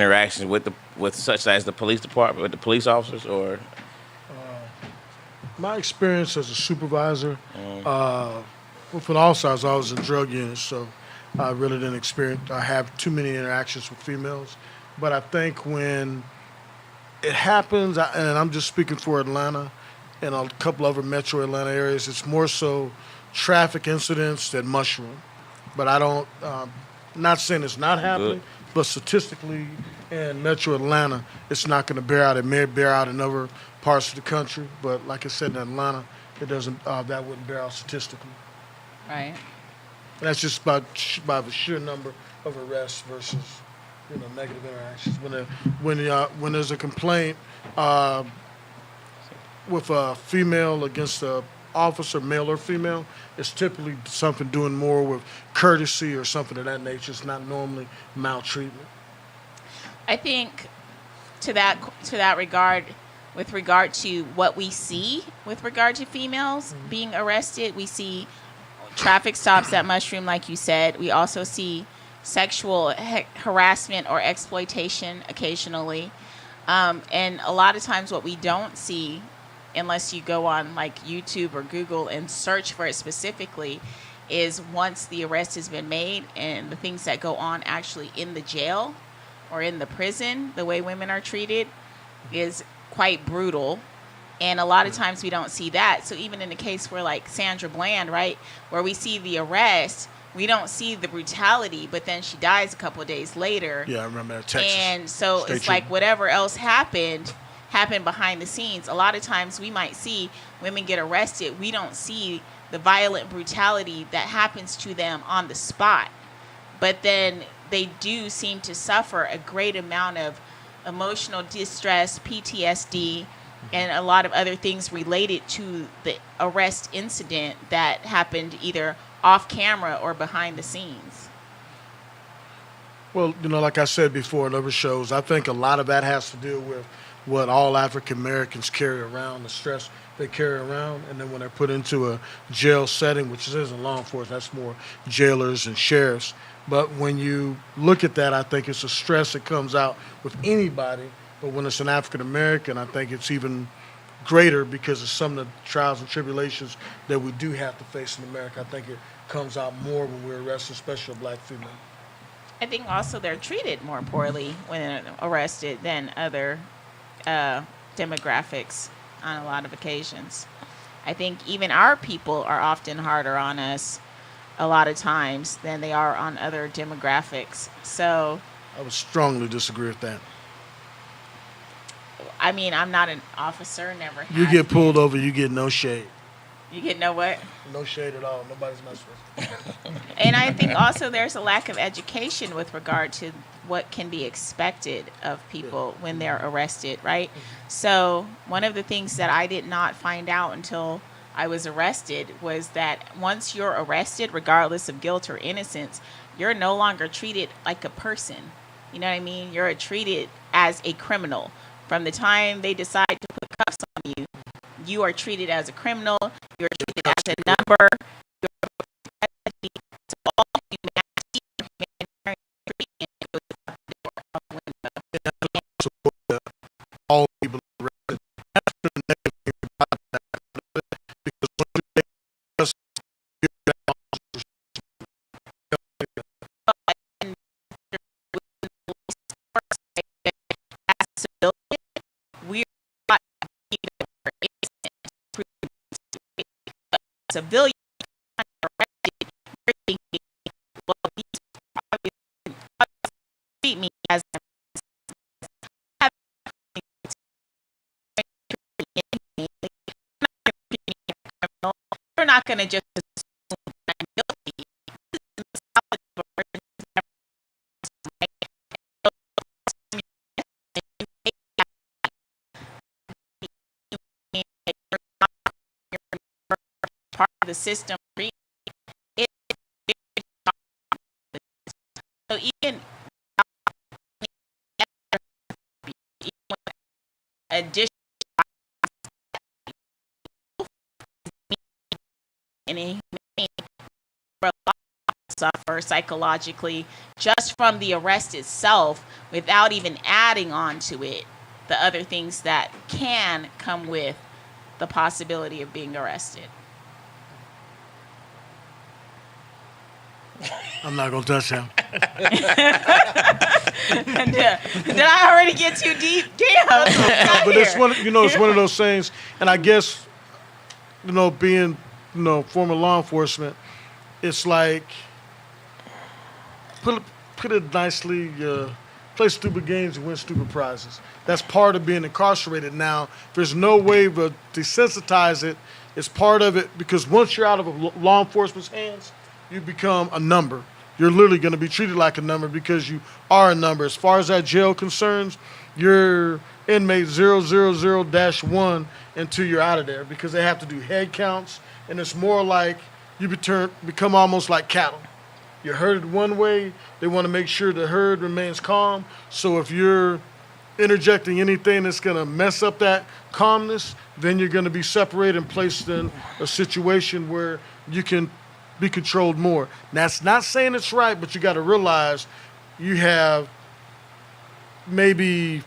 interactions with such as the police department, with the police officers, or My experience as a supervisor, uh, with an all stars, I was in drug units, so I really didn't experience. I have too many interactions with females, but I think when it happens, and I'm just speaking for Atlanta and a couple other metro Atlanta areas, it's more so traffic incidents that mushroom. But I don't, not saying it's not good? happening, but statistically in metro Atlanta, it's not going to bear out. It may bear out in other parts of the country, but like I said, in Atlanta, it doesn't, that wouldn't bear out statistically. Right. And that's just by the sheer number of arrests versus negative interactions. When there's a complaint uh, with a female against a officer, male or female, it's typically something doing more with courtesy or something of that nature. It's not normally maltreatment. I think to that regard, with regard to what we see with regard to females being arrested, we see traffic stops at Mushroom, like you said. We also see sexual harassment or exploitation occasionally. And a lot of times, what we don't see, unless you go on like YouTube or Google and search for it specifically, is once the arrest has been made and the things that go on actually in the jail or in the prison, the way women are treated is quite brutal. And a lot of times we don't see that. So even in the case where like Sandra Bland, right, where we see the arrest, we don't see the brutality, but then she dies a couple of days later. Yeah, I remember that Texas. And so State it's like Trooper. whatever else happened behind the scenes. A lot of times we might see women get arrested. We don't see the violent brutality that happens to them on the spot. But then they do seem to suffer a great amount of emotional distress, PTSD, and a lot of other things related to the arrest incident that happened either off camera or behind the scenes. Well, like I said before in other shows, I think a lot of that has to do with what all African Americans carry around, the stress they carry around, and then when they're put into a jail setting, which isn't law enforcement, that's more jailers and sheriffs. But when you look at that, I think it's a stress that comes out with anybody. But when it's an African American, I think it's even greater because of some of the trials and tribulations that we do have to face in America. I think it comes out more when we're arrested, especially a black female. I think also they're treated more poorly when they're arrested than other uh, demographics on a lot of occasions. I think even our people are often harder on us a lot of times than they are on other demographics. So, I would strongly disagree with that. I mean, I'm not an officer, never You have get pulled been. over, you get no shade. You get know what? No shade at all. Nobody's messing with And I think also there's a lack of education with regard to what can be expected of you. people when they're arrested, right? So, one of the things that I did not find out until I was arrested was that once you're arrested, regardless of guilt or innocence, you're no longer treated like a person. You know what I mean? You're treated as a criminal. From the time they decide to put cuffs on you, you are treated as a criminal. You're treated as a number. So all humanity and humanitarian treatment goes out the door out the window. Support all people arrested. That's the negative thing about that. Because once you take arrest, you're down. And as a civilian, we're not even innocent. Civilian arrested, you're thinking, well, these obviously treat me as a criminal. You're not going to just assume that I'm guilty. This is a solid version of part of the system. It, so even addition and a humane for a lot suffer psychologically just from the arrest itself, without even adding on to it the other things that can come with the possibility of being arrested. I'm not gonna touch him. Did I already get too deep? Damn. But it's it's one of those things, and I guess, being, former law enforcement, it's like, put it nicely, play stupid games and win stupid prizes. That's part of being incarcerated. Now, there's no way to desensitize it. It's part of it, because once you're out of law enforcement's hands, you become a number. You're literally going to be treated like a number, because you are a number. As far as that jail concerns, you're inmate 000-1 until you're out of there, because they have to do head counts, and it's more like you become almost like cattle. You're herded one way. They want to make sure the herd remains calm. So if you're interjecting anything that's going to mess up that calmness, then you're going to be separated and placed in a situation where you can be controlled more. Now, that's not saying it's right, but you got to realize you have maybe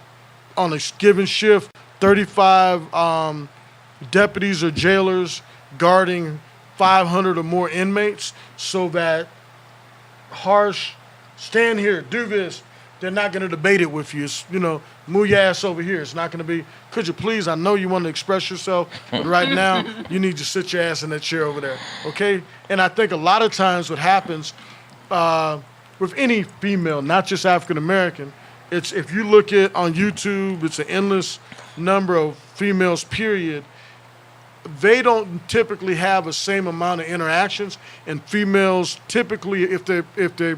on a given shift 35 deputies or jailers guarding 500 or more inmates, so that harsh, stand here, do this, they're not going to debate it with you. It's, move your ass over here. It's not going to be, could you please, I know you want to express yourself, but right now you need to sit your ass in that chair over there, okay? And I think a lot of times what happens with any female, not just African American, it's, if you look at on YouTube, it's an endless number of females, period. They don't typically have the same amount of interactions, and females typically, if they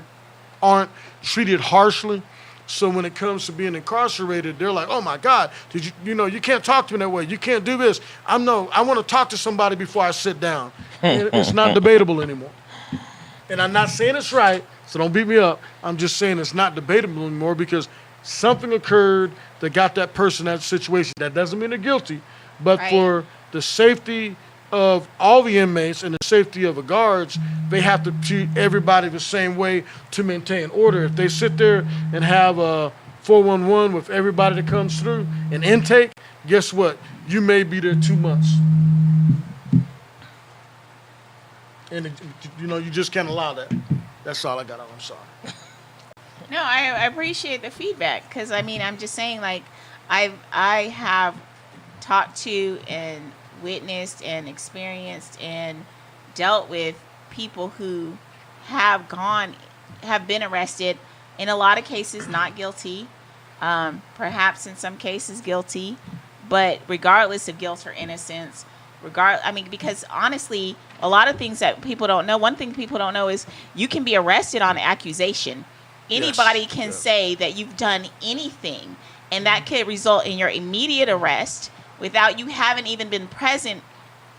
aren't treated harshly, so when it comes to being incarcerated, they're like, oh my God, did you can't talk to me that way. You can't do this. I want to talk to somebody before I sit down. It's not debatable anymore. And I'm not saying it's right, so don't beat me up. I'm just saying it's not debatable anymore, because something occurred that got that person in that situation. That doesn't mean they're guilty, but Right. for the safety of all the inmates and the safety of the guards, they have to treat everybody the same way to maintain order. If they sit there and have a 411 with everybody that comes through, an intake, guess what? You may be there 2 months. And, you just can't allow that. That's all I got on. I'm sorry. No, I appreciate the feedback, because I'm just saying, like, I have talked to and witnessed and experienced and dealt with people who have been arrested, in a lot of cases not guilty, perhaps in some cases guilty, but regardless of guilt or innocence, because honestly, a lot of things that people don't know, one thing people don't know is you can be arrested on accusation. Anybody can say that you've done anything, and that could result in your immediate arrest without you having even been present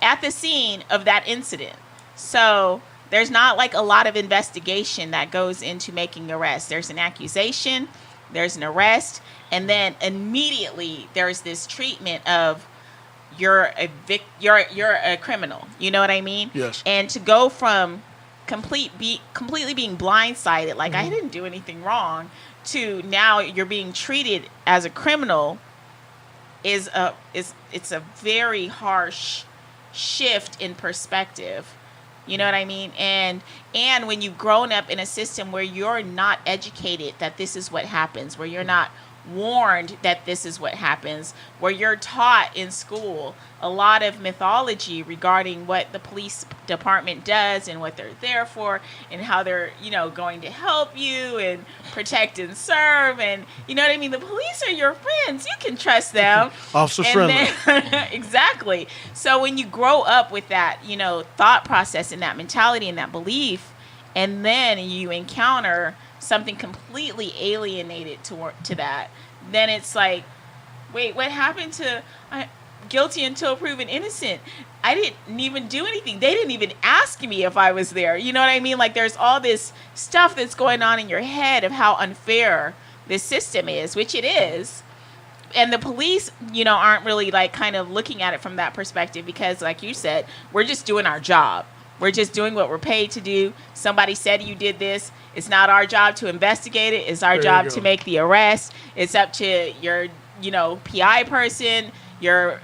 at the scene of that incident. So there's not like a lot of investigation that goes into making arrests. There's an accusation, there's an arrest, and then immediately there's this treatment of you're a criminal. You know what I mean? Yes. And to go from completely being blindsided, like I didn't do anything wrong, to now you're being treated as a criminal it's a very harsh shift in perspective. You know what I mean? And when you've grown up in a system where you're not educated that this is what happens, where you're not warned that this is what happens, where you're taught in school a lot of mythology regarding what the police department does and what they're there for and how they're, going to help you and protect and serve, and you know what I mean? The police are your friends. You can trust them. Officer friendly. Exactly. So when you grow up with that, thought process and that mentality and that belief, and then you encounter something completely alienated to that, then it's like, wait, what happened to guilty until proven innocent? I didn't even do anything. They didn't even ask me if I was there. You know what I mean? Like, there's all this stuff that's going on in your head of how unfair this system is, which it is. And the police, aren't really like kind of looking at it from that perspective, because like you said, we're just doing our job. We're just doing what we're paid to do. Somebody said you did this. It's not our job to investigate it. It's our There you job go. to make the arrest. It's up to your, PI person, your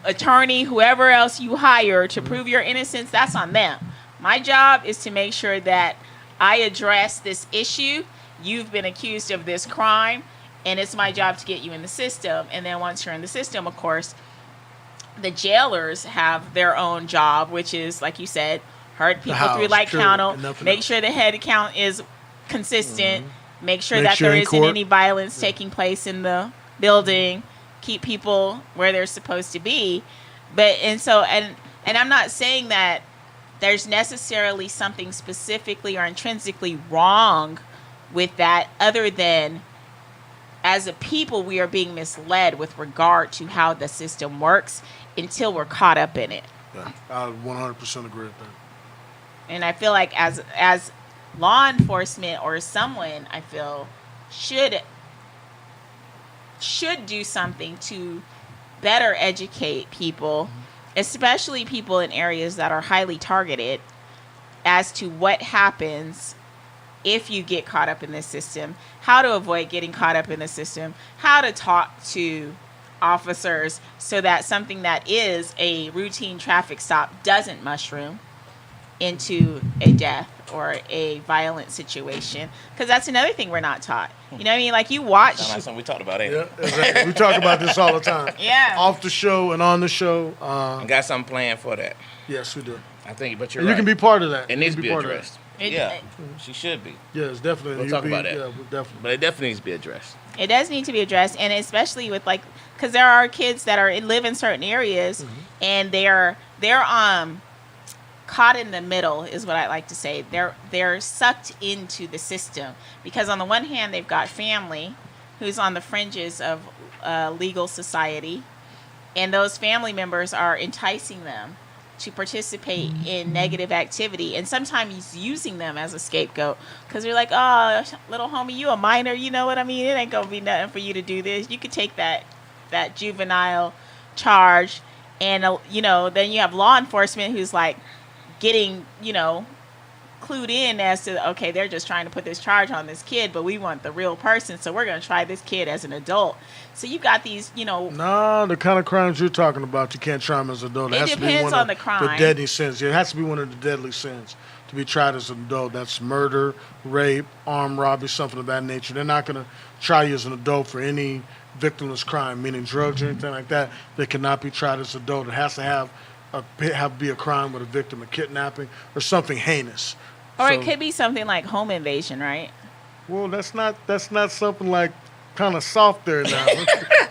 attorney, whoever else you hire to prove your innocence. That's on them. My job is to make sure that I address this issue. You've been accused of this crime, and it's my job to get you in the system. And then once you're in the system, of course, the jailers have their own job, which is, like you said, herd people house, through like period, count, and nothing make else. sure the head count is consistent, make sure Make that sure there in isn't court. any violence taking place in the building, keep people where they're supposed to be. And I'm not saying that there's necessarily something specifically or intrinsically wrong with that, other than as a people we are being misled with regard to how the system works until we're caught up in it. Yeah, I 100% agree with that. And I feel like as law enforcement or someone, I feel should do something to better educate people, especially people in areas that are highly targeted, as to what happens if you get caught up in this system, how to avoid getting caught up in the system, how to talk to officers so that something that is a routine traffic stop doesn't mushroom into a death or a violent situation. Because that's another thing we're not taught. You know what I mean? Like, you watch. Sound like something we talked about, ain't Yeah, it? exactly. We talk about this all the time. Yeah. Off the show and on the show. I got something planned for that. Yes, we do. I think, but you're And right. you can be part of that. It You needs can to be part of that. addressed. It- Yeah, it- she should be. Yeah, it's definitely. We'll you talk be- about that. Yeah, definitely. But it definitely needs to be addressed. It does need to be addressed, and especially with, like, because there are kids that live in certain areas, and they're caught in the middle, is what I like to say. They're sucked into the system because on the one hand they've got family who's on the fringes of legal society, and those family members are enticing them to participate in negative activity, and sometimes using them as a scapegoat because they're like, oh, little homie, you a minor, you know what I mean? It ain't gonna be nothing for you to do this. You could take that juvenile charge, and then you have law enforcement who's like getting clued in as to, okay, they're just trying to put this charge on this kid, but we want the real person, so we're gonna try this kid as an adult. So you got these, No, the kind of crimes you're talking about, you can't try them as an adult. It has to be depends one on of the crime. deadly sins. It has to be one of the deadly sins to be tried as an adult. That's murder, rape, armed robbery, something of that nature. They're not going to try you as an adult for any victimless crime, meaning drugs or anything like that. They cannot be tried as an adult. It has to be a crime with a victim, a kidnapping, or something heinous. or So- it could be something like home invasion, right? Well, that's not something like kind of soft there now.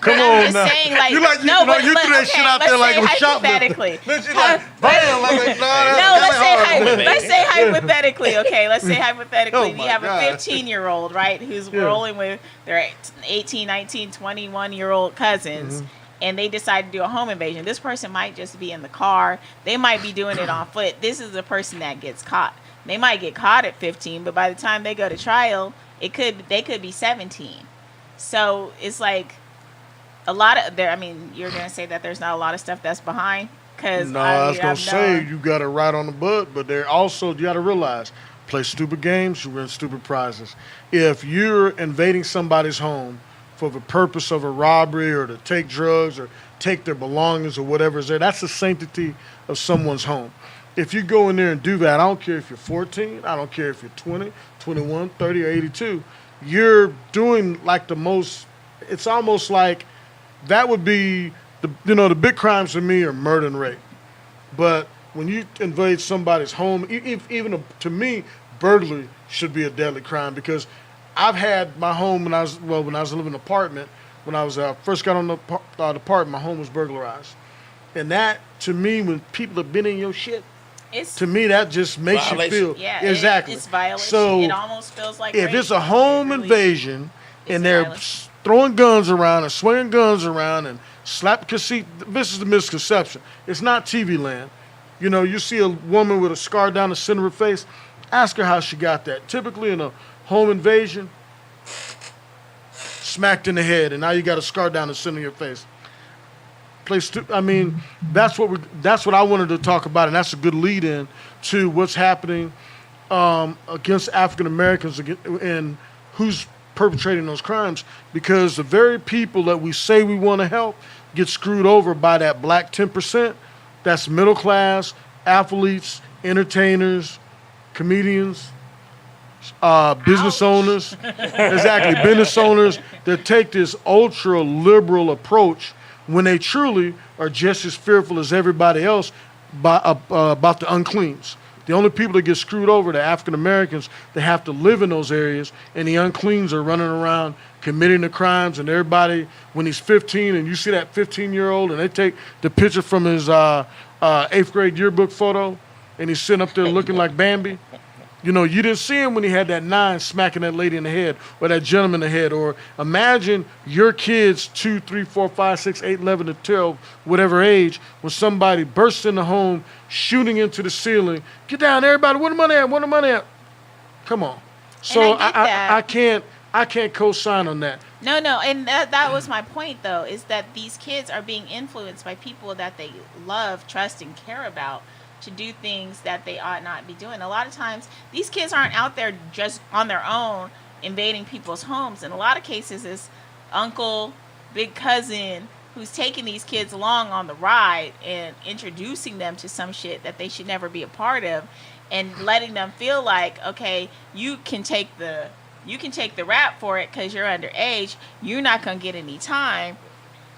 Come I'm on just now. saying, like, you like you, no, know, but- you but threw that okay, shit out let's there like say it was shoplifting. hypothetically. Then she's like, bam! I'm like, No, let's say hypothetically. Okay, let's say hypothetically. Oh You my have God. a 15-year-old, right, who's Yeah. rolling with their 18, 19, 21-year-old cousins, Mm-hmm. and they decide to do a home invasion. This person might just be in the car. They might be doing it on foot. This is the person that gets caught. They might get caught at 15, but by the time they go to trial, they could be 17. So it's like a lot of there. I mean, you're gonna say that there's not a lot of stuff that's behind, because No, I was gonna say you got it right on the butt, but there also you got to realize, play stupid games, you win stupid prizes. If you're invading somebody's home for the purpose of a robbery or to take drugs or take their belongings or whatever is there, that's the sanctity of someone's home. If you go in there and do that, I don't care if you're 14, I don't care if you're 20, 21, 30, or 82, you're doing like the most. It's almost like that would be the big crimes to me are murder and rape. But when you invade somebody's home, even to me, burglary should be a deadly crime, because I've had my home when I was living in an apartment. When I was first got on the apartment, my home was burglarized, and that to me, when people have been in your shit, to me that just makes Violation. you feel Yeah, exactly. It's violation. So it almost feels like if rape. it's a home It really- invasion it's and they're violence. throwing guns around and swinging guns around and because see, this is the misconception. It's not TV land. You see a woman with a scar down the center of her face, ask her how she got that. Typically in a home invasion, smacked in the head, and now you got a scar down the center of your face. I mean, that's what I wanted to talk about, and that's a good lead in to what's happening against African Americans and who's perpetrating those crimes, because the very people that we say we want to help get screwed over by that black 10%. That's middle class, athletes, entertainers, comedians, business owners. Exactly, business owners that take this ultra liberal approach when they truly are just as fearful as everybody else about the uncleans. The only people that get screwed over are the African Americans that have to live in those areas, and the uncleans are running around committing the crimes. And everybody, when he's 15, and you see that 15-year-old, and they take the picture from his 8th grade yearbook photo, and he's sitting up there looking like Bambi. You know, you didn't see him when he had that 9 smacking that lady in the head or that gentleman in the head. Or imagine your kids 2, 3, 4, 5, 6, 8, 11 to 12, whatever age, when somebody bursts in the home, shooting into the ceiling. Get down, everybody. Where the money at? Where the money at? Come on. So I can't co-sign on that. No, and that was my point, though, is that these kids are being influenced by people that they love, trust, and care about to do things that they ought not be doing. A lot of times, these kids aren't out there just on their own invading people's homes. In a lot of cases, it's uncle, big cousin who's taking these kids along on the ride and introducing them to some shit that they should never be a part of, and letting them feel like, okay, you can take the rap for it because you're underage. You're not going to get any time,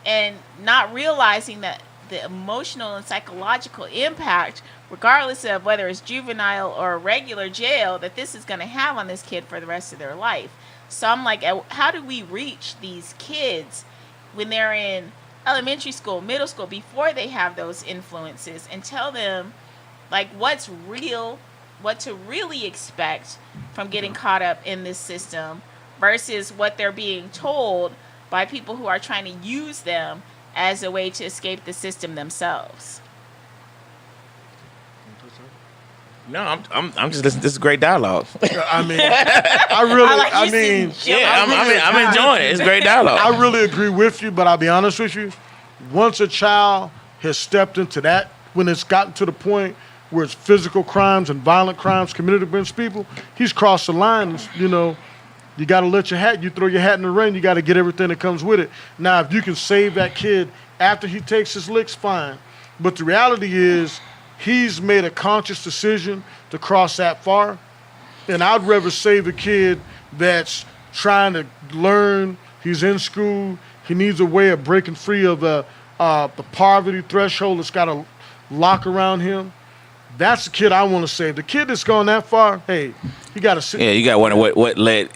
and not realizing that the emotional and psychological impact, regardless of whether it's juvenile or regular jail, that this is going to have on this kid for the rest of their life. So I'm like, how do we reach these kids when they're in elementary school, middle school, before they have those influences, and tell them like what's real, what to really expect from getting caught up in this system versus what they're being told by people who are trying to use them as a way to escape the system themselves. No, I'm just listening. This is great dialogue. I mean, I'm enjoying it. It's great dialogue. I really agree with you, but I'll be honest with you. Once a child has stepped into that, when it's gotten to the point where it's physical crimes and violent crimes committed against people, he's crossed the line. You know, you got to you throw your hat in the ring, you got to get everything that comes with it. Now, if you can save that kid after he takes his licks, fine. But the reality is, he's made a conscious decision to cross that far. And I'd rather save a kid that's trying to learn, he's in school, he needs a way of breaking free of the poverty threshold that's got a lock around him. That's the kid I want to save. The kid that's gone that far, hey, you got to sit. Yeah, you got to wonder what led,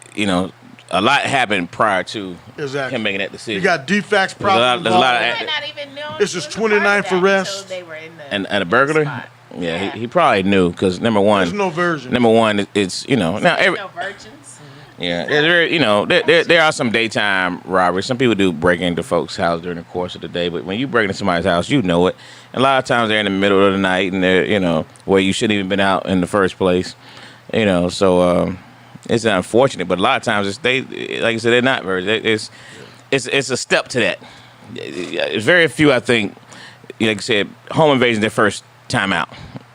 a lot happened prior to him making that decision. You got DFACS problems. There's a lot of. They might not even know this is 29th arrest. They were in the and a burglary. spot. Yeah, he probably knew because number one. There's no version. Number one, it's now every. No virgins. Yeah, there are some daytime robberies. Some people do break into folks' house during the course of the day, but when you break into somebody's house, you know it. And a lot of times they're in the middle of the night, and they're where you shouldn't even been out in the first place. So it's unfortunate, but a lot of times like I said, they're not virgins. It's a step to that. It's very few, I think. Like I said, home invasion their first time out.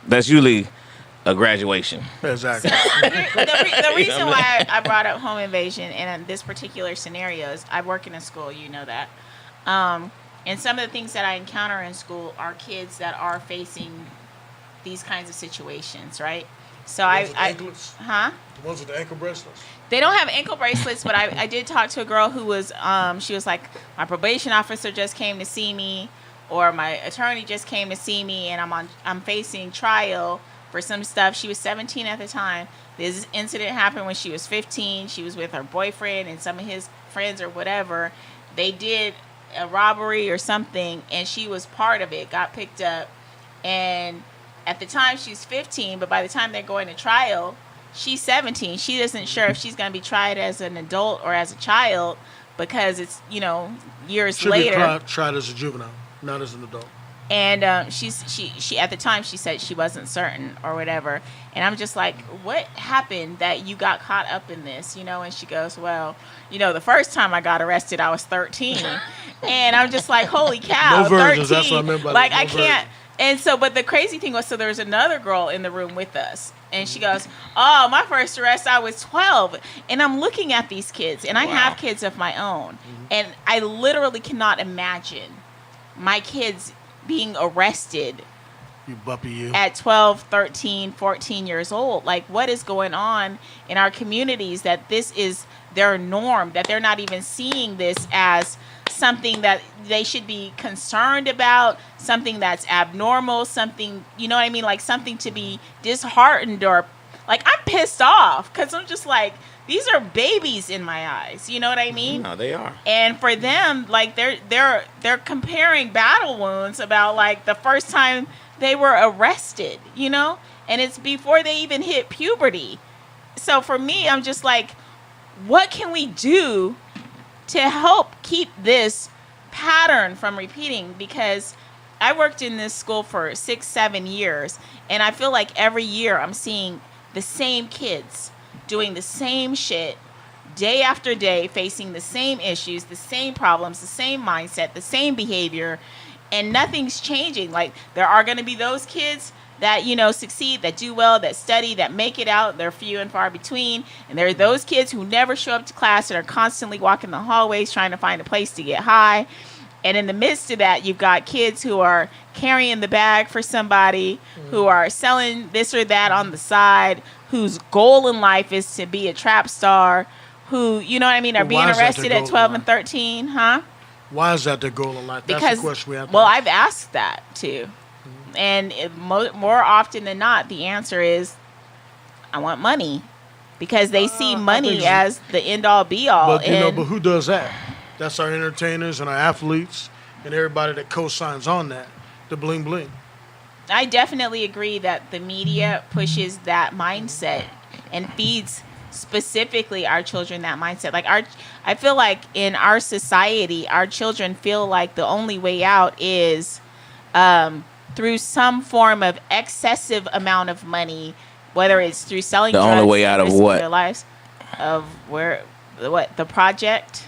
That's usually a graduation. Exactly. The reason why I brought up home invasion and in this particular scenario is I work in a school, you know that. And some of the things that I encounter in school are kids that are facing these kinds of situations, right? So The ones with the ankle bracelets? They don't have ankle bracelets, but I did talk to a girl who was, she was like, my probation officer just came to see me, or my attorney just came to see me, and I'm facing trial for some stuff. She was 17 at the time. This incident happened when she was 15. She was with her boyfriend and some of his friends or whatever. They did a robbery or something, and she was part of it, got picked up. And at the time, she's 15, but by the time they're going to trial, she's 17. She isn't sure if she's going to be tried as an adult or as a child because it's, years Should later. be tried as a juvenile, not as an adult. And she at the time she said she wasn't certain or whatever, and I'm just like, what happened that you got caught up in this, you know? And she goes, well, you know, the first time I got arrested I was 13, and I'm just like, holy cow, No virgins, 13, that's what I meant by like that, no I can't. virgins. And so, but the crazy thing was, so there was another girl in the room with us, and she goes, oh, my first arrest I was 12, and I'm looking at these kids, and I have kids of my own, and I literally cannot imagine my kids being arrested You buppy, you. at 12, 13, 14 years old. Like, what is going on in our communities that this is their norm, that they're not even seeing this as something that they should be concerned about, something that's abnormal, something, you know what I mean? Like something to be disheartened or like, I'm pissed off because I'm just like, these are babies in my eyes. You know what I mean? No, they are. And for them, like they're comparing battle wounds about like the first time they were arrested, you know? And it's before they even hit puberty. So for me, I'm just like, what can we do to help keep this pattern from repeating? Because I worked in this school for 6-7 years, and I feel like every year I'm seeing the same kids doing the same shit day after day, facing the same issues, the same problems, the same mindset, the same behavior, and nothing's changing. Like, there are going to be those kids that, you know, succeed, that do well, that study, that make it out. They're few and far between. And there are those kids who never show up to class and are constantly walking the hallways trying to find a place to get high. And in the midst of that, you've got kids who are carrying the bag for somebody, who are selling this or that on the side, whose goal in life is to be a trap star, who, you know what I mean, are Well, being why is that arrested their at goal 12 in and 13, huh? Why is that their goal in life? That's Because, the question we have to well, ask. I've asked that too. And more often than not, the answer is, I want money. Because they see I money think so. as the end-all, be-all. But, you know, And but who does that? That's our entertainers and our athletes and everybody that co-signs on that, the bling bling. I definitely agree that the media pushes that mindset and feeds specifically our children that mindset. Like, I feel like in our society, our children feel like the only way out is through some form of excessive amount of money, whether it's through selling The drugs, only way out of risking what? their lives, of the project,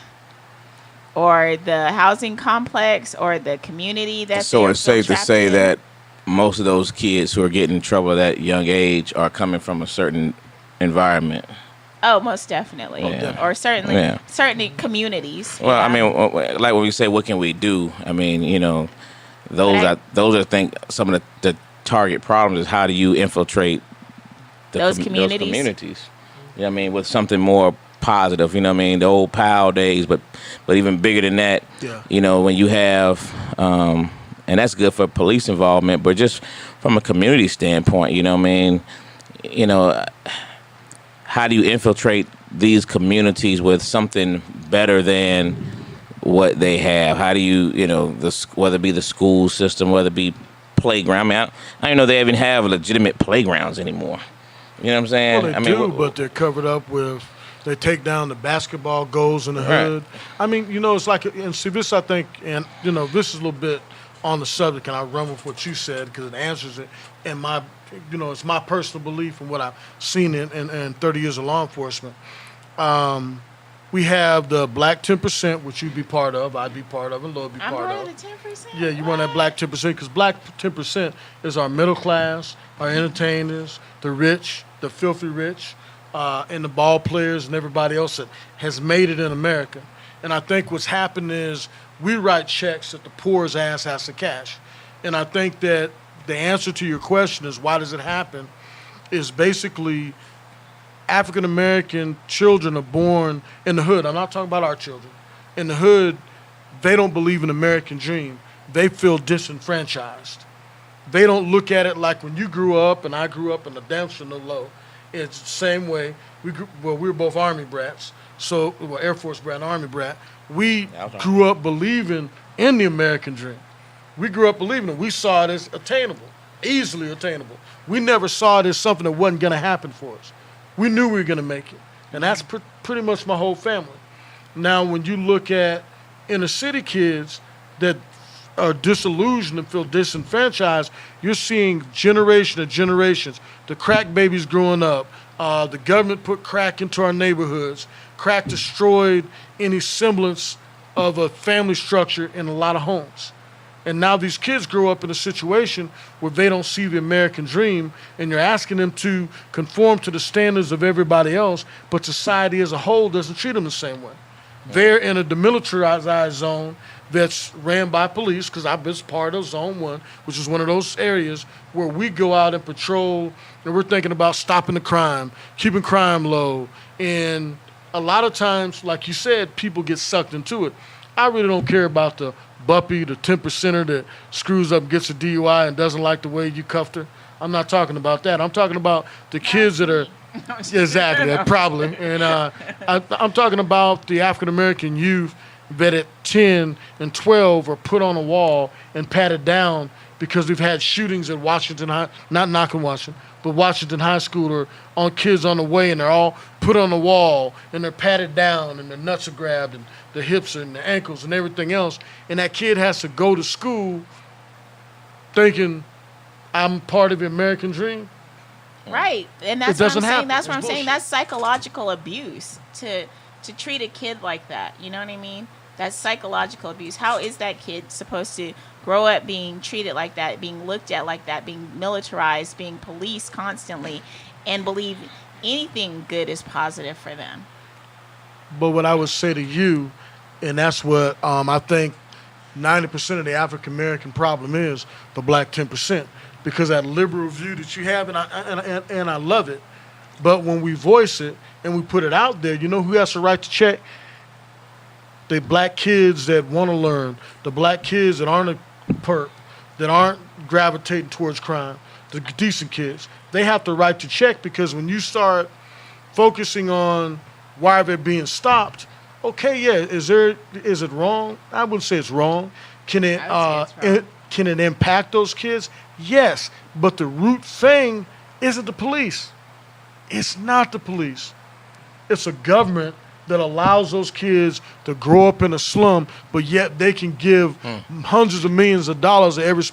or the housing complex, or the community that. So they're it's still safe to trapped say in. that most of those kids who are getting in trouble at that young age are coming from a certain environment. Oh, most definitely. Yeah. Or certainly, Yeah. certainly communities. Well, I yeah. mean, like when we say, what can we do? I mean, you know, those are I think some of the target problems is how do you infiltrate Those communities. Those communities. You know what I mean, with something more positive. You know what I mean, the old POW days, but even bigger than that. Yeah. You know, when you have, and that's good for police involvement, but just from a community standpoint, you know what I mean, you know, how do you infiltrate these communities with something better than what they have? How do you, you know, whether it be the school system, whether it be playground? I mean, I don't even know they even have legitimate playgrounds anymore. You know what I'm saying? Well, they I mean, do, but they're covered up with. They take down the basketball goals in the Right. hood. I mean, you know, it's like, and see, this I think, and you know, this is a little bit on the subject, and I'll run with what you said because it answers it. And my, you know, it's my personal belief and what I've seen in 30 years of law enforcement. We have the black 10%, which you'd be part of, I'd be part of, and Lord be I'm part part of. of the 10%. Yeah, you want that black 10% because black 10% is our middle class, our entertainers, the rich, the filthy rich, and the ball players and everybody else that has made it in America. And I think what's happened is we write checks that the poor's ass has to cash. And I think that the answer to your question is why does it happen is basically African American children are born in the hood. I'm not talking about our children. In the hood, they don't believe in the American dream. They feel disenfranchised. They don't look at it like when you grew up and I grew up in the depths of the low. It's the same way. We were both Army brats. So, Air Force brat and Army brat. We grew up believing in the American dream. We grew up believing it. We saw it as attainable, easily attainable. We never saw it as something that wasn't going to happen for us. We knew we were going to make it. And that's pretty much my whole family. Now, when you look at inner city kids that are disillusioned and feel disenfranchised, you're seeing generation of generations. The crack babies growing up. The government put crack into our neighborhoods. Crack destroyed any semblance of a family structure in a lot of homes. And now these kids grow up in a situation where they don't see the American dream, and you're asking them to conform to the standards of everybody else, but society as a whole doesn't treat them the same way. They're in a demilitarized zone that's ran by police, because I've been part of Zone 1, which is one of those areas where we go out and patrol, and we're thinking about stopping the crime, keeping crime low. And a lot of times, like you said, people get sucked into it. I really don't care about the Buppy, the 10%er that screws up, gets a DUI, and doesn't like the way you cuffed her. I'm not talking about that. I'm talking about the kids that are exactly probably, and I'm talking about the African American youth that at 10 and 12 are put on a wall and patted down because we've had shootings at Washington High, not knocking Washington, but Washington High School, or on kids on the way, and they're all put on the wall and they're patted down and their nuts are grabbed and the hips and the ankles and everything else. And that kid has to go to school thinking, I'm part of the American dream. Right, and that's It what I'm doesn't saying. happen. That's what I'm It's saying. bullshit. That's psychological abuse to treat a kid like that. You know what I mean? That's psychological abuse. How is that kid supposed to grow up being treated like that, being looked at like that, being militarized, being policed constantly, and believe anything good is positive for them? But what I would say to you, and that's what I think 90% of the African American problem is, the black 10%, because that liberal view that you have, and I love it, but when we voice it and we put it out there, you know who has the right to check? The black kids that want to learn, the black kids that aren't a perp, that aren't gravitating towards crime, the decent kids. They have the right to check, because when you start focusing on why they're being stopped, okay, yeah, is it wrong? I wouldn't say it's wrong. Can it I would say it's wrong. can it impact those kids? Yes, but the root thing isn't the police. It's not the police. It's a government that allows those kids to grow up in a slum, but yet they can give hundreds of millions of dollars to every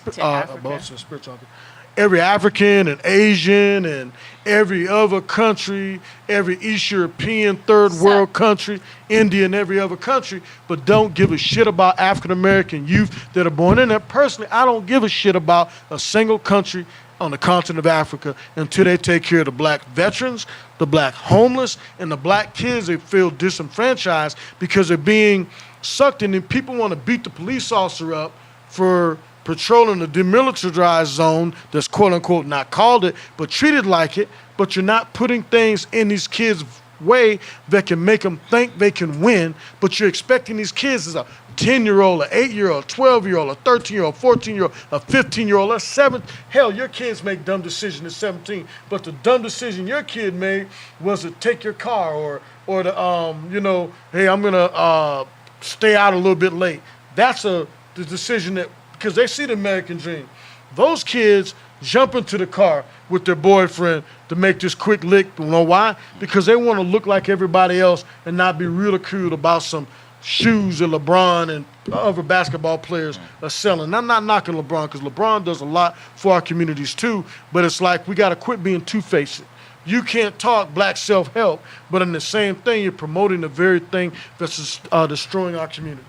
every African and Asian and every other country, every East European, third world country, India, and every other country, but don't give a shit about African American youth that are born in there. Personally, I don't give a shit about a single country on the continent of Africa until they take care of the black veterans, the black homeless, and the black kids that feel disenfranchised because they're being sucked in. And people want to beat the police officer up for patrolling the demilitarized zone that's quote-unquote not called it, but treated like it, but you're not putting things in these kids' way that can make them think they can win, but you're expecting these kids as a 10-year-old, an 8-year-old, a 12-year-old, a 13-year-old, 14-year-old, a 15-year-old, a 7. Hell, your kids make dumb decisions at 17, but the dumb decision your kid made was to take your car or to, hey, I'm going to stay out a little bit late. That's the decision that, because they see the American dream. Those kids jump into the car with their boyfriend to make this quick lick. You know why? Because they want to look like everybody else and not be ridiculed about some shoes that LeBron and other basketball players are selling. And I'm not knocking LeBron, because LeBron does a lot for our communities too, but it's like we got to quit being two-faced. You can't talk black self-help, but in the same thing, you're promoting the very thing that's destroying our communities.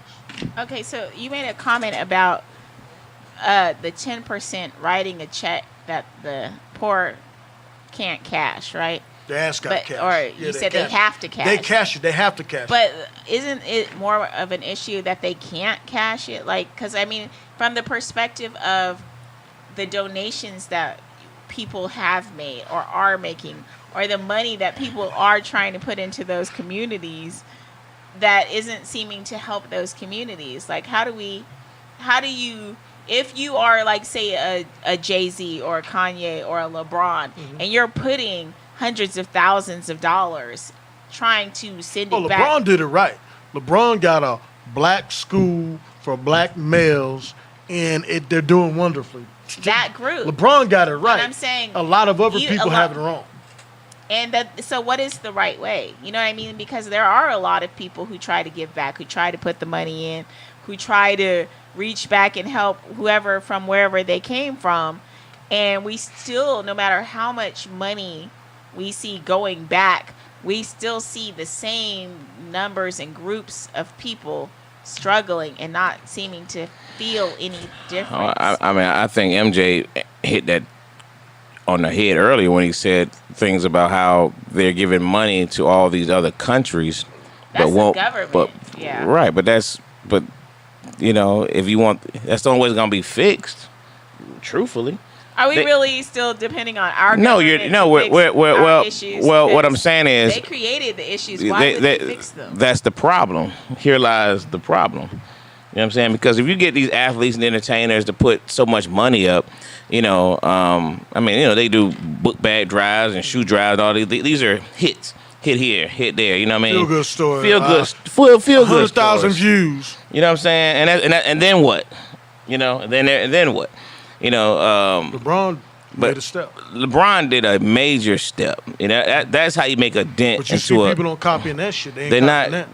Okay, so you made a comment about the 10% writing a check that the poor can't cash, right? The ass got cash. Or you said they have to cash. They cash it. They have to cash it. But isn't it more of an issue that they can't cash it? Like, because I mean, from the perspective of the donations that people have made or are making, or the money that people are trying to put into those communities, that isn't seeming to help those communities. Like, how do you, if you are like, say, a Jay-Z or a Kanye or a LeBron, and you're putting hundreds of thousands of dollars trying to send it back. LeBron did it right. LeBron got a black school for black males, and they're doing wonderfully. That group. LeBron got it right. And I'm saying a lot of other people have it wrong. And so what is the right way? You know what I mean? Because there are a lot of people who try to give back, who try to put the money in, who try to reach back and help whoever from wherever they came from. And we still, no matter how much money we see going back, we still see the same numbers and groups of people struggling and not seeming to feel any difference. I mean, I think MJ hit that on the head earlier when he said things about how they're giving money to all these other countries, That's but won't. the government. But Yeah. right, but you know, if you want, that's the only way it's gonna be fixed. Truthfully. Are we They- really still depending on our No, government you're no. to fix our Well, issues? what I'm Because saying is they created the issues. Why would they fix them? that's the problem. Here lies the problem. You know what I'm saying? Because if you get these athletes and entertainers to put so much money up, you know, I mean, you know, they do book bag drives and shoe drives. All these are hits. Hit here, hit there. You know what I mean? Feel good story. Feel good. Feel good. 100,000 stories. views. You know what I'm saying? And then what? You know, and then what? You know, LeBron but- made a step. LeBron did a major step. You know, that's how you make a dent But you see into people don't copying that shit. They ain't They're copying not. that.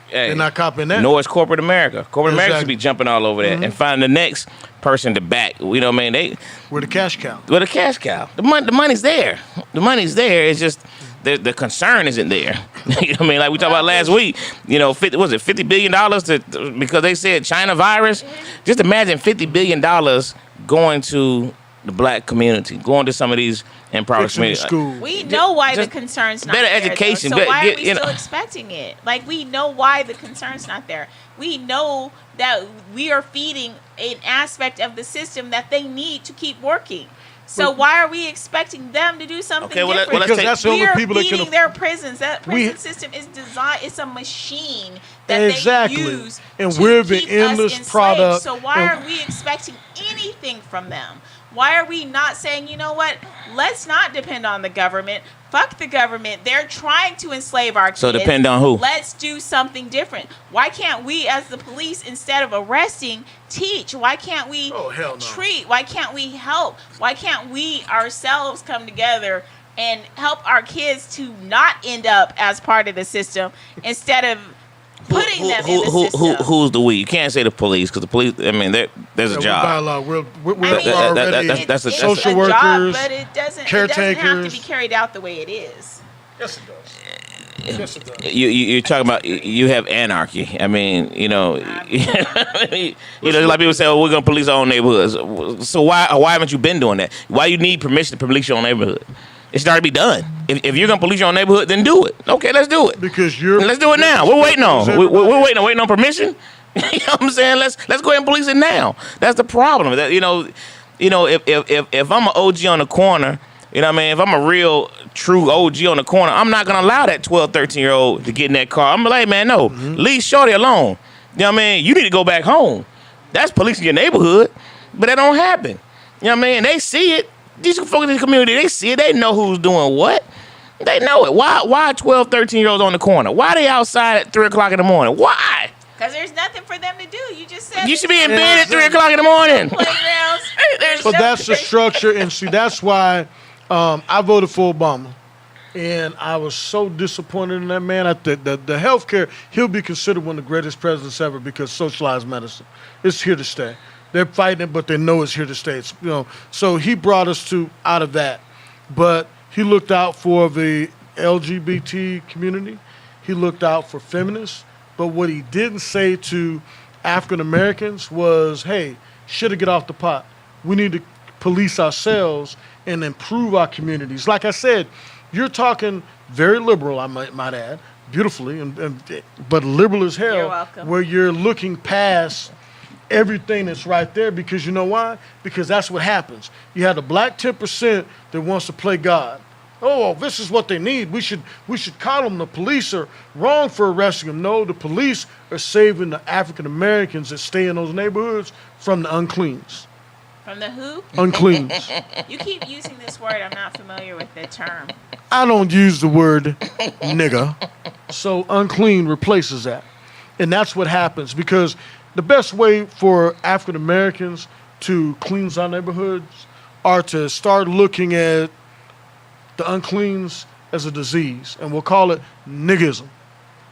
Hey, They're not copying that. Nor is corporate America. Corporate America should Exactly. be jumping all over that and find the next person to back. You know what I mean? We're the cash cow. The cash cow. The money's there. The money's there. It's just the concern isn't there. You know what I mean? Like we talked about last week. You know, $50 billion because they said China virus. Just imagine $50 billion going to the black community, going to some of these impoverished Fixing the communities. school. We know why the just concern's not better there, though. education, So but why get- are we you know- still expecting it? Like, we know why the concern's not there. We know that we are feeding an aspect of the system that they need to keep working. So why are we expecting them to do something Okay, well, different? let's Because take- that's the only we are people that feeding can. their prisons. That We- prison system is designed. It's a machine that Exactly. they use And to we're the keep us endless enslaved. product. So why And- are we expecting anything from them? Why are we not saying, you know what? Let's not depend on the government. Fuck the government. They're trying to enslave our kids. So depend on who? Let's do something different. Why can't we, as the police, instead of arresting, teach? Why can't we Oh, hell no. treat? Why can't we help? Why can't we ourselves come together and help our kids to not end up as part of the system instead of putting them in the system? Who's the we? You can't say the police because the police. I mean, there's a We job. buy a lot. We're I mean, already that's a- it's social a workers, job, but it doesn't have to caretakers. be carried out the way it is. Yes, it does. Yes, it does. You're talking about you have anarchy. I mean, you know, a lot of people say, "Oh, we're gonna police our own neighborhoods." So why haven't you been doing that? Why you need permission to police your own neighborhood? It's already be done. If you're gonna police your own neighborhood, then do it. Okay, let's do it. Because you're. Let's do it now. We're waiting on. We're waiting on permission. You know what I'm saying? Let's go ahead and police it now. That's the problem. That if I'm an OG on the corner, you know what I mean? If I'm a real true OG on the corner, I'm not gonna allow that 12, 13-year-old to get in that car. I'm like, man, no, leave Shorty alone. You know what I mean? You need to go back home. That's policing your neighborhood, but that don't happen. You know what I mean? They see it. These folks in the community, they see it. They know who's doing what. They know it. Why 12, 13-year-olds on the corner? Why they outside at 3 o'clock in the morning? Why? Because there's nothing for them to do. You just said You should be in Yeah, bed at 3 exactly. o'clock in the morning. playgrounds. There's But no- that's the structure, and see, that's why I voted for Obama, and I was so disappointed in that man. The healthcare, he'll be considered one of the greatest presidents ever because socialized medicine is here to stay. They're fighting it, but they know it's here to stay. It's, so he brought us out of that, but he looked out for the LGBT community. He looked out for feminists. But what he didn't say to African Americans was, hey, should get off the pot. We need to police ourselves and improve our communities. Like I said, you're talking very liberal, I might add, beautifully, but liberal as hell. You're welcome. Where you're looking past everything that's right there because you know why? Because that's what happens. You have the black 10% that wants to play God. Oh, this is what they need. We should call them. The police are wrong for arresting them. No, the police are saving the African Americans that stay in those neighborhoods from the uncleans. From the who? Uncleans. You keep using this word. I'm not familiar with the term. I don't use the word nigga. So unclean replaces that. And that's what happens because the best way for African Americans to cleanse our neighborhoods are to start looking at the uncleans as a disease, and we'll call it niggism.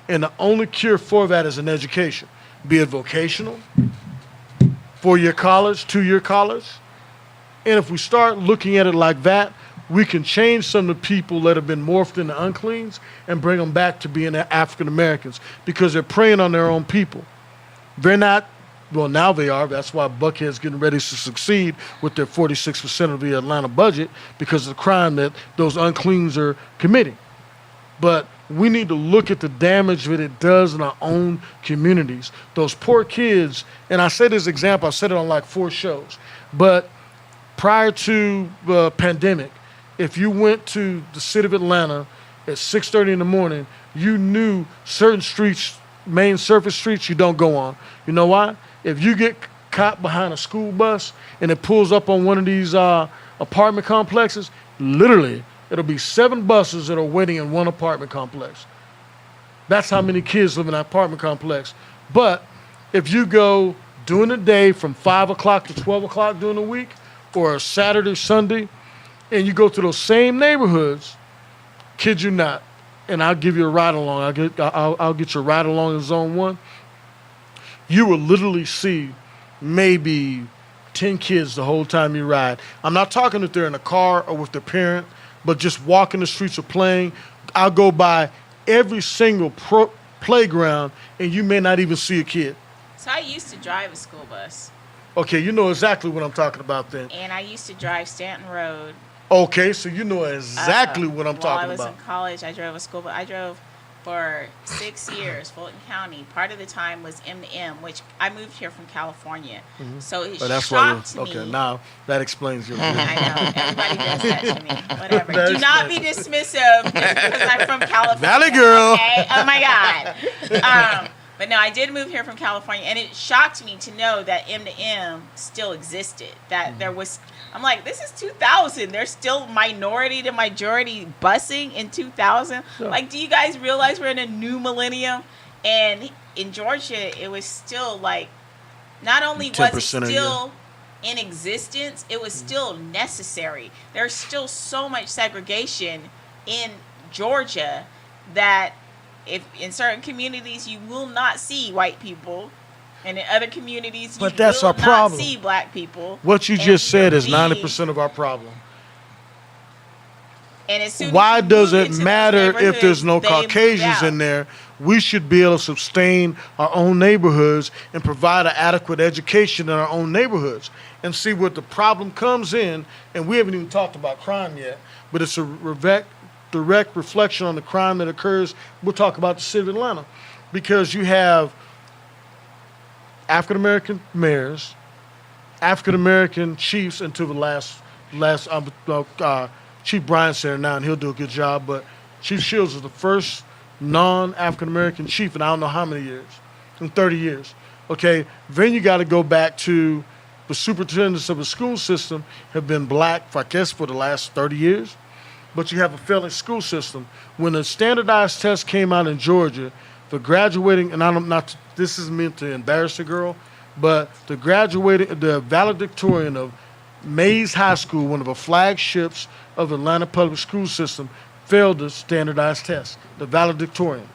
And the only cure for that is an education, be it vocational, 4-year college, 2-year college. And if we start looking at it like that, we can change some of the people that have been morphed into uncleans and bring them back to being African Americans, because they're preying on their own people. They're not, well, now they are. That's why Buckhead's getting ready to succeed with their 46% of the Atlanta budget, because of the crime that those uncleans are committing. But we need to look at the damage that it does in our own communities. Those poor kids, and I said this example, I said it on like 4 shows, but prior to the pandemic, if you went to the city of Atlanta at 6:30 in the morning, you knew certain streets, main surface streets, you don't go on. You know why? If you get caught behind a school bus and it pulls up on one of these apartment complexes, literally, it'll be 7 buses that are waiting in one apartment complex. That's how many kids live in that apartment complex. But if you go during the day from 5 o'clock to 12 o'clock during the week, or Saturday, Sunday, and you go to those same neighborhoods, kid you not, and I'll give you a ride along. I'll get you a ride along in Zone 1. You will literally see maybe 10 kids the whole time you ride. I'm not talking if they're in a car or with their parent, but just walking the streets or playing. I'll go by every single playground, and you may not even see a kid. So I used to drive a school bus. Okay, you know exactly what I'm talking about then. And I used to drive Stanton Road. Okay, so you know exactly what I'm talking While I was about. in college, I drove a school bus. I drove for 6 years, Fulton County. Part of the time was M to M, which I moved here from California. So it shocked me. Okay, now that explains your I know. Everybody does that to me. Whatever. Do not be dismissive just because I'm from California. Valley girl. Okay? Oh, my God. But no, I did move here from California, and it shocked me to know that M to M still existed. That there was, I'm like, this is 2000. There's still minority to majority busing in 2000. Yeah. Like, do you guys realize we're in a new millennium? And in Georgia, it was still like, not only was it still in existence, it was still necessary. There's still so much segregation in Georgia that if in certain communities you will not see white people, and in other communities you that's will our problem. not see black people. What you just said is 90% of our problem. And as soon Why as you does move it into those matter if there's no neighborhoods, Caucasians in there? We should be able to sustain our own neighborhoods and provide an adequate education in our own neighborhoods. And see what the problem comes in, and we haven't even talked about crime yet, but it's a direct reflection on the crime that occurs. We'll talk about the city of Atlanta, because you have African-American mayors, African-American chiefs until the last Chief Bryant's there now, and he'll do a good job, but Chief Shields is the first non-African-American chief in I don't know how many years, in 30 years. Okay, then you got to go back to the superintendents of the school system have been black, I guess, for the last 30 years. But you have a failing school system. When the standardized test came out in Georgia, the graduating, and this is meant to embarrass the girl, but the valedictorian of Mays High School, one of the flagships of Atlanta public school system, failed the standardized test, the valedictorian,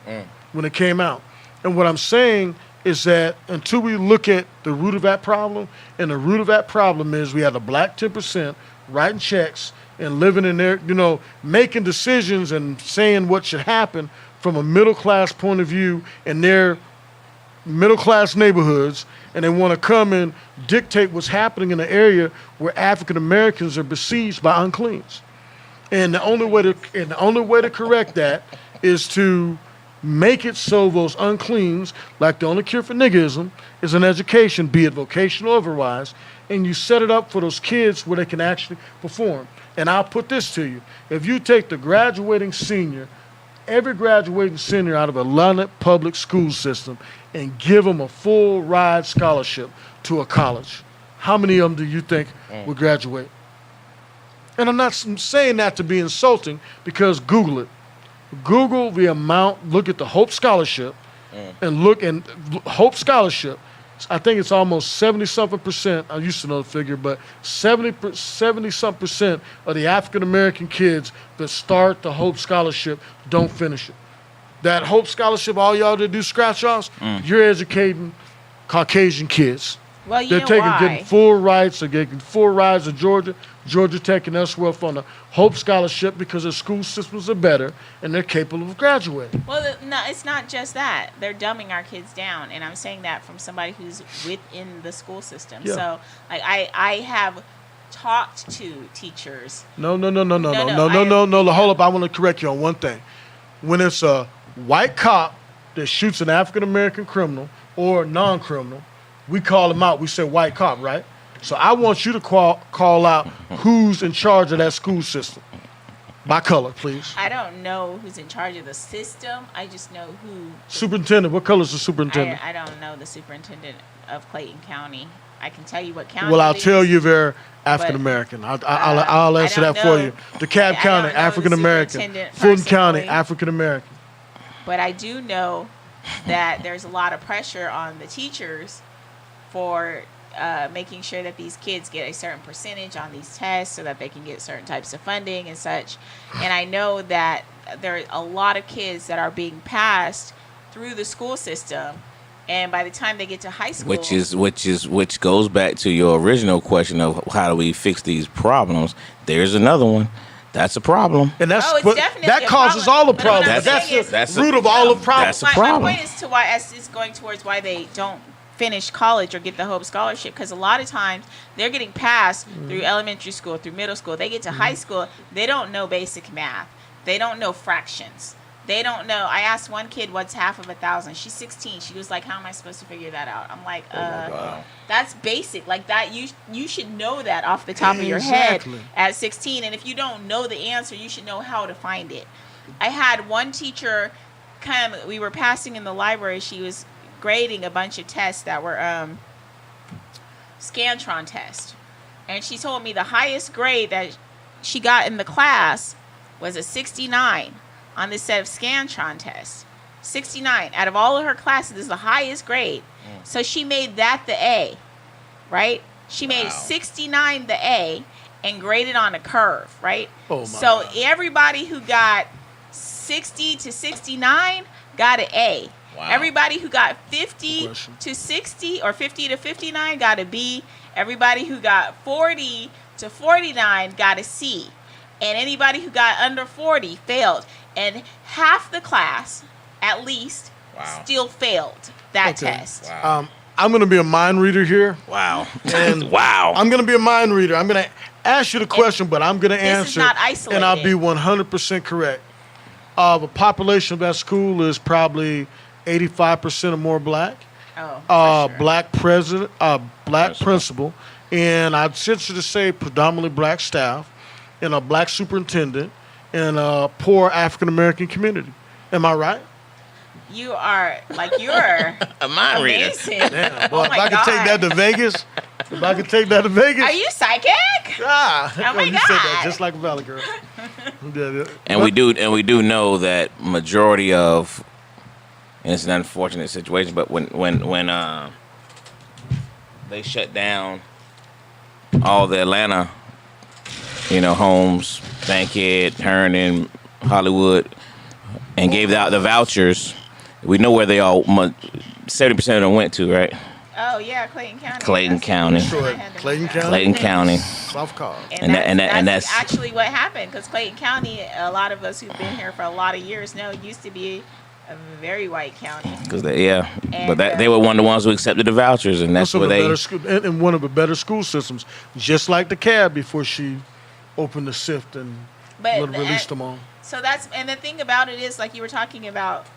when it came out. And what I'm saying is that until we look at the root of that problem, and the root of that problem is we have the black 10% writing checks and living in there, making decisions and saying what should happen from a middle-class point of view in their middle-class neighborhoods, and they want to come and dictate what's happening in an area where African Americans are besieged by uncleans. And the only way to correct that is to make it so those uncleans, like the only cure for niggism, is an education, be it vocational or otherwise, and you set it up for those kids where they can actually perform. And I'll put this to you. If you take the graduating senior, every graduating senior out of Atlanta public school system, and give them a full ride scholarship to a college, how many of them do you think would graduate? And I'm not saying that to be insulting, because Google it. Google the amount, look at the Hope Scholarship, and Hope Scholarship I think it's almost 70-something%. I used to know the figure, but 70-something% of the African American kids that start the Hope Scholarship don't finish it. That Hope Scholarship, all y'all that do scratch-offs, you're educating Caucasian kids. Well, you They're know taking why? getting full rights. They're getting full rides to Georgia Tech and elsewhere on the Hope Scholarship because their school systems are better and they're capable of graduating. Well, no, it's not just that. They're dumbing our kids down, and I'm saying that from somebody who's within the school system. Yeah. So, like, I have talked to teachers. No. Hold up. I want to correct you on one thing. When it's a white cop that shoots an African American criminal or non-criminal, we call him out. We say white cop, right? So I want you to call out who's in charge of that school system. By color, please. I don't know who's in charge of the system. I just know who. Superintendent. What color is the superintendent? I don't know the superintendent of Clayton County. I can tell you what county. Well, I'll it is. tell you they're African American. I'll answer I don't that for know. you. DeKalb I County, don't know the African American. superintendent Fulton County, personally. African American. But I do know that there's a lot of pressure on the teachers for making sure that these kids get a certain percentage on these tests so that they can get certain types of funding and such. And I know that there are a lot of kids that are being passed through the school system, and by the time they get to high school, which goes back to your original question of how do we fix these problems. There's another one. That's a problem. And that's Oh, it's what, definitely that a causes problem. all the But what I'm problems. saying That's is- the That's root a- of all the problems. That's a problem. My point is to why it's going towards why they don't finish college or get the Hope Scholarship, because a lot of times they're getting passed through elementary school, through middle school. They get to high school, they don't know basic math. They don't know fractions. They don't know. I asked one kid what's half of 1,000. She's 16. She was like, "How am I supposed to figure that out?" I'm like, "That's basic. Like that, you should know that off the top of your head Exactly. at 16. And if you don't know the answer, you should know how to find it." I had one teacher come. We were passing in the library. She was grading a bunch of tests that were Scantron tests, and she told me the highest grade that she got in the class was a 69 on this set of Scantron tests. 69 out of all of her classes is the highest grade. So she made that the A, right? She made 69 the A and graded on a curve, right? Oh, my so God. everybody who got 60 to 69 got an A. Wow. Everybody who got 50 question. to 60 or 50 to 59 got a B. Everybody who got 40 to 49 got a C. And anybody who got under 40 failed. And half the class, at least, still failed that Okay. test. Wow. I'm going to be a mind reader here. Wow. And Wow. I'm going to be a mind reader. I'm going to ask you the question, but I'm going to This is answer. not And I'll be isolated. 100% correct. The population of that school is probably 85% or more black. Oh, for sure. Black president, black Principal. principal, and I'd venture to say predominantly black staff, and a black superintendent, and a poor African American community. Am I right? You are, like, you're A mind reader. amazing. Yeah. Oh Well, if my I could take that God. to Vegas, Are you psychic? oh my you said that God. just like Valley Girl. Yeah. And we do know that majority of, and it's an unfortunate situation, but when they shut down all the Atlanta, homes, Bankhead, Herndon, Hollywood, and gave out the vouchers, we know where they all 70% of them went to, right? Oh, yeah, Clayton County. Clayton County. Sure. Clayton County. Clayton County. South Cobb. And that's- actually what happened, because Clayton County, a lot of us who've been here for a lot of years know, used to be a very white county. But And, they were one of the ones who accepted the vouchers, and that's Some where of the they. better school, and one of the better school systems, just like the CAB before she opened the SIFT and released them all. So that's, and the thing about it is, like you were talking about,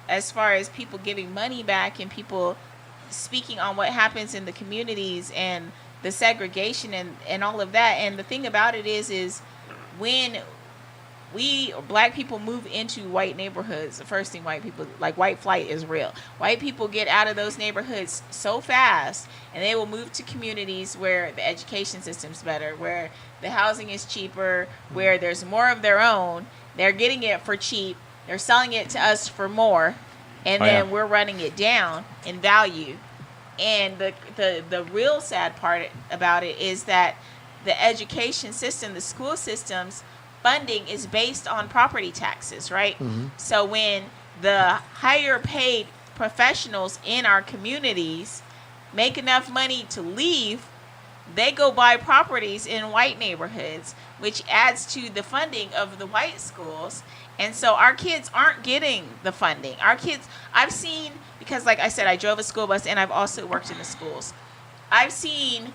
as far as people giving money back and people speaking on what happens in the communities and the segregation and all of that. And the thing about it is when we black people move into white neighborhoods, the first thing white flight is real. White people get out of those neighborhoods so fast, and they will move to communities where the education system's better, where the housing is cheaper, where there's more of their own. They're getting it for cheap. They're selling it to us for more, and Oh, then yeah. we're running it down in value. And the real sad part about it is that the education system, the school system's funding is based on property taxes, right? So when the higher paid professionals in our communities make enough money to leave, they go buy properties in white neighborhoods, which adds to the funding of the white schools. And so our kids aren't getting the funding. Our kids, I've seen, because like I said, I drove a school bus and I've also worked in the schools. I've seen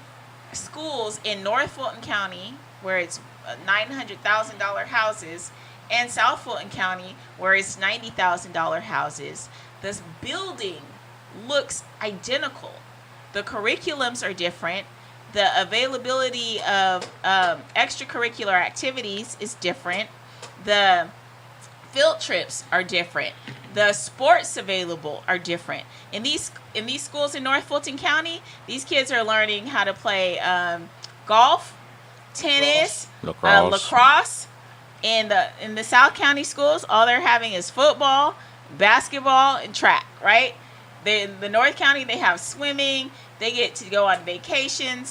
schools in North Fulton County where it's $900,000 houses and South Fulton County where it's $90,000 houses. This building looks identical. The curriculums are different. The availability of extracurricular activities is different. The field trips are different. The sports available are different. In these schools in North Fulton County, these kids are learning how to play golf, tennis, lacrosse. In the South County schools, all they're having is football, basketball, and track, right? The North County, they have swimming. They get to go on vacations,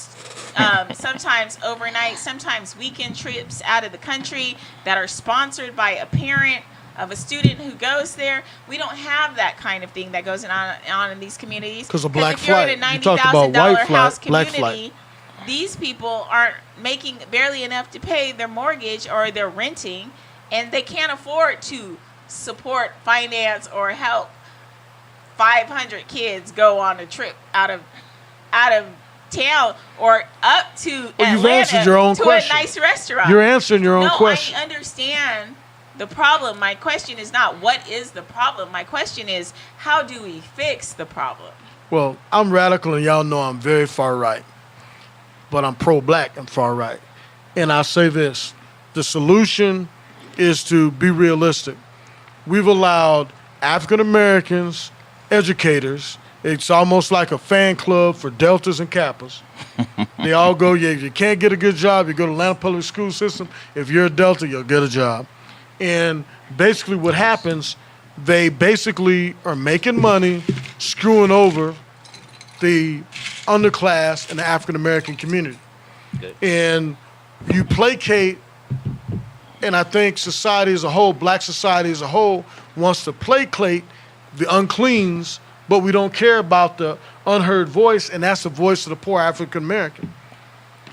sometimes overnight, sometimes weekend trips out of the country that are sponsored by a parent of a student who goes there. We don't have that kind of thing that goes on in these communities. Because of black if you're flight. in a You talked about $90,000 white house flight, black community, flight. these people aren't making barely enough to pay their mortgage or they're renting, and they can't afford to support, finance, or help 500 kids go on a trip out of town or up to Well, you've Atlanta answered your own to question. a nice restaurant. You're answering your own No, question. I understand the problem. My question is not what is the problem. My question is how do we fix the problem? Well, I'm radical, and y'all know I'm very far right. But I'm pro-black and far right. And I'll say this. The solution is to be realistic. We've allowed African Americans, educators, it's almost like a fan club for Deltas and Kappas. They all go, yeah, if you can't get a good job, you go to Atlanta Public School System. If you're a Delta, you'll get a job. And basically what happens, they basically are making money, screwing over the underclass and the African American community. Good. And you placate, and I think society as a whole, black society as a whole, wants to placate the uncleans, but we don't care about the unheard voice, and that's the voice of the poor African American.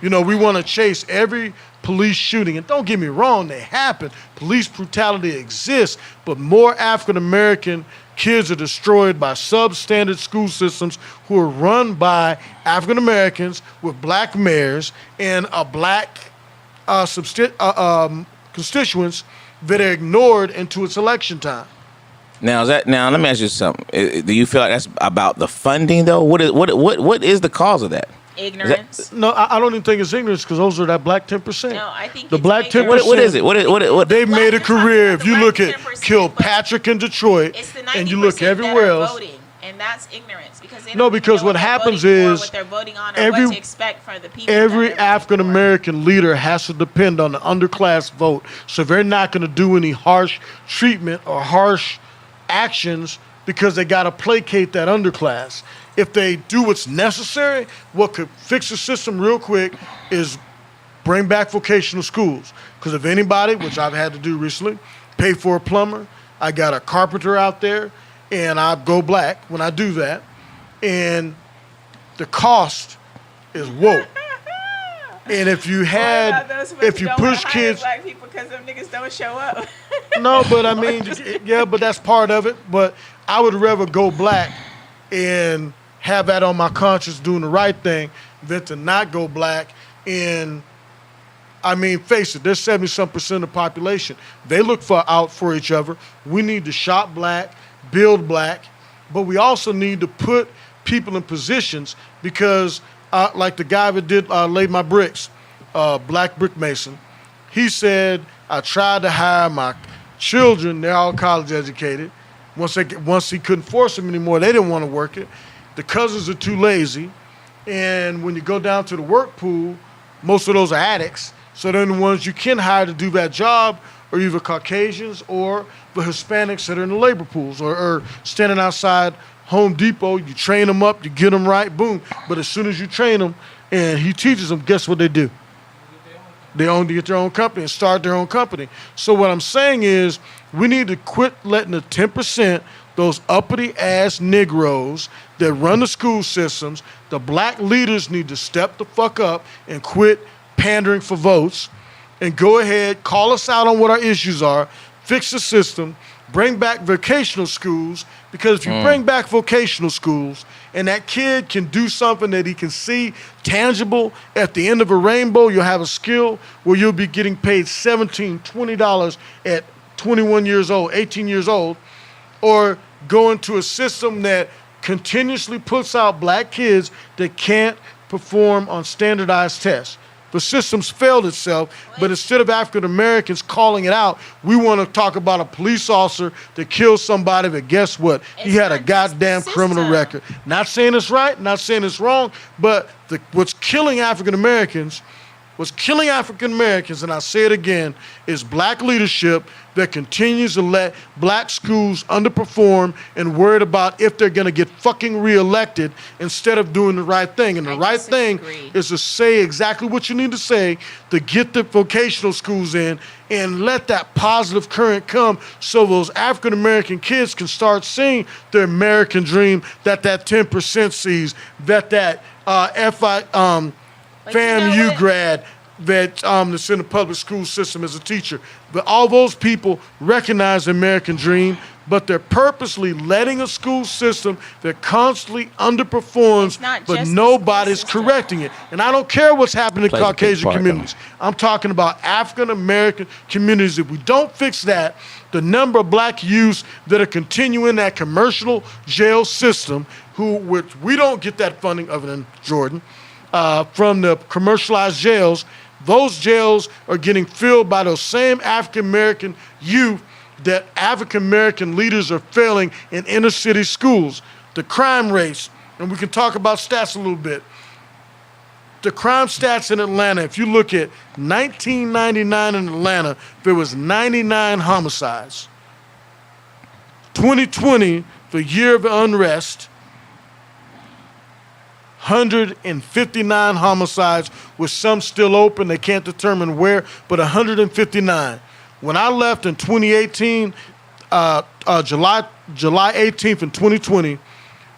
You know, we want to chase every police shooting, and don't get me wrong, they happen. Police brutality exists, but more African American kids are destroyed by substandard school systems who are run by African Americans with black mayors and a black constituents that are ignored into its election time. Now let me ask you something. Do you feel like that's about the funding though? What is the cause of that? Ignorance. No, I don't even think it's ignorance because those are that black 10%. No, I think the it's black making- 10%. What is it? What? They've Black- made a you're talking career. about If the you black look at 10%, Kilpatrick in Detroit, It's the 90% and you look that are everywhere else. voting, and that's ignorance because they No, don't because know what they're happens voting for, is what they're voting on, or every- what to expect from the people. Every that they're African voting for. American leader has to depend on the underclass vote. So they're not going to do any harsh treatment or harsh actions because they got to placate that underclass. If they do what's necessary, what could fix the system real quick is bring back vocational schools. Because if anybody, which I've had to do recently, pay for a plumber, I got a carpenter out there, and I go black when I do that. And the cost is whoa. And if you had, if you push kids, black people because them niggas don't show up. no, but I mean, yeah, but that's part of it. But I would rather go black and have that on my conscience doing the right thing than to not go black. And I mean, face it, there's 70-some% of the population. They look out for each other. We need to shop black, build black, but we also need to put people in positions because like the guy that did laid my bricks, Black Brick Mason, he said, I tried to hire my children, they're all college educated. Once he couldn't force them anymore, they didn't want to work it. The cousins are too lazy. And when you go down to the work pool, most of those are addicts. So then the ones you can hire to do that job are either Caucasians or the Hispanics that are in the labor pools or standing outside Home Depot, you train them up, you get them right, boom. But as soon as you train them and he teaches them, guess what they do? They get their own company and start their own company. So what I'm saying is we need to quit letting the 10%, those uppity ass Negroes that run the school systems, the black leaders need to step the fuck up and quit pandering for votes and go ahead, call us out on what our issues are, fix the system, bring back vocational schools, because if you bring back vocational schools and that kid can do something that he can see tangible at the end of a rainbow, you'll have a skill where you'll be getting paid $17, $20 at 21 years old, 18 years old, or go into a system that continuously puts out black kids that can't perform on standardized tests. The system's failed itself, but instead of African Americans calling it out, we want to talk about a police officer that killed somebody, but guess what? He had a goddamn criminal record. Not saying it's right, not saying it's wrong, but what's killing African Americans, and I say it again, is black leadership that continues to let black schools underperform and worried about if they're going to get fucking reelected instead of doing the right thing. And the right thing is to say exactly what you need to say to get the vocational schools in and let that positive current come so those African American kids can start seeing the American dream that 10% sees, that FAMU grad that's in the public school system as a teacher. But all those people recognize the American dream, but they're purposely letting a school system that constantly underperforms, but nobody's correcting it. And I don't care what's happening in Caucasian communities. I'm talking about African American communities. If we don't fix that, the number of black youths that are continuing that commercial jail system, which we don't get that funding other than Jordan, from the commercialized jails, those jails are getting filled by those same African American youth that African American leaders are failing in inner city schools. The crime rates, and we can talk about stats a little bit. The crime stats in Atlanta, if you look at 1999 in Atlanta, there was 99 homicides. 2020, the year of unrest, 159 homicides, with some still open. They can't determine where, but 159. When I left in 2018, July 18th in 2020,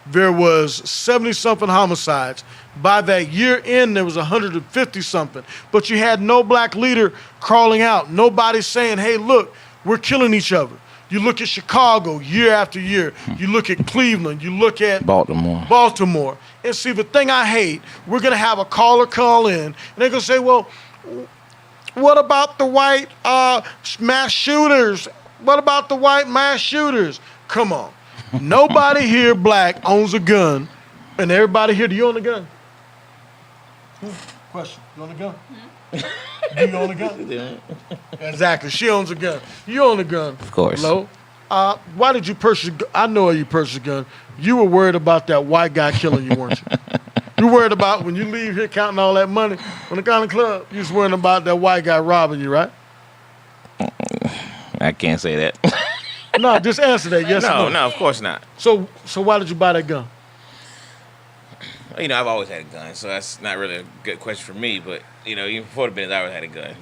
there was 70-something homicides. By that year end, there was 150-something. But you had no black leader crawling out. Nobody saying, hey, look, we're killing each other. You look at Chicago year after year. You look at Cleveland. You look at Baltimore. And see, the thing I hate, we're going to have a caller call in, and they're going to say, well, what about the white mass shooters? What about the white mass shooters? Come on. Nobody here black owns a gun, and everybody here, do you own a gun? Question, you own a gun? Do you own a gun? Exactly, she owns a gun. You own a gun. Of course. Hello? Why did you purchase a gun? I know you purchased a gun. You were worried about that white guy killing you, weren't you? You were worried about when you leave here counting all that money on the county club, you was worried about that white guy robbing you, right? I can't say that. No, just answer that. Yes or no? No, of course not. So why did you buy that gun? You know, I've always had a gun, so that's not really a good question for me. But you know, even before the business, I always had a gun,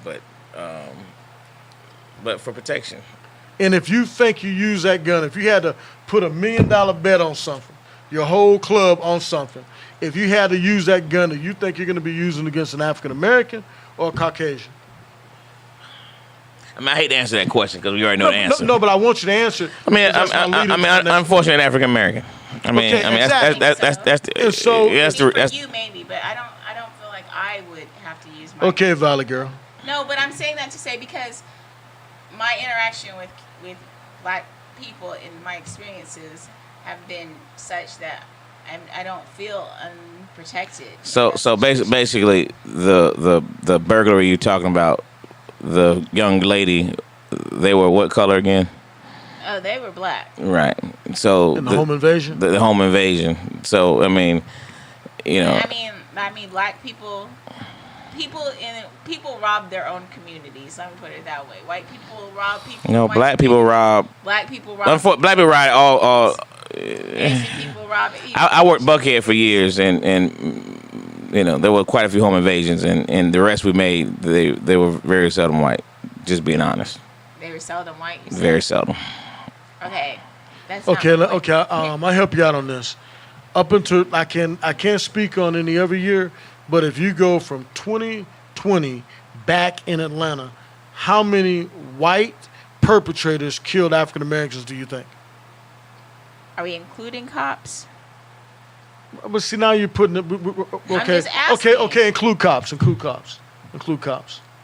but for protection. And if you think you use that gun, if you had to put $1 million bet on something, your whole club on something, if you had to use that gun, do you think you're going to be using it against an African American or a Caucasian? I mean, I hate to answer that question because we already know the answer. No, but I want you to answer it. I mean, I'm unfortunate African American. Exactly. That's for you maybe, but I don't feel like I would have to use my. Okay, Valley girl. No, but I'm saying that to say because my interaction with black people and my experiences have been such that I don't feel unprotected. So basically, the burglary you're talking about, the young lady, they were what color again? Oh, they were black. Right. So in the home invasion. The home invasion. So I mean, you know. I mean, black people. People rob their own communities. Let me put it that way. White people rob people. No, black people rob. Black people rob. Black people rob all Innocent people robbing. I worked Buckhead for years, and there were quite a few home invasions, and the rest we made, they were very seldom white. Just being honest. They were seldom white. You said? Very seldom. Okay. That's Okay, not okay. I'll help you out on this. Up until I can't speak on any other year, but if you go from 2020 back in Atlanta, how many white perpetrators killed African Americans do you think? Are we including cops? But see, now you're putting it. Okay, just asking. okay. Include cops.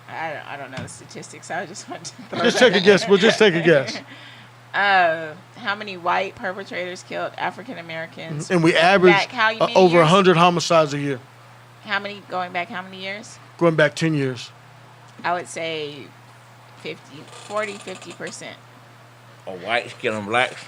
I don't know the statistics. I just want to throw Just that take a guess. We'll just take a guess. How many white perpetrators killed African Americans? And we average over 100 homicides a year. How many going back? How many years? Going back 10 years. I would say 50%. Whites killing blacks.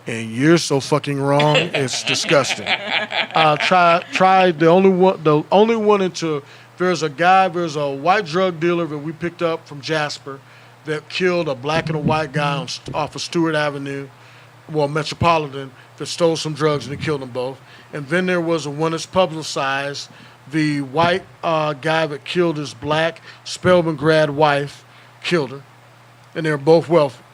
And you're so fucking wrong. It's disgusting. Try the only one into. There's a white drug dealer that we picked up from Jasper that killed a black and a white guy off of Stewart Avenue, Metropolitan, that stole some drugs and he killed them both. And then there was a one that's publicized, the white guy that killed his black Spelman grad wife, killed her, and they're both wealthy.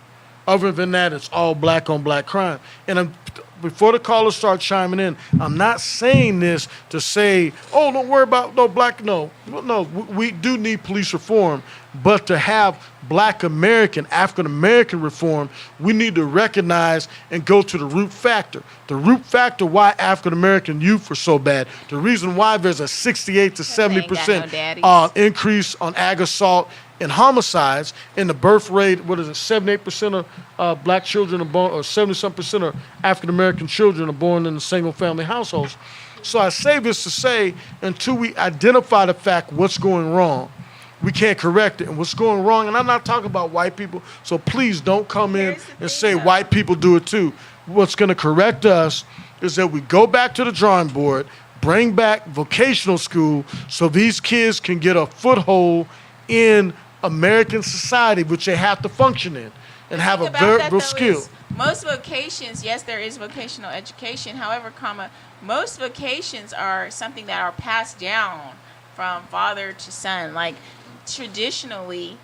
Other than that, it's all black on black crime. And before the callers start chiming in, I'm not saying this to say, oh, don't worry about no black. No, we do need police reform. But to have black American, African American reform, we need to recognize and go to the root factor. The root factor why African American youth are so bad. The reason why there's a 68 to 70% increase on ag assault and homicides, in the birth rate, 78% of black children are born, or 70-some% of African American children are born in single family households. So I say this to say, until we identify the fact what's going wrong, we can't correct it. And what's going wrong, and I'm not talking about white people, so please don't come in and say white people do it too. What's going to correct us is that we go back to the drawing board, bring back vocational school so these kids can get a foothold in American society, which they have to function in and have a very real skill. Most vocations, yes, there is vocational education. However, most vocations are something that are passed down from father to son. Like traditionally,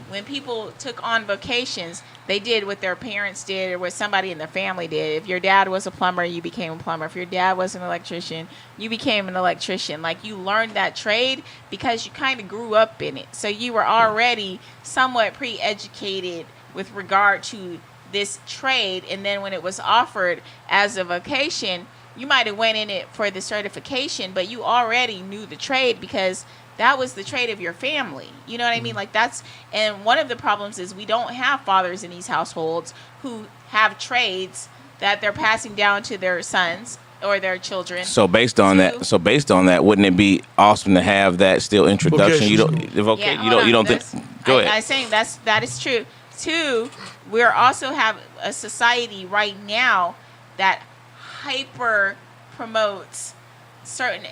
when people took on vocations, they did what their parents did or what somebody in the family did. If your dad was a plumber, you became a plumber. If your dad was an electrician, you became an electrician. Like you learned that trade because you kind of grew up in it. So you were already somewhat pre-educated with regard to this trade. And then when it was offered as a vocation, you might have went in it for the certification, but you already knew the trade because that was the trade of your family. You know what I mean? Like and one of the problems is we don't have fathers in these households who have trades that they're passing down to their sons or their children. So based on that, wouldn't it be awesome to have that still introduction? You don't think? Go ahead. I'm saying that is true. Two, we're also have a society right now that hyper promotes certain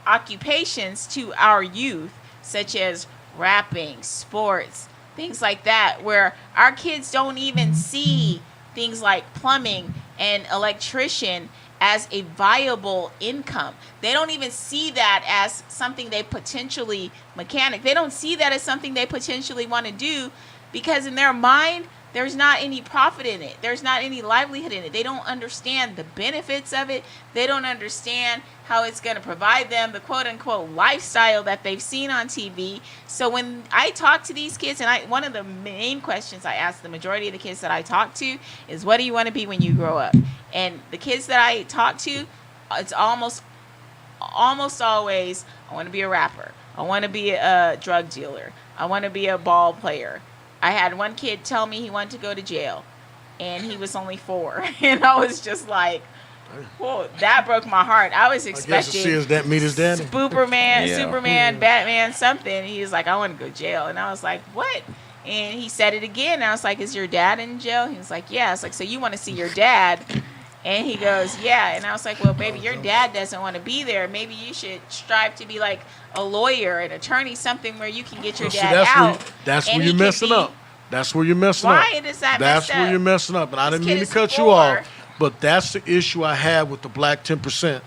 occupations to our youth, such as rapping, sports, things like that, where our kids don't even see things like plumbing and electrician as a viable income. They don't even see that as something they potentially They don't see that as something they potentially want to do because in their mind, there's not any profit in it. There's not any livelihood in it. They don't understand the benefits of it. They don't understand how it's going to provide them the quote-unquote lifestyle that they've seen on TV. So when I talk to these kids, and one of the main questions I ask the majority of the kids that I talk to is, what do you want to be when you grow up? And the kids that I talk to, it's almost always, I want to be a rapper. I want to be a drug dealer. I want to be a ball player. I had one kid tell me he wanted to go to jail, and he was only 4. And I was just like, whoa, that broke my heart. I was expecting I guess to see his dad meet his daddy. Superman, Batman, something. He was like, I want to go to jail. And I was like, what? And he said it again. And I was like, is your dad in jail? He was like, yeah. I was like, so you want to see your dad? And he goes, yeah. And I was like, well, baby, your dad doesn't want to be there. Maybe you should strive to be like a lawyer, an attorney, something where you can get your dad out. That's where you're messing up. That's where you're messing Why up. is that That's messed where up? you're messing up. And I This didn't kid mean to is cut you poor. off, but that's the issue I have with the black 10%.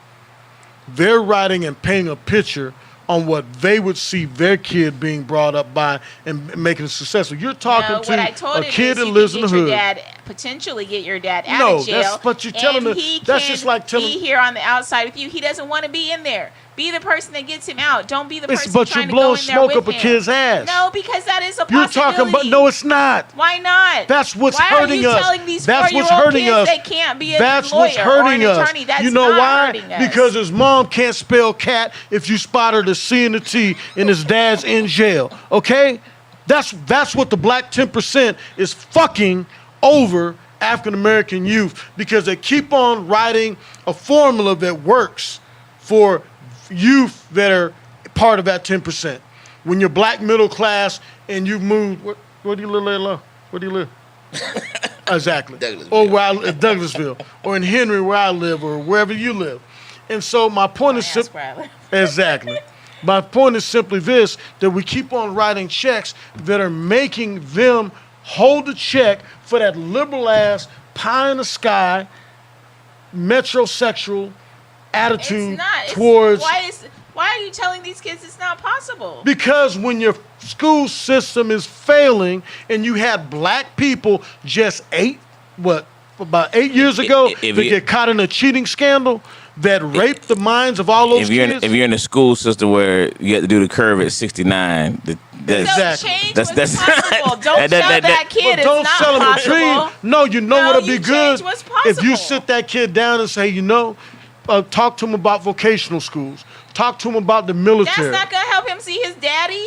They're writing and painting a picture on what they would see their kid being brought up by and making it successful. You're talking No, what I to told a him kid is that you lives could in the get your hood. dad, potentially get your dad out No, of jail. that's what you're telling and me. he That's can just like telling- be here on the outside with you. He doesn't want to be in there. Be the person that gets him out. Don't be the It's, person but trying you're to go blowing in there smoke with up a him. kid's ass. No, because that is a You're possibility. talking about, no, it's not. Why not? That's what's why hurting are you us. telling these That's what's 4-year-old hurting kids us. they can't be a That's lawyer what's hurting or an us. attorney? That's You know not why? hurting us. Because his mom can't spell cat if you spot her the C and the T, and his dad's in jail. Okay, that's what the black 10% is fucking over African American youth, because they keep on writing a formula that works for youth that are part of that 10%. When you're black middle class and you've moved, where do you live, Layla? Where do you live? Exactly. Douglasville. Or where Douglasville, or in Henry where I live, or wherever you live. And so my point is That's simple. where I live. Exactly. My point is simply this, that we keep on writing checks that are making them hold the check for that liberal ass pie in the sky metrosexual attitude It's not. towards. Why are you telling these kids it's not possible? Because when your school system is failing and you had black people just about 8 years ago if that you- get caught in a cheating scandal that raped the minds of all those If you're kids. if you're in a school system where you have to do the curve at 69, that's Exactly. So change That's- was possible. Don't that- tell that- that kid But it's don't not sell them possible. a dream. No, you know No, what'll be you good change what's if you possible. sit that kid down and say, talk to him about vocational schools. Talk to him about the That's military. not gonna help him see his daddy.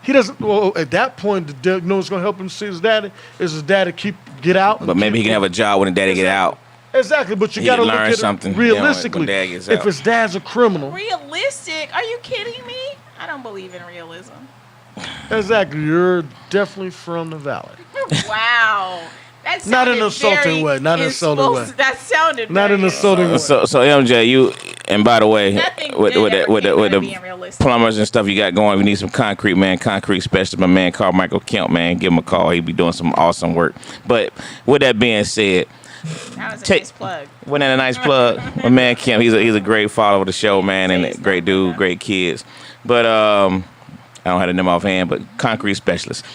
He doesn't. Well, at that point, you know what's gonna help him see his daddy is his daddy get out. But maybe he can have a job when the daddy get out. Exactly, but you He got to can look learn at something, it realistically. when dad gets If out. his dad's a criminal, Realistic? Are you kidding me? I don't believe in realism. exactly, you're definitely from the valley. Wow. That Not in sounded an insulting very way, not in an insulting exposed. way. That sounded Not very in an insulting way. So MJ, you, and by the way, Nothing with good ever with came out of the being realistic. plumbers and stuff you got going, we need some concrete, man. Concrete specialist, my man Carmichael Kemp, man. Give him a call. He be doing some awesome work. But with that being said, That was a Take- nice plug. wasn't that a nice plug? My man Kemp, he's a great follower of the show, man, and a Say great dude, great kids. But I don't have the name offhand, but concrete specialist.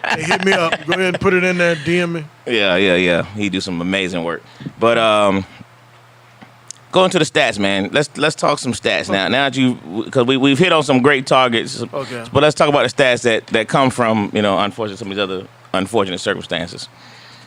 Hey, hit me up. Go ahead and put it in there. DM me. Yeah. He do some amazing work. But going to the stats, man. Let's talk some stats now. Now that because we've hit on some great targets. Okay. But let's talk about the stats that come from unfortunately some of these other unfortunate circumstances.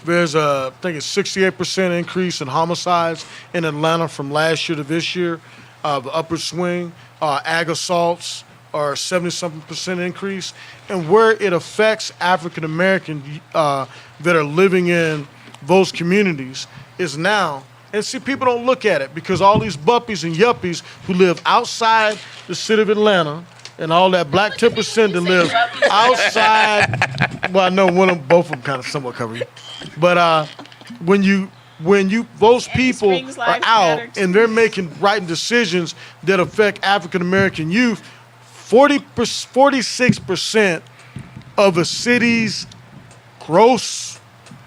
There's I think it's 68% increase in homicides in Atlanta from last year to this year. The upward swing, ag assaults are 70-something% increase. And where it affects African American that are living in those communities is now. And see, people don't look at it because all these buppies and yuppies who live outside the city of Atlanta and all that black 10% that live outside. Well, I know both of them kind of somewhat cover you. But when those people Springs are Lives out Matter, too. and they're writing decisions that affect African American youth, 46% of a city's gross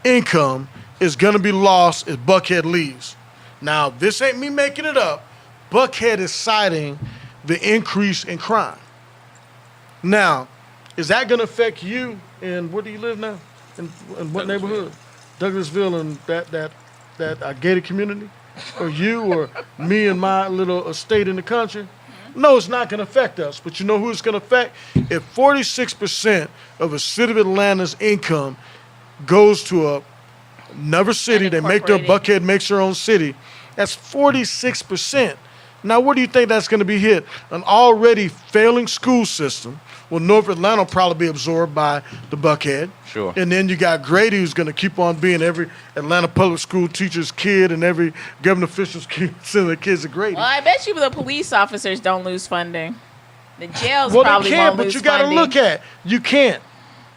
income is going to be lost if Buckhead leaves. Now, this ain't me making it up. Buckhead is citing the increase in crime. Now, is that going to affect you? And where do you live now? In what neighborhood? Douglasville and that gated community? Or you or me and my little estate in the country? No, it's not going to affect us. But you know who it's going to affect? If 46% of a city of Atlanta's income goes to another city, they make their Unincorporated. Buckhead makes their own city, that's 46%. Now, where do you think that's going to be hit? An already failing school system. Well, North Atlanta will probably be absorbed by the Buckhead. Sure. And then you got Grady, who's going to keep on being every Atlanta public school teacher's kid and every government official's kid, sending their kids to Grady. Well, I bet you the police officers don't lose funding. The jails Well, probably they can't, won't but lose you got to funding. look at. You can't.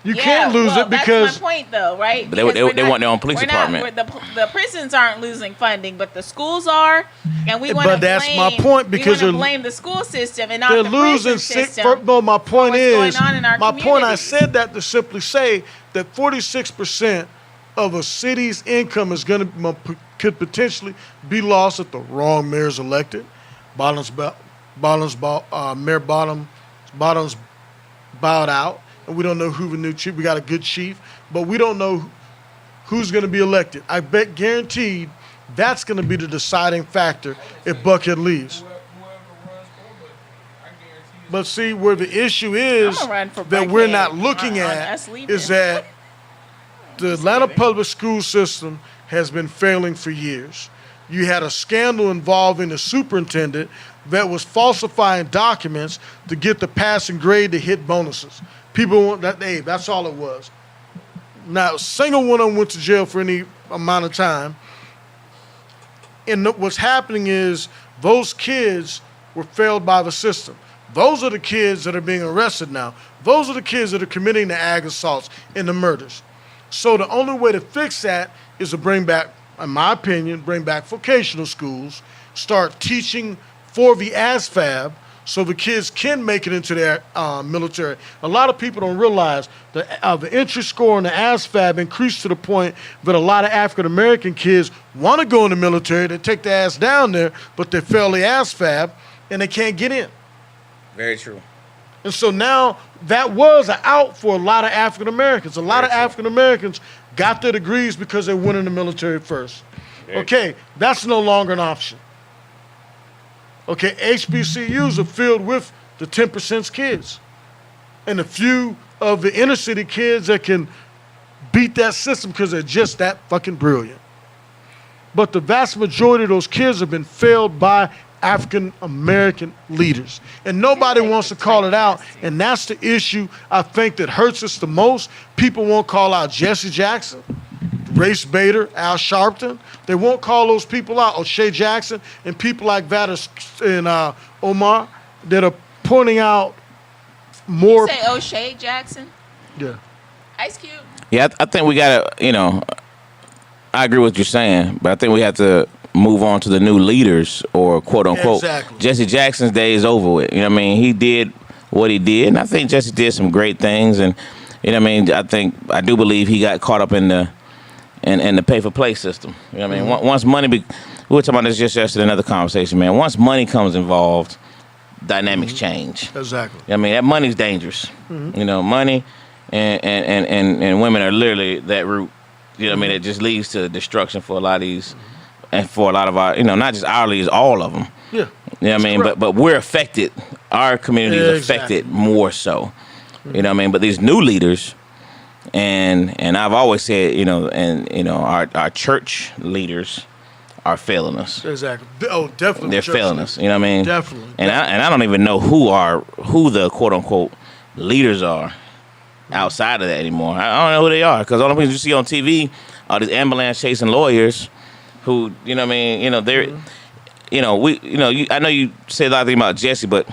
You can't lose it because that's my point, though, right? But they want their own police department. The prisons aren't losing funding, but the schools are, and we want to blame. But that's my point, because we want to blame the school system and not they're the losing prison system. No, my point what's is, going on in our my point. I communities. said that to simply say that 46% of a city's income is could potentially be lost if the wrong mayor is elected. Mayor Bottoms bowed out, and we don't know who the new chief. We got a good chief, but we don't know who's going to be elected. I bet guaranteed that's going to be the deciding factor if Buckhead leaves. But see, where the issue is that we're not looking at is that the Atlanta public school system has been failing for years. You had a scandal involving the superintendent that was falsifying documents to get the passing grade to hit bonuses. People want that. Hey, that's all it was. Not a single one of them went to jail for any amount of time. And what's happening is those kids were failed by the system. Those are the kids that are being arrested now. Those are the kids that are committing the ag assaults and the murders. So the only way to fix that is to bring back, in my opinion, bring back vocational schools, start teaching for the ASFAB so the kids can make it into their military. A lot of people don't realize that the entry score in the ASFAB increased to the point that a lot of African-American kids want to go in the military. They take their ass down there, but they fail the ASFAB and they can't get in. Very true. And so now that was an out for a lot of African Americans. A lot of African Americans got their degrees because they went in the military first. Okay, that's no longer an option. Okay, HBCUs are filled with the 10% kids and a few of the inner city kids that can beat that system because they're just that fucking brilliant. But the vast majority of those kids have been failed by African American leaders. And nobody wants to call it out. And that's the issue I think that hurts us the most. People won't call out Jesse Jackson, Race Bader, Al Sharpton. They won't call those people out, O'Shea Jackson, and people like that and Omar that are pointing out more. You say O'Shea Jackson? Yeah. Ice Cube? Yeah, I think we got to, I agree with what you're saying, but I think we have to move on to the new leaders, or quote unquote. Exactly. Jesse Jackson's day is over with. You know what I mean? He did what he did, and I think Jesse did some great things. And you know what I mean? I do believe he got caught up in the pay for play system. You know what I mean? Once money, we were talking about this just yesterday, another conversation, man. Once money comes involved, dynamics change. Exactly. You know what I mean? That money's dangerous. You know, money and women are literally that root. You know what I mean? It just leads to destruction for a lot of these. And for a lot of our, not just our leaders, all of them. Yeah. You know what I mean? Correct. But we're affected. Our community is affected more so. You know what I mean? But these new leaders, and I've always said, our church leaders are failing us. Exactly. Oh, definitely. They're failing us. You know what I mean? Definitely. And I don't even know who the quote unquote leaders are outside of that anymore. I don't know who they are, because all the people you see on TV are these ambulance chasing lawyers. Who, you know what I mean? They're, I know you say a lot of things about Jesse, but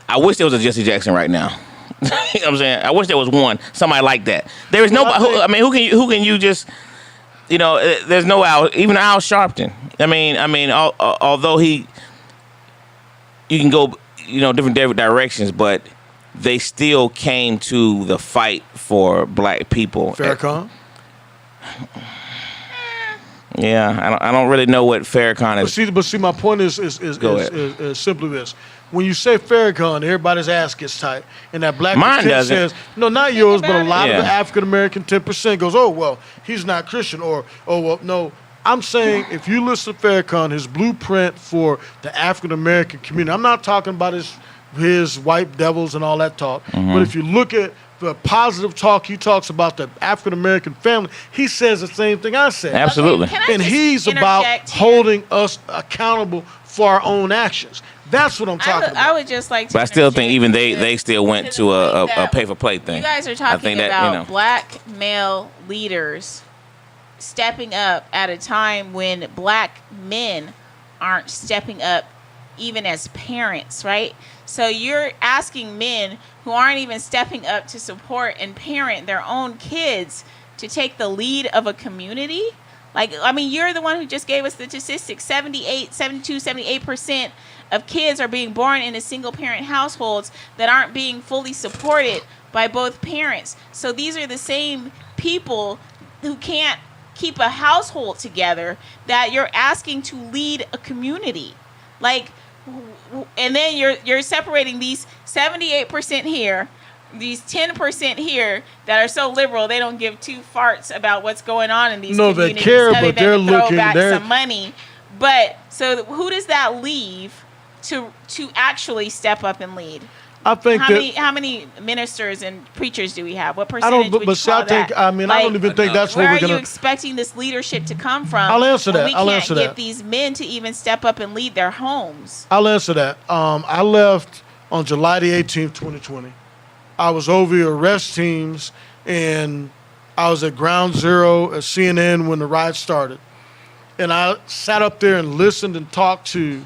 I wish there was a Jesse Jackson right now. You know what I'm saying? I wish there was somebody like that. There is nobody. Who can you just, there's no even Al Sharpton. Although you can go, different directions, but they still came to the fight for black people. Farrakhan? Yeah, I don't really know what Farrakhan is. But see, my point is simply this: when you say Farrakhan, everybody's ass gets tight, and that black kid says, "No, not yours, but a lot of the African American 10% goes, oh well, he's not Christian," or oh well, no. I'm saying if you listen to Farrakhan, his blueprint for the African American community. I'm not talking about his white devils and all that talk, but if you look at the positive talk he talks about the African American family, he says the same thing I said. Absolutely. Okay, and he's about holding us accountable for our own actions. That's what I'm talking about. I would just like to. But I still think even they still went to a pay for play thing. You guys are talking about black male leaders stepping up at a time when black men aren't stepping up even as parents, right? So you're asking men who aren't even stepping up to support and parent their own kids to take the lead of a community. Like, I mean, you're the one who just gave us the statistics. 78% of kids are being born into single parent households that aren't being fully supported by both parents. So these are the same people who can't keep a household together that you're asking to lead a community. Like, and then you're separating these 78% here, these 10% here that are so liberal they don't give two farts about what's going on in these communities. They care, other but than they're to throw looking. back They're some money. But so who does that leave to actually step up and lead? I think How many ministers and preachers do we have? What I percentage don't. would But you see, call I think. that? I mean, I don't even think that's what Where we're are you gonna. expecting this leadership to come from? I'll answer when that. We I'll can't answer get that. these men to even step up and lead their homes. I'll answer that. I left on July the 18th, 2020. I was over the arrest teams, and I was at Ground Zero at CNN when the riot started. And I sat up there and listened and talked to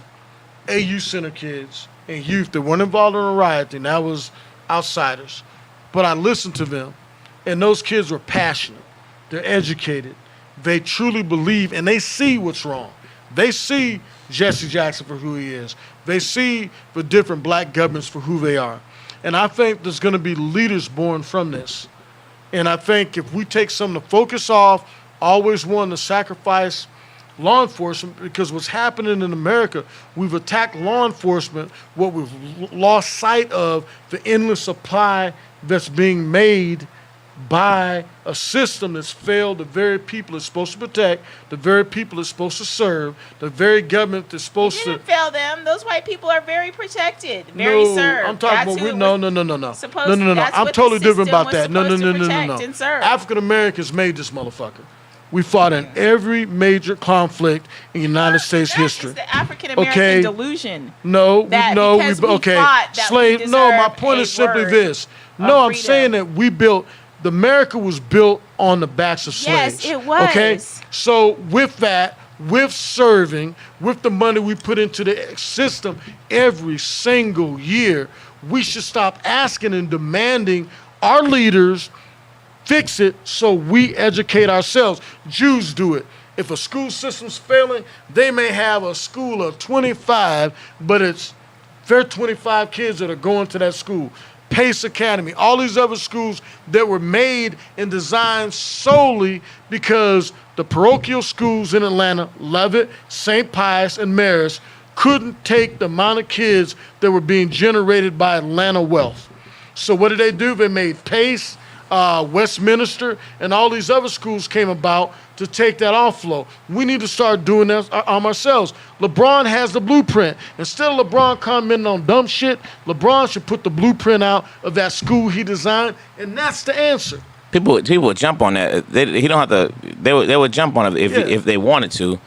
AU Center kids and youth that weren't involved in a riot, and that was outsiders. But I listened to them, and those kids were passionate. They're educated. They truly believe, and they see what's wrong. They see Jesse Jackson for who he is. They see the different black governments for who they are. And I think there's going to be leaders born from this. And I think if we take some of the focus off, always wanting to sacrifice law enforcement, because what's happening in America, we've attacked law enforcement. What we've lost sight of, the endless supply that's being made by a system that's failed the very people it's supposed to protect, the very people it's supposed to serve, the very government that's supposed You to. didn't fail them. Those white people are very protected, very served. I'm talking That's about who it no. was supposed- No. that's I'm what totally the different system about was that. No. supposed to protect and serve. African Americans made this motherfucker. We fought in every major conflict in United States That's history. just the African American Okay. delusion. No, That no, because we we okay. fought that Slave. we No, my deserve point a is simply word this. of No, I'm freedom. saying that we built. The America was built on the backs of Yes, slaves. it was. Okay, so with that, with serving, with the money we put into the system every single year, we should stop asking and demanding our leaders fix it so we educate ourselves. Jews do it. If a school system's failing, they may have a school of 25, but they're 25 kids that are going to that school. Pace Academy, all these other schools that were made and designed solely because the parochial schools in Atlanta, Leavitt, St. Pius, and Marist, couldn't take the amount of kids that were being generated by Atlanta wealth. So what did they do? They made Pace, Westminster, and all these other schools came about to take that offload. We need to start doing that ourselves. LeBron has the blueprint. Instead of LeBron commenting on dumb shit, LeBron should put the blueprint out of that school he designed, and that's the answer. People would jump on that. He don't have to. They would jump on it if they wanted to,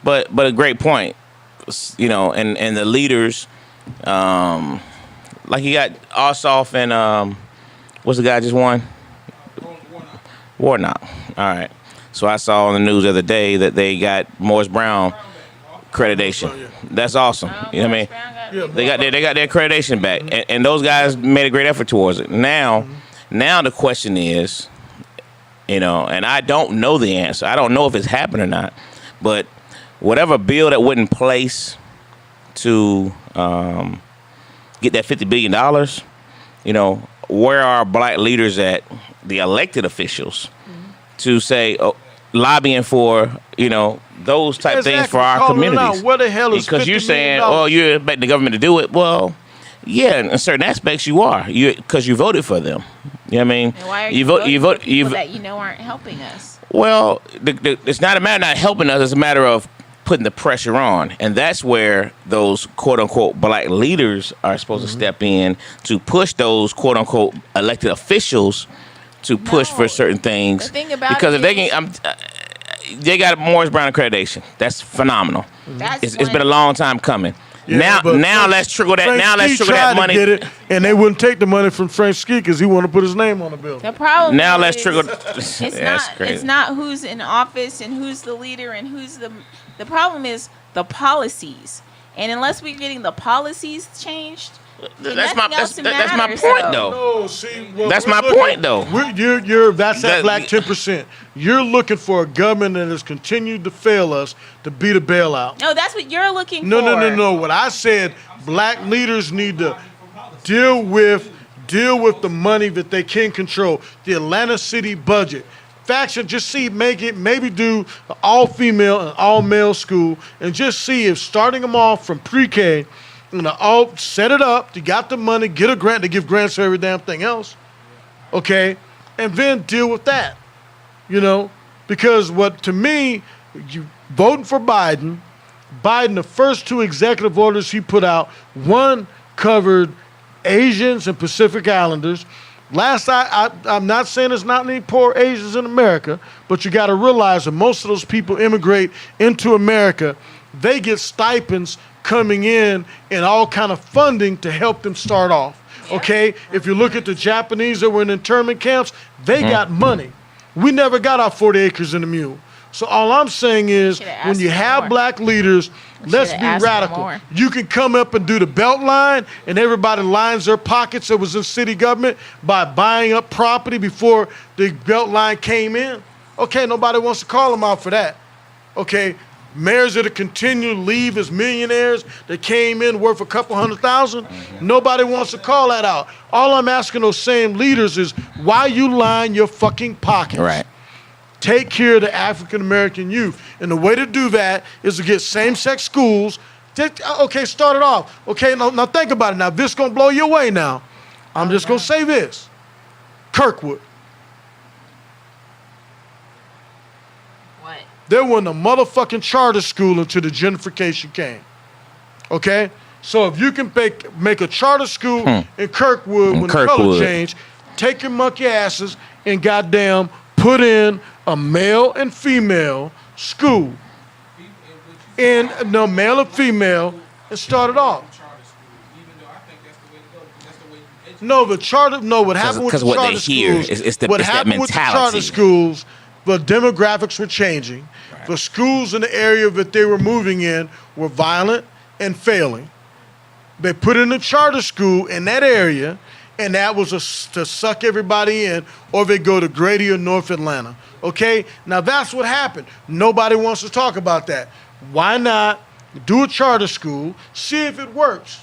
but a great point, you know. And the leaders, like you got Ossoff and what's the guy just won? Warnock. All right. So I saw on the news the other day that they got Morris Brown accreditation. That's awesome. You know what I mean? They got their accreditation back, and those guys made a great effort towards it. Now the question is, you know, and I don't know the answer. I don't know if it's happened or not, but whatever bill that went in place to get that $50 billion, you know, where are black leaders at, the elected officials, to say, lobbying for, you know, those type things for our communities? Where the hell is because you're $50 saying, million? oh, you're expecting the government to do it. Well, yeah, in certain aspects you are, because you voted for them. You know what I mean? And why are you voting for people you that you know aren't helping us? Well, it's not a matter of not helping us. It's a matter of putting the pressure on. And that's where those quote-unquote black leaders are supposed to step in to push those quote-unquote elected officials to push for certain things. The thing about because it if they can, they got a Morris Brown accreditation. That's phenomenal. It's been a long time coming. Yeah, now let's trigger that. Frank Now let's Ski trigger that tried to money. get it, and they wouldn't take the money from Frank Ski because he wanted to put his name on the bill. The problem Now is, let's trigger. it's That's not crazy. it's not who's in office and who's the leader and who's the problem is the policies. And unless we're getting the policies changed, That's nothing my else that's my matters, point so. though. No, see, well, That's we're my looking- point, though. That's that That- black 10%. You're looking for a government that has continued to fail us to beat a bailout. No, that's what you're looking No, for. no. What I said, black leaders need to deal with the money that they can control. The Atlanta City budget. Faction, just see, maybe do an all-female and all-male school, and just see if starting them off from pre-K, all set it up. You got the money, get a grant. They give grants for every damn thing else, okay, and then deal with that. Because what to me, you voting for Biden, the first 2 executive orders he put out, one covered Asians and Pacific Islanders. I'm not saying there's not any poor Asians in America, but you got to realize that most of those people immigrate into America. They get stipends coming in and all kind of funding to help them start off. Okay, if you look at the Japanese that were in internment camps, they got money. We never got our 40 acres and a mule. So all I'm saying is, Should've when asked you for have more. black leaders, let's Should've be asked for radical. more. You can come up and do the belt line, and everybody lines their pockets that was in city government by buying up property before the belt line came in. Okay, nobody wants to call them out for that. Okay, mayors that have continued to leave as millionaires that came in worth a couple $100,000, nobody wants to call that out. All I'm asking those same leaders is, why you line your fucking pockets? Right. Take care of the African American youth. And the way to do that is to get same-sex schools. Okay, start it off. Okay, now think about it. Now, this going to blow you away now. I'm just going to say this. Kirkwood. What? There wasn't a motherfucking charter school until the gentrification came. Okay? So if you can make a charter school in Kirkwood when the color Kirkwood. changed, take your monkey asses and goddamn put in a male and female school. Male and female, and start it off. What happened with 'Cause the what they charter hear schools, is what that happened with the charter mentality. schools, the demographics were changing. Right. The schools in the area that they were moving in were violent and failing. They put in a charter school in that area, and that was to suck everybody in, or they go to Grady or North Atlanta. Okay? Now that's what happened. Nobody wants to talk about that. Why not do a charter school, see if it works?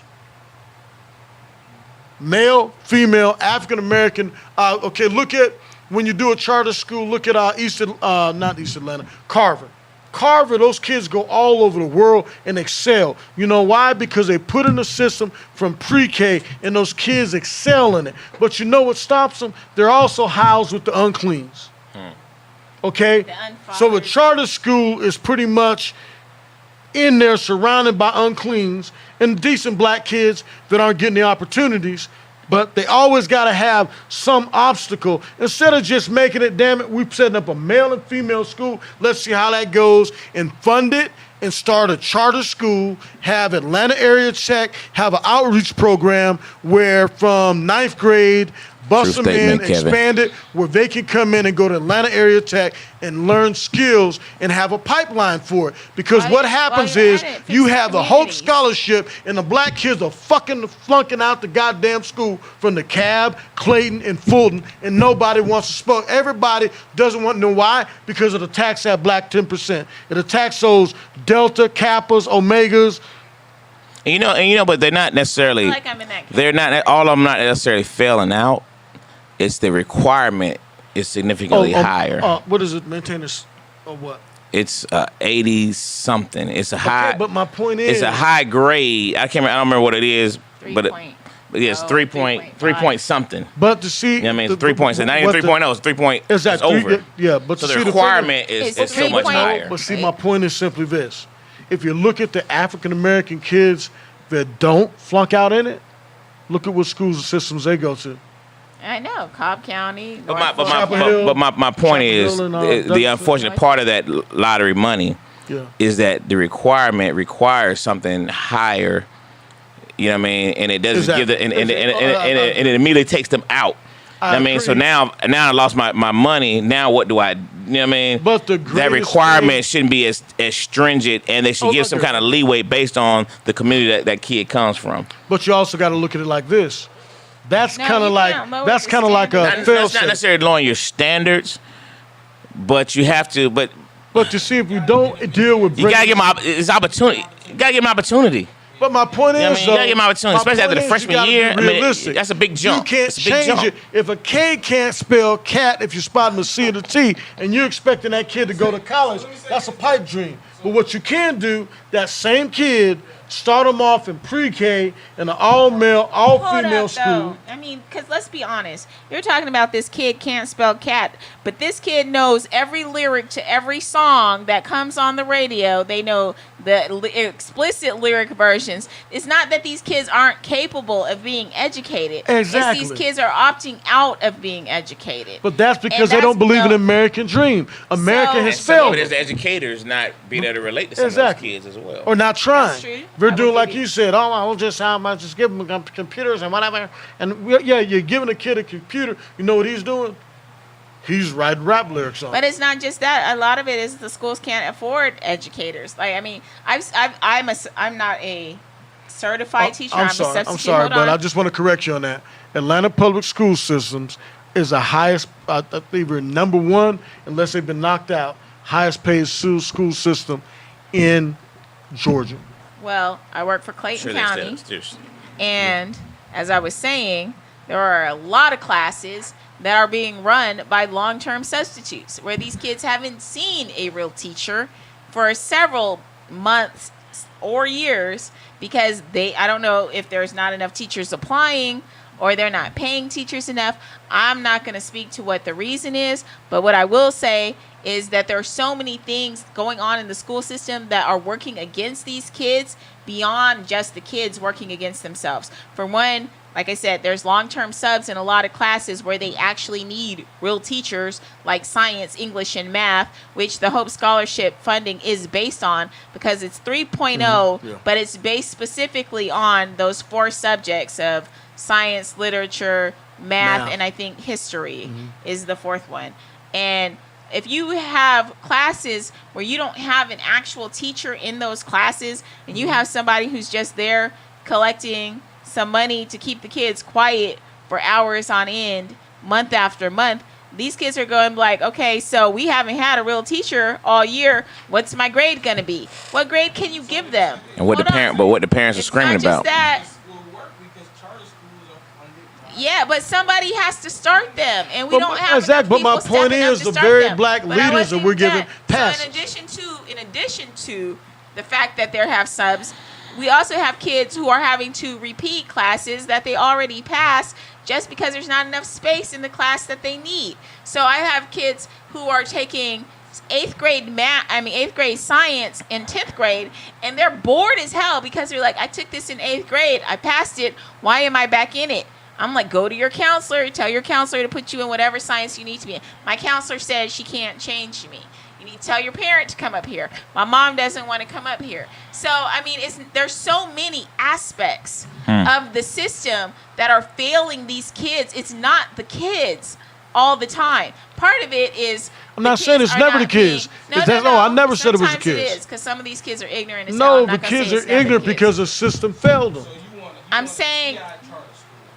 Male, female, African American. Okay, look at, when you do a charter school, look at not East Atlanta, Carver. Carver, those kids go all over the world and excel. You know why? Because they put in a system from pre-K and those kids excel in it. But you know what stops them? They're also housed with the uncleans. Okay? So a charter school is pretty much in there surrounded by uncleans and decent black kids that aren't getting the opportunities. But they always got to have some obstacle. Instead of just making it, damn it, we're setting up a male and female school. Let's see how that goes and fund it and start a charter school, have Atlanta Area Check, have an outreach program where from 9th grade, bust True them in, statement, Kevin. expand it, where they can come in and go to Atlanta Area Tech and learn skills and have a pipeline for it. Because what happens is you have the Hope Scholarship and the black kids are fucking flunking out the goddamn school from the Cab, Clayton, and Fulton, and nobody wants to spoke. Everybody doesn't want to know why? Because of the tax that black 10%. It attacks those Delta, Kappas, Omegas. And but they're not necessarily. I feel like I'm in that camp. They're not. All of them not necessarily failing out. It's the requirement is significantly higher. What is it? Maintenance or what? It's 80 something. It's a high. Okay, but my point is, it's a high grade. I don't remember what it is, but yes, 3 point something. But to see, You know what I mean, 3 points. Not even 3.0. It's 3 point. Is that it's over. Yeah, but So to the see requirement is It's so much 3 higher. But see, my point is simply this: if you look at the African American kids that don't flunk out in it, look at what schools and systems they go to. I know, Cobb County. But Chapel Hill, my point is Chapel Hill and, the Douglas. unfortunate part of that lottery money Yeah. is that the requirement requires something higher. You know what I mean? And it doesn't Exactly. give and it immediately takes them out I I mean, so agree. now I lost my money. Now what do I? You know what I mean? But the that greatest requirement thing- shouldn't be as stringent, and they should give some okay. kind of leeway based on the community that kid comes from. But you also got to look at it like this. That's No, kind of you like can't lower that's the kind of like a standards. fail That's not safe. necessarily lowering your standards, but you have to. But But you see, if you don't deal with, you gotta bringing- give them it's opportunity. You gotta give them opportunity. But my point You know what I is, mean? You gotta give 'em opportunity, my especially after point the is freshman you gotta be year. I mean, realistic. that's a big jump. You can't It's a big change jump. it. If a kid can't spell cat, if you spot him a C and a T, and you're expecting that kid to go to college, that's a pipe dream. But what you can do, that same kid, start him off in pre-K in an all-male, Hold all-female up, school. though. I mean, because let's be honest. You're talking about this kid can't spell cat, but this kid knows every lyric to every song that comes on the radio. They know the explicit lyric versions. It's not that these kids aren't capable of being educated. Exactly. It's these kids are opting out of being educated. But that's because And they don't believe in the no- American dream. America So- has And some failed of it is them. the educators not being able to relate to some Exactly. of those kids as well. Or not trying. true. They're I doing would like agree. you said. Oh, I'll just give them computers and whatever. And yeah, you're giving a kid a computer. You know what he's doing? He's writing rap lyrics on. But it's not just that. A lot of it is the schools can't afford educators. Like, I mean, I'm not a certified teacher. I'm a substitute. I'm sorry, Hold but on. I just want to correct you on that. Atlanta Public School Systems is the highest, I think we're number one, unless they've been knocked out, highest paid school system in Georgia. Well, I work for Clayton Sure, County, there's- and as I was saying, there are a lot of classes that are being run by long-term substitutes, where these kids haven't seen a real teacher for several months or years because I don't know if there's not enough teachers applying or they're not paying teachers enough. I'm not going to speak to what the reason is, but what I will say is that there are so many things going on in the school system that are working against these kids beyond just the kids working against themselves. For one, like I said, there's long-term subs in a lot of classes where they actually need real teachers like science, English, and math, which the Hope Scholarship funding is based on because it's 3.0, yeah. but it's based specifically on those 4 subjects of science, literature, math, and I think history is the 4th one. And if you have classes where you don't have an actual teacher in those classes and you have somebody who's just there collecting some money to keep the kids quiet for hours on end, month after month, these kids are going like, okay, so we haven't had a real teacher all year. What's my grade going to be? What grade can you give them? And what the Hold on. parent, but what the parents are It's screaming not just about. that. Will work because charter schools are funded by Yeah, but somebody has to start them, and we But don't my- have exactly, enough but my people point stepping up is to the start very them. black But I leaders wasn't that we're giving done. passes. So in addition to the fact that there have subs, we also have kids who are having to repeat classes that they already passed just because there's not enough space in the class that they need. So I have kids who are taking 8th grade science in 10th grade, and they're bored as hell because they're like, I took this in 8th grade, I passed it, why am I back in it? I'm like, go to your counselor, tell your counselor to put you in whatever science you need to be in. My counselor says she can't change me. You need to tell your parent to come up here. My mom doesn't want to come up here. So, I mean, there's so many aspects of the system that are failing these kids. It's not the kids all the time. Part of it is I'm not saying it's never the kids. I never said it was the Sometimes kids. it is because some of these kids are ignorant as hell. No, I'm not the gonna kids say are it's never the ignorant kids. because the system failed them. so you want I'm saying- charter school,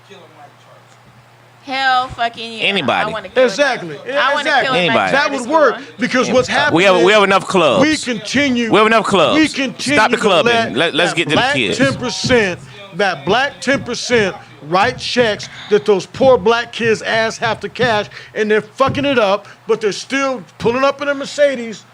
kill them like charter school. Hell fucking yeah. Anybody. I wanna kill Exactly. it. I want to kill it. Anybody. That would work because what's happening We have is enough clubs. we continue. We have enough clubs. We continue Stop the to clubbing. let Let's that get to the black kids. 10%, that black 10% write checks that those poor black kids' ass have to cash, and they're fucking it up, but they're still pulling up in a Mercedes.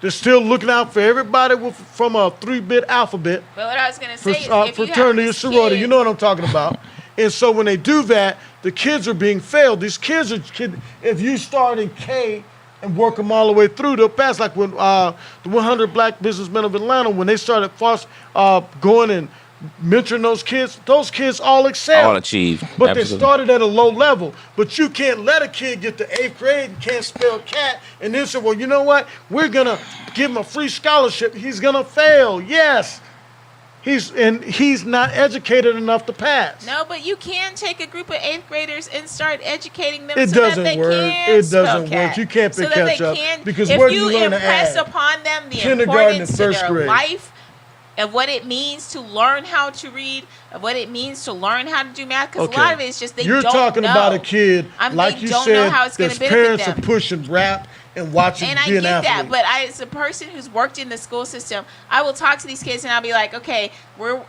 They're still looking out for everybody from a 3-bit alphabet. But what I was gonna For say is, if you have fraternity and this sorority. kid- You know what I'm talking about. And so when they do that, the kids are being failed. These kids are, if you start in K and work them all the way through, they'll pass. Like when the 100 Black Businessmen of Atlanta, when they started going and mentoring those kids all excelled. All achieved. But Absolutely. they started at a low level. But you can't let a kid get to 8th grade and can't spell cat and then say, well, you know what? We're going to give him a free scholarship. He's going to fail. Yes. He's not educated enough to pass. No, but you can take a group of 8th graders and start educating them It so doesn't that they work. can It spell doesn't work. cat. You can't so pick that they catch up, can, because if where do you you learn to impress add? upon them the Kindergarten importance and to first their grade. life of what it means to learn how to read, of what it means to learn how to do math, because a lot of it is just they You're don't talking know. about a kid, like they you don't know said, how it's going his to benefit parents them. are pushing rap and watching And I be an get athlete. that, but as a person who's worked in the school system, I will talk to these kids and I'll be like, okay,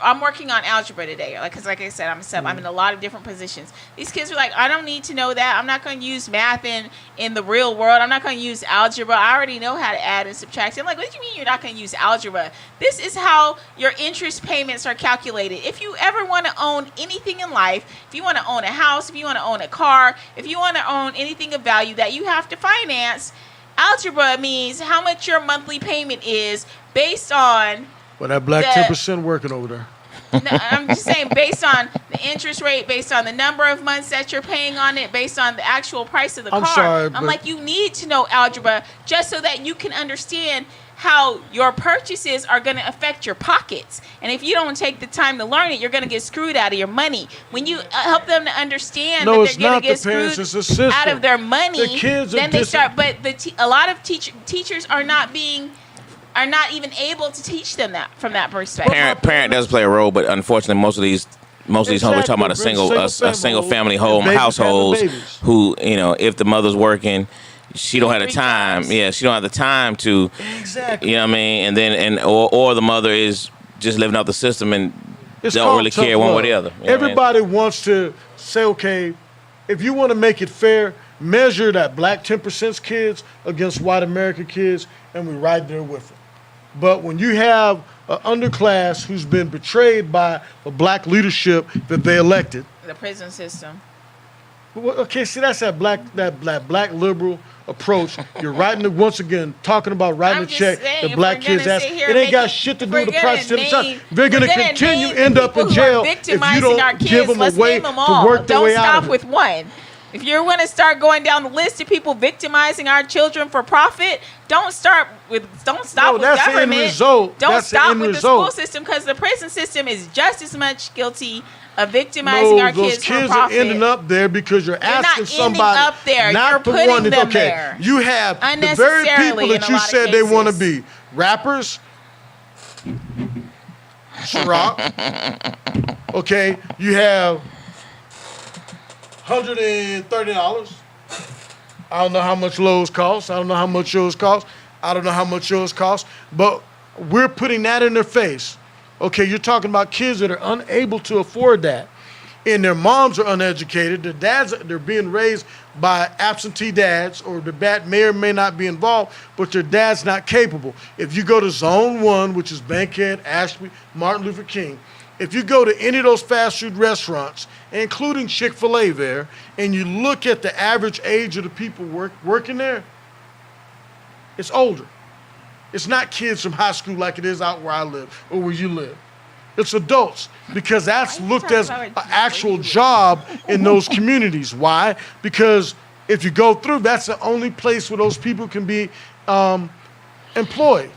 I'm working on algebra today, because like I said, I'm in a lot of different positions. These kids are like, I don't need to know that. I'm not going to use math in the real world. I'm not going to use algebra. I already know how to add and subtract. I'm like, what do you mean you're not going to use algebra? This is how your interest payments are calculated. If you ever want to own anything in life, if you want to own a house, if you want to own a car, if you want to own anything of value that you have to finance, algebra means how much your monthly payment is based on. Well, that black the- 10% working over there. No, I'm just saying based on the interest rate, based on the number of months that you're paying on it, based on the actual price of the I'm car. sorry, I'm but- like, you need to know algebra just so that you can understand how your purchases are going to affect your pockets. And if you don't take the time to learn it, you're going to get screwed out of your money. When you help them to understand No, that it's they're going not to get the parents, screwed it's the system. out of their money, The kids are then they start. But a lot of teachers are not even able to teach them that from that perspective. Parent does play a role, but unfortunately, most of these homes, we're talking about a single family home babies households having babies. who, if the mother's working, she don't have the Three time. jobs. Yeah, she don't have the time to. Exactly. You know what I mean? And or the mother is just living out the system and It's don't called really tough care one way or love. the other. You know what I mean? Everybody wants to say, okay, if you want to make it fair, measure that black 10% kids against white American kids, and we're right there with them. But when you have an underclass who's been betrayed by the black leadership that they elected, The prison system. okay, see, that's that black liberal approach. You're once again talking about writing I'm a just check saying, that if black we're kids gonna ask. sit here It ain't got making- shit to if do with the we're price gonna of the name- They're going to we're gonna continue name end up in people who are jail if you victimizing our don't kids. give them Let's a way name them to all. work their Don't way out stop of it. with one. If you're going to start going down the list of people victimizing our children for profit, don't stop No, with that's the end government. result. Don't That's the stop end with result. the school system, because the prison system is just as much guilty of victimizing our those kids for kids are profit. ending up there because you're not asking ending somebody up there. not You're the putting one that, them okay, there. you have the very Unnecessarily people in that a you lot of said they want to cases. be rappers, Ciroc. Okay, you have $130. I don't know how much Lowe's costs. I don't know how much yours costs. I don't know how much yours costs. But we're putting that in their face. Okay, you're talking about kids that are unable to afford that. And their moms are uneducated. Their dads, they're being raised by absentee dads, or the dad may or may not be involved, but their dad's not capable. If you go to Zone 1, which is Bankhead, Ashby, Martin Luther King, if you go to any of those fast food restaurants, including Chick-fil-A there, and you look at the average age of the people working there, it's older. It's not kids from high school like it is out where I live or where you live. It's adults, because that's Why you looked talking as about an where actual you live? job in those communities. Why? Because if you go through, that's the only place where those people can be employed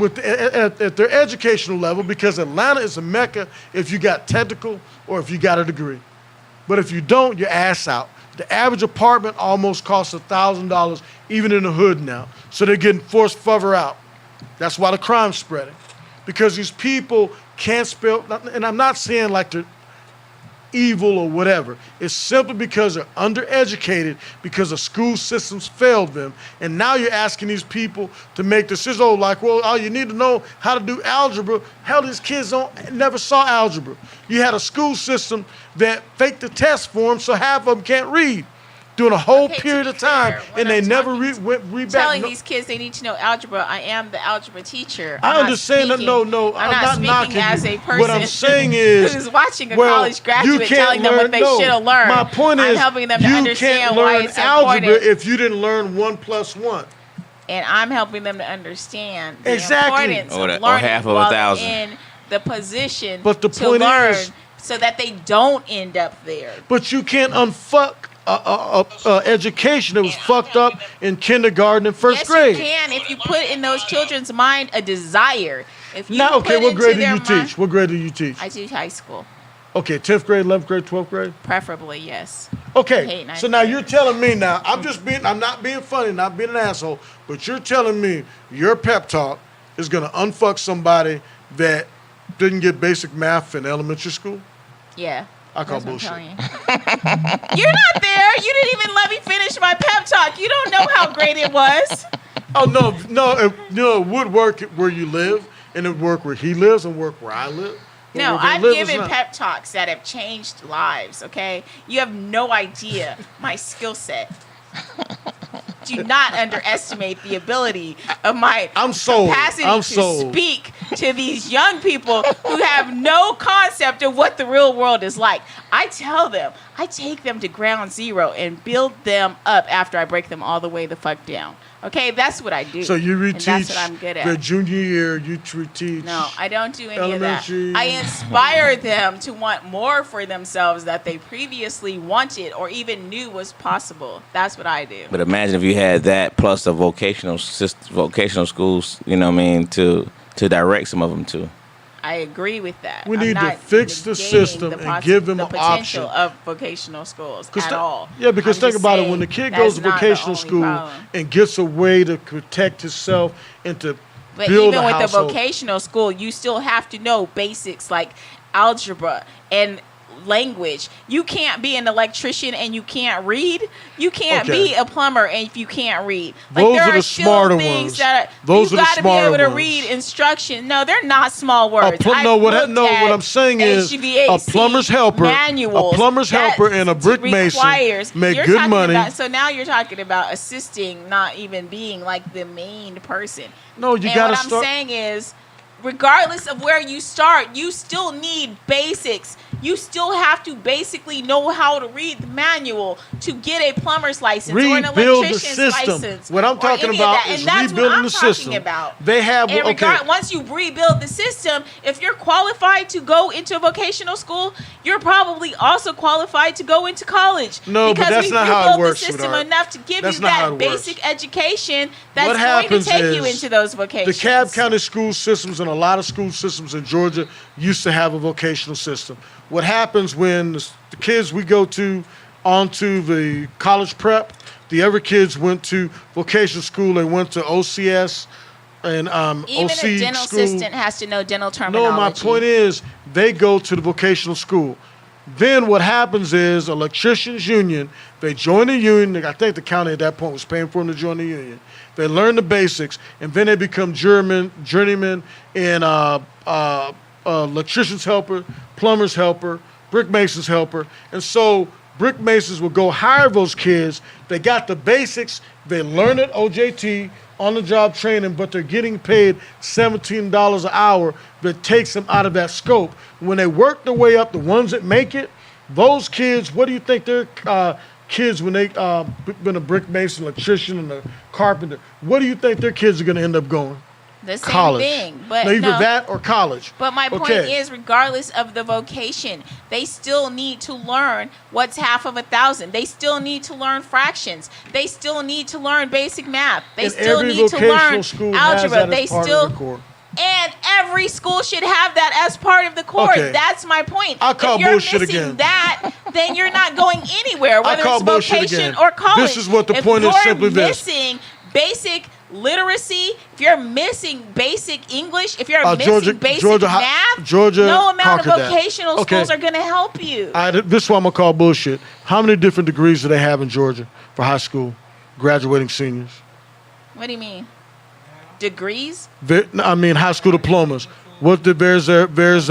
at their educational level, because Atlanta is a mecca if you got technical or if you got a degree. But if you don't, you're ass out. The average apartment almost costs $1,000, even in the hood now. So they're getting forced further out. That's why the crime's spreading. Because these people can't spell, and I'm not saying like they're evil or whatever. It's simply because they're undereducated, because the school systems failed them. And now you're asking these people to make decisions. Oh, like, well, you need to know how to do algebra. Hell, these kids never saw algebra. You had a school system that faked the test for them, so half of them can't read during a whole Okay, to period be of time, fair, when and they I'm never talking read back. telling No- these kids they need to know algebra. I am the algebra teacher. I I'm not understand that. speaking- No, I'm not speaking knocking as you. a person. What I'm saying is, who's watching a well, college you graduate can't telling them what they no. should have learned. My point I'm is, helping them to you understand can't why learn it's algebra important. if you didn't learn 1 + 1. And I'm helping them to understand the Exactly. importance Or of or learning half of while 1,000. they're in the position But the to point learn, is- so that they don't end up there. But you can't unfuck education that was fucked up in kindergarten and first Yes, grade. you can if you put in those children's mind a desire. If you Now, okay, put what into grade do their you teach? What grade do you teach? I teach high school, Okay, 10th grade, 11th grade, 12th grade? preferably, yes. Okay, hate ninth so now grade. you're telling me now, I'm not being funny, not being an asshole, but you're telling me your pep talk is going to unfuck somebody that didn't get basic math in elementary school? Yeah. I call That's what I'm bullshit. telling you. You're not there. You didn't even let me finish my pep talk. You don't know how great it was. Oh, it would work where you live, and it would work where he lives and work where I live. But No, where they I've live is given not. pep talks that have changed lives, okay? You have no idea my skill set. Do not underestimate the ability of my I'm sold. capacity I'm to sold. speak to these young people who have no concept of what the real world is like. I tell them, I take them to ground zero and build them up after I break them all the way the fuck down. Okay, that's what I do. So you and reteach that's what I'm good at. their junior year, you reteach. No, I don't do any of that. Elementary. I inspire them to want more for themselves that they previously wanted or even knew was possible. That's what I do. But imagine if you had that plus the vocational schools, you know what I mean, to direct some of them to. I agree with that. We I'm need to not fix the negating system and give them the an potential option. of vocational schools at all. Yeah, because I'm think just about it. saying When the kid that's goes to not the vocational only school problem. and gets a way to protect himself and to But build even a with household. the vocational school, you still have to know basics like algebra and language. You can't be an electrician and you can't read. You can't Okay. be a plumber and if you can't read. Like Those there are the still smarter things ones. that Those you are the got to be smarter able to ones. read instruction. No, they're not small words. What I've looked at I'm saying is a HVAC plumber's helper, manuals a plumber's that helper, and a brick mason requires- make you're good talking money. so now you're talking about assisting, not even being like the main person. No, you And gotta what I'm start. saying is, regardless of where you start, you still need basics. You still have to basically know how to read the manual to get a plumber's license or an Rebuild the electrician's system. license. What I'm or talking any of about that. is And that's what rebuilding I'm the talking system. About. They have And okay. once you rebuild the system, if you're qualified to go into a vocational school, you're probably also qualified to go into college. No, but because that's we not how it rebuilt works, the system sweetheart. enough to give That's you not how that it works. basic education that's What going to happens take you is into those vocations. The Cobb County school systems and a lot of school systems in Georgia used to have a vocational system. What happens when the kids we go to onto the college prep, the other kids went to vocational school, they went to OCS and Even OC a dental school. assistant has to know dental terminology. No, my point is they go to the vocational school. Then what happens is electricians union, they join the union. I think the county at that point was paying for them to join the union. They learn the basics, and then they become journeyman and electrician's helper, plumber's helper, brick mason's helper. And so brick masons will go hire those kids. They got the basics. They learn at OJT, on the job training, but they're getting paid $17 an hour that takes them out of that scope. When they work their way up, the ones that make it, those kids, what do you think their kids, when they been a brick mason, electrician, and a carpenter, what do you think their kids are going to end up going? the same College. thing. But No, either no. that or college. But my point Okay. is, regardless of the vocation, they still need to learn what's half of 1,000. They still need to learn fractions. They still need to learn basic math. They And still every need to vocational learn school has algebra. that They as part still of the core. and every school should have that as part of the course. Okay. That's my point. I'll call if you're bullshit missing again. that, then you're not going anywhere, whether call it's bullshit vocation again. or college. This is what the if point is you're simply this. missing basic literacy, if you're missing basic English, if you're missing Georgia- basic Georgia- math, Georgia no amount of conquered that. vocational Okay. schools are going to help you. This is what I'm going to call bullshit. How many different degrees do they have in Georgia for high school graduating seniors? What do you mean? Degrees? High school diplomas. There's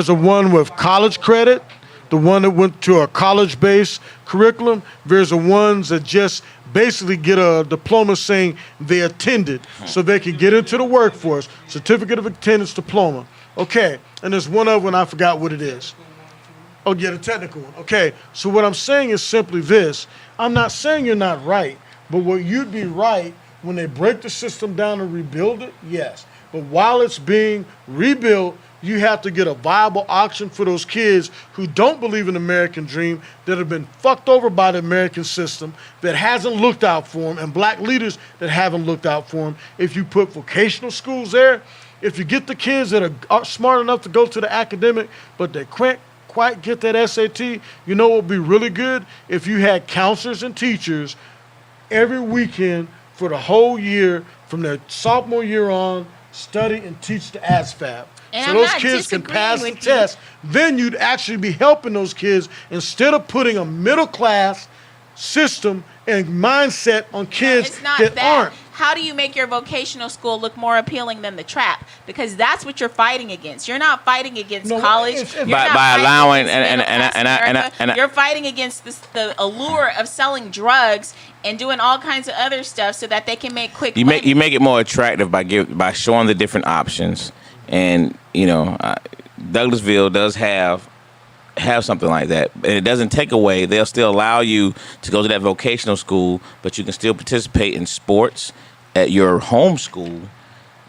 a one with college credit, the one that went to a college-based curriculum. There's the ones that just basically get a diploma saying they attended so they can get into the workforce. Certificate of attendance diploma. Okay, and there's one other one, I forgot what it is. Oh, yeah, the technical one. Okay, so what I'm saying is simply this. I'm not saying you're not right, but what you'd be right when they break the system down and rebuild it, yes. But while it's being rebuilt, you have to get a viable option for those kids who don't believe in the American dream, that have been fucked over by the American system, that hasn't looked out for them, and black leaders that haven't looked out for them. If you put vocational schools there, if you get the kids that are smart enough to go to the academic, but they can't quite get that SAT, you know what would be really good? If you had counselors and teachers every weekend for the whole year, from their sophomore year on, study and teach the ASVAB. And So I'm those not kids can disagreeing pass the with you. test. Then you'd actually be helping those kids instead of putting a middle class system and mindset on kids It's not that that. aren't. How do you make your vocational school look more appealing than the trap? Because that's what you're fighting against. You're not fighting against No, college. it's- You're By not fighting allowing- against and middle-class America. I- You're fighting against the allure of selling drugs and doing all kinds of other stuff so that they can make quick You money. make it more attractive by showing the different options, and Douglasville does have something like that, and it doesn't take away. They'll still allow you to go to that vocational school, but you can still participate in sports at your home school.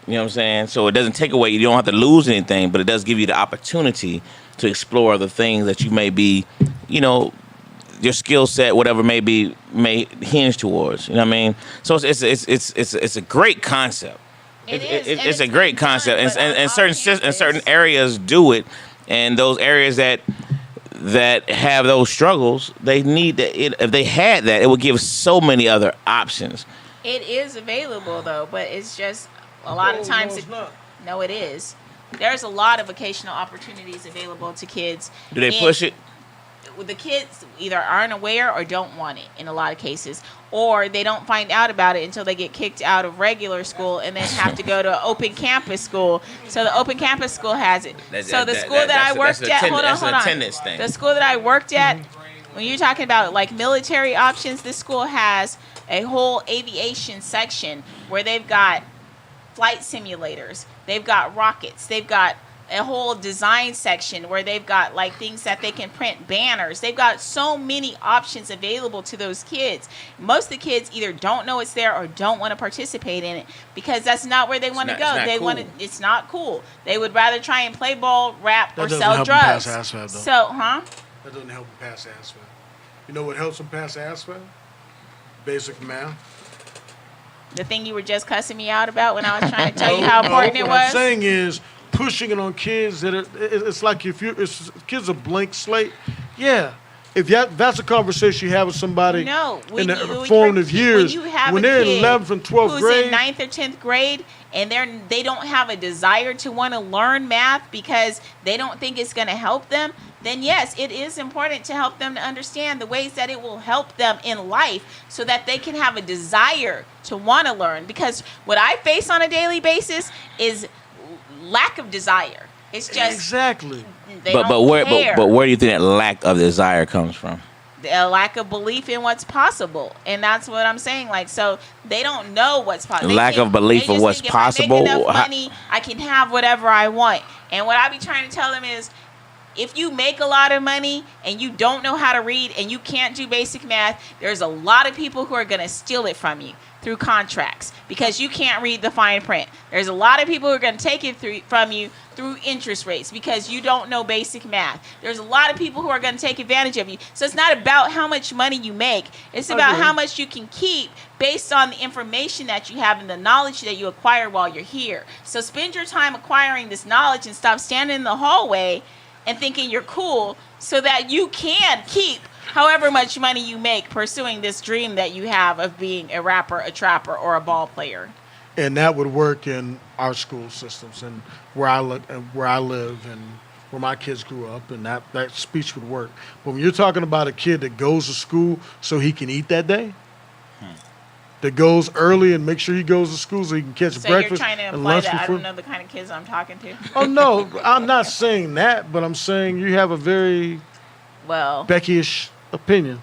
You know what I'm saying? So it doesn't take away. You don't have to lose anything, but it does give you the opportunity to explore the things that you may be, your skill set, whatever may hinge towards. You know what I mean? So it's a great concept. It is, and It's a it's great being done, concept, but and on certain campus- areas do it, and those areas that have those struggles, they need that. If they had that, it would give so many other options. It is available though, but it's just a lot of times. No, it's not. No, it is. There's a lot of vocational opportunities available to kids. Do they And push it? The kids either aren't aware or don't want it in a lot of cases, or they don't find out about it until they get kicked out of regular school and then have to go to open campus school. So the open campus school has it. So the school that I worked at, hold on. Attendance thing. The school that I worked at, when you're talking about like military options, this school has a whole aviation section where they've got flight simulators, they've got rockets, they've got a whole design section where they've got like things that they can print banners. They've got so many options available to those kids. Most of the kids either don't know it's there or don't want to participate in it because that's not where they want to not- go. it's not They cool. want to. It's not cool. They would rather try and play ball, rap, That or doesn't sell help them drugs. pass ASVAB, though. So, That doesn't help them pass ASVAB. You know what helps them pass ASVAB? Basic math. The thing you were just cussing me out about when I was trying to tell you how important it What I'm was. saying is pushing it on kids it's like it's kids a blank slate. Yeah. If that's a conversation you have with somebody No, in the formative years, when they're in 11th and 12th who's grade, in 9th or 10th grade, and they don't have a desire to want to learn math because they don't think it's going to help them, then yes, it is important to help them to understand the ways that it will help them in life so that they can have a desire to want to learn. Because what I face on a daily basis is lack of desire. It's just exactly. they But don't care. where do you think that lack of desire comes from? A lack of belief in what's possible, and that's what I'm saying. Like, so they don't know what's possible. Lack of belief of what's possible? If I make enough How- money, I can have whatever I want. And what I be trying to tell them is, if you make a lot of money and you don't know how to read and you can't do basic math, there's a lot of people who are going to steal it from you through contracts because you can't read the fine print. There's a lot of people who are going to take it from you through interest rates because you don't know basic math. There's a lot of people who are going to take advantage of you. So it's not about how much money you make. It's about Okay. how much you can keep based on the information that you have and the knowledge that you acquire while you're here. So spend your time acquiring this knowledge and stop standing in the hallway and thinking you're cool so that you can keep however much money you make pursuing this dream that you have of being a rapper, a trapper, or a ball player. And that would work in our school systems and where I live and where my kids grew up, and that speech would work. But when you're talking about a kid that goes to school so he can eat that day, that goes early and make sure he goes to school so he can catch So breakfast you're trying to and imply lunch that I before. don't know the kind of kids I'm talking to? Oh no, I'm not saying that, but I'm saying you have a very Well, Becky-ish opinion.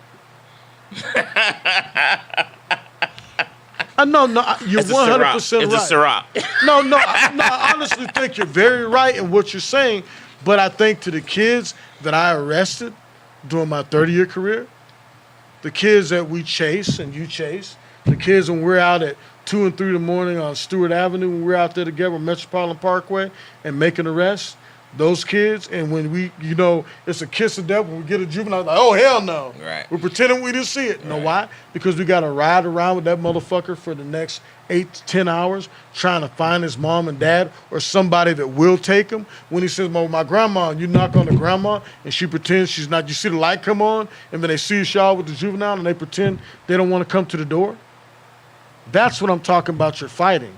No, you're It's a 100% Ciroc. right. It's a Ciroc. No, I honestly think you're very right in what you're saying, but I think to the kids that I arrested during my 30-year career, the kids that we chase and you chase, the kids when we're out at 2 and 3 in the morning on Stewart Avenue, when we're out there together on Metropolitan Parkway and making arrests, those kids, and when we, it's a kiss of death when we get a juvenile, like, oh, hell no. Right. We're pretending we didn't see it. You know Right. why? Because we got to ride around with that motherfucker for the next 8 to 10 hours trying to find his mom and dad or somebody that will take him. When he says, well, my grandma, and you knock on the grandma, and she pretends she's not, you see the light come on, and then they see a shower with the juvenile, and they pretend they don't want to come to the door. That's what I'm talking about you're fighting.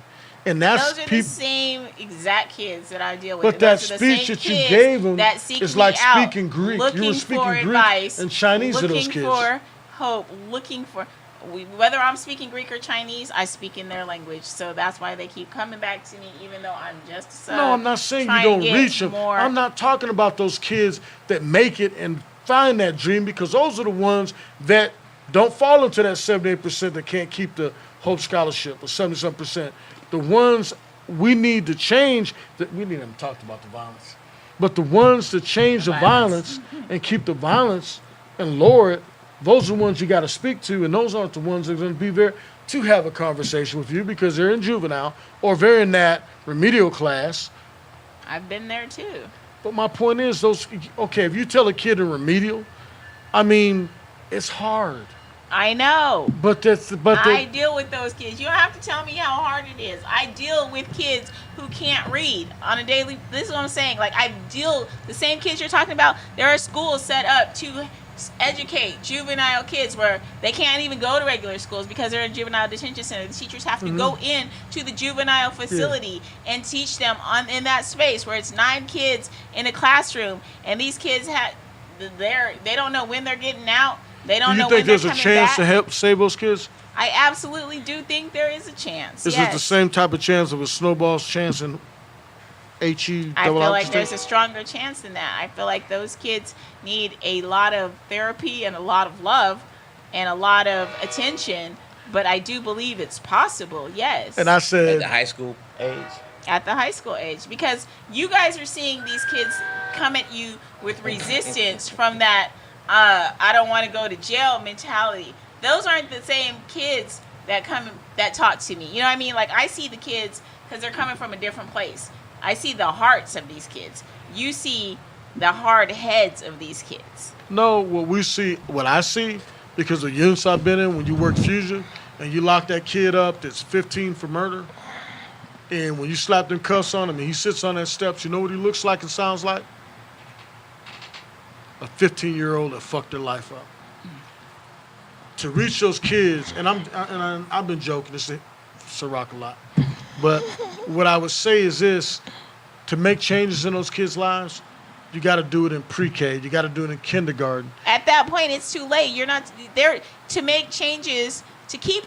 And that's Those are the people. same exact kids that I deal with. But that Those are the speech same that you kids gave them that seek is me like out, speaking Greek. You were looking speaking for Greek advice, and Chinese to those kids. looking for hope, looking for whether I'm speaking Greek or Chinese, I speak in their language. So that's why they keep coming back to me, even though I'm just a sub. No, I'm not saying you trying to don't get reach them. more- I'm not talking about those kids that make it and find that dream, because those are the ones that don't fall into that 78% that can't keep the Hope Scholarship, or 70-some%. The ones we need to change, that we need them talked about the violence. But the ones that change the violence and keep the violence and lower it, those are the ones you got to speak to, and those aren't the ones that are going to be there to have a conversation with you because they're in juvenile or they're in that remedial class. I've been there too. But my point is, if you tell a kid in remedial, I mean, it's hard. I know. I I deal with those kids. You don't have to tell me how hard it is. I deal with kids who can't read on a daily. This is what I'm saying. Like, the same kids you're talking about. There are schools set up to educate juvenile kids where they can't even go to regular schools because they're in juvenile detention center. The teachers have to go in to the juvenile facility and teach them in that space where it's 9 kids in a classroom, and these kids they don't know when they're getting out. They don't Do know you when think they're there's a coming chance back. to help save those kids? I absolutely do think there is a chance. Is yes. it the same type of chance of a snowball's chance in HE? I feel like there's a stronger chance than that. I feel like those kids need a lot of therapy and a lot of love and a lot of attention, but I do believe it's possible, yes. And I At said, the high school age. At the high school age, because you guys are seeing these kids come at you with resistance from that I don't want to go to jail mentality. Those aren't the same kids that talk to me. You know what I mean? Like, I see the kids because they're coming from a different place. I see the hearts of these kids. You see the hard heads of these kids. no, what I see, because of units I've been in, when you work fusion and you lock that kid up that's 15 for murder, and when you slap them cuffs on him and he sits on that steps, you know what he looks like and sounds like? A 15-year-old that fucked their life up. To reach those kids, and I've been joking, it's a rock a lot, but what I would say is this: to make changes in those kids' lives, you got to do it in pre-K, you got to do it in kindergarten. At that point, it's too late. You're not there to make changes to keep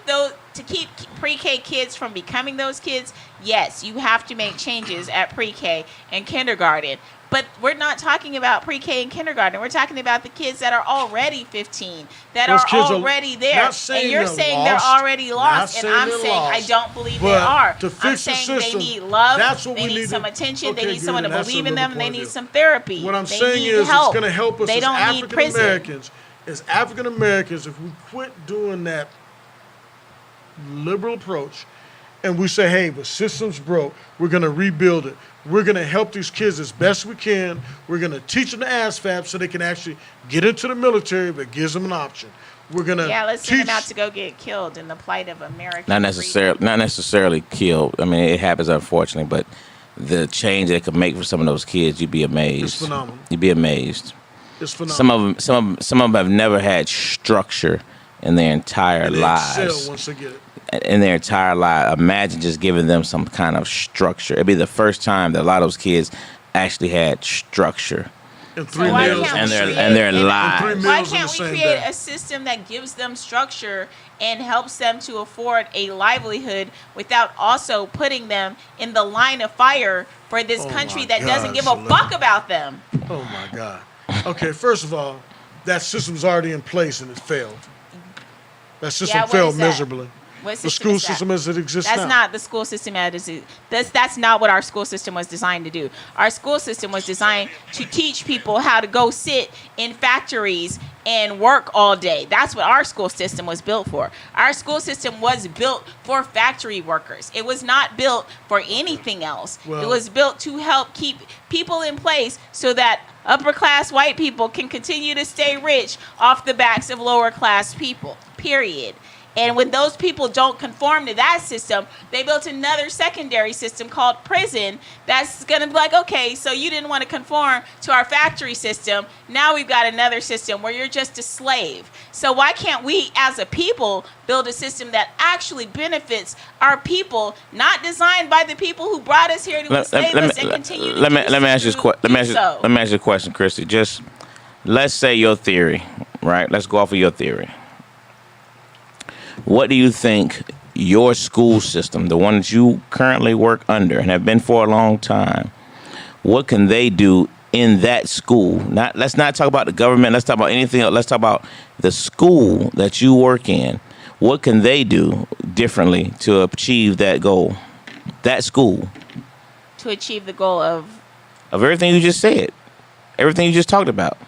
pre-K kids from becoming those kids. Yes, you have to make changes at pre-K and kindergarten. But we're not talking about pre-K and kindergarten. We're talking about the kids that are already 15, that Those are kids are already there. not saying And you're they're saying lost, they're already not lost. And saying I'm they're saying I lost, don't believe they but are. to I'm fix the saying system, they need love. that's what They we need need some to- attention. okay, They need someone good, to that's a believe in little them. And they point need of view. some therapy. What I'm They saying need is help. it's going to help us They as don't need African prison. Americans. As African Americans, if we quit doing that liberal approach and we say, hey, the system's broke, we're going to rebuild it. We're going to help these kids as best we can. We're going to teach them the ASVAB so they can actually get into the military, but gives them an option. We're going to Let's send them out to go get killed in the plight of American Not freedom. necessarily killed. I mean, it happens unfortunately, but the change they could make for some of those kids, you'd be amazed. It's phenomenal. You'd be amazed. It's phenomenal. Some of them have never had structure in their entire And they lives. excel once they get it. In their entire life, imagine just giving them some kind of structure. It'd be the first time that a lot of those kids actually had structure And So why meals can't in we their create in their an- lives. meals Why on the can't we same create day. a system that gives them structure and helps them to afford a livelihood without also putting them in the line of fire for this Oh country my that doesn't God, give a Shalane. fuck about them? Oh, my God. Okay, first of all, that system's already in place and it failed. That system Yeah, what failed is that? miserably. What the system school is that? system as it exists That's now. not the school system as it is. That's not what our school system was designed to do. Our school system was designed to teach people how to go sit in factories and work all day. That's what our school system was built for. Our school system was built for factory workers. It was not built for anything else. Well- it was built to help keep people in place so that upper class white people can continue to stay rich off the backs of lower class people. Period. And when those people don't conform to that system, they built another secondary system called prison that's going to be like, okay, so you didn't want to conform to our factory system. Now we've got another system where you're just a slave. So why can't we as a people build a system that actually benefits our people, not designed by the people who brought us here to enslave us and continue to let me ask you let me ask you a question, Christy. Just let's say your theory, right? Let's go off of your theory. What do you think your school system, the one that you currently work under and have been for a long time, what can they do in that school? Let's not talk about the government. Let's talk about anything else. Let's talk about the school that you work in. What can they do differently to achieve that goal? That school. to achieve the goal of everything you just said, everything you just talked about.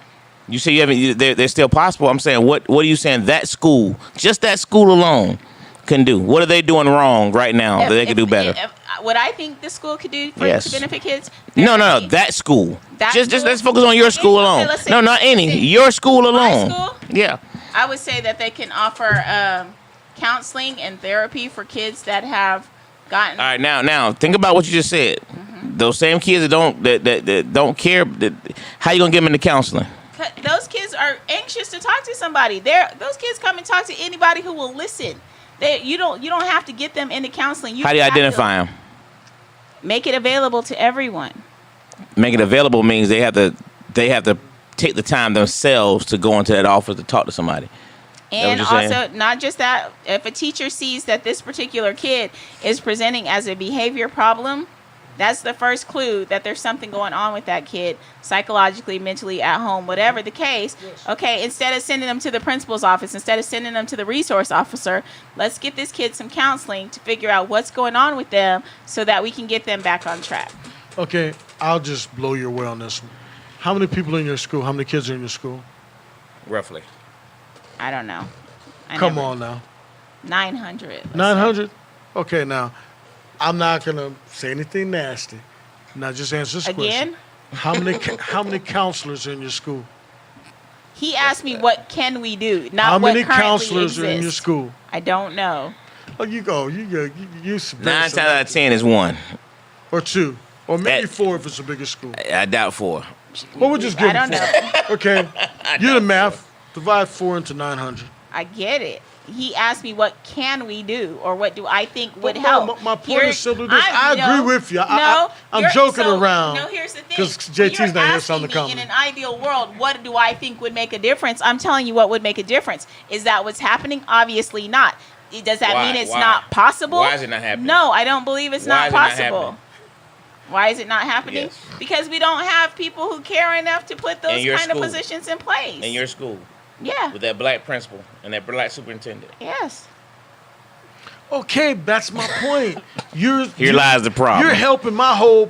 You say you haven't. They're still possible. I'm saying, what are you saying that school, just that school alone, can do? What are they doing wrong right now that they could do better? What I think the school could do for Yes. to benefit kids. No, that school. That Just school? let's focus on your school Okay, alone. let's say- No, not any. Your school alone. school? Yeah. I would say that they can offer counseling and therapy for kids that have gotten. All right, now think about what you just said. Those same kids that don't care. How you gonna get them into counseling? Those kids are anxious to talk to somebody. Those kids come and talk to anybody who will listen. You don't have to get them into counseling. How do you identify them? Make it available to everyone. Make it available means they have to take the time themselves to go into that office to talk to somebody. And what you're saying? also, not just that, if a teacher sees that this particular kid is presenting as a behavior problem, that's the first clue that there's something going on with that kid, psychologically, mentally, at home, whatever the case. Okay, instead of sending them to the principal's office, instead of sending them to the resource officer, let's get this kid some counseling to figure out what's going on with them so that we can get them back on track. Okay, I'll just blow your way on this one. How many people in your school? How many kids are in your school? Roughly. I don't know. Come on now. 900. 900? Okay, now, I'm not going to say anything nasty. Now, just answer this Again? question. How many counselors are in your school? He asked me, what can we do? Not How what many currently counselors are in your exists. school? I don't know. Oh, you go. You 9 times out of 10 is 1. Or 2. Or maybe That- 4 if it's a bigger school. I doubt 4. Well, we'll just give I don't them know. 4. Okay. You the math. Divide 4 into 900. I get it. He asked me, what can we do? Or what do I think would Well, help? my point is simply this. I no, agree with you. I'm I'm joking around. No, here's the thing. 'Cause When JT's you're not here, asking so I'm the me, comment. in an ideal world, what do I think would make a difference? I'm telling you what would make a difference. Is that what's happening? Obviously not. Does that Why? mean it's Why? not possible? Why is it not happening? No, I don't believe it's Why not is it not possible. happening? Why is it not happening? Yes. Because we don't have people who care enough to put those In your kind of school. positions in place. In your school Yeah. with that black principal and that black superintendent. Yes. Okay, that's my point. Here lies the problem. You're helping my whole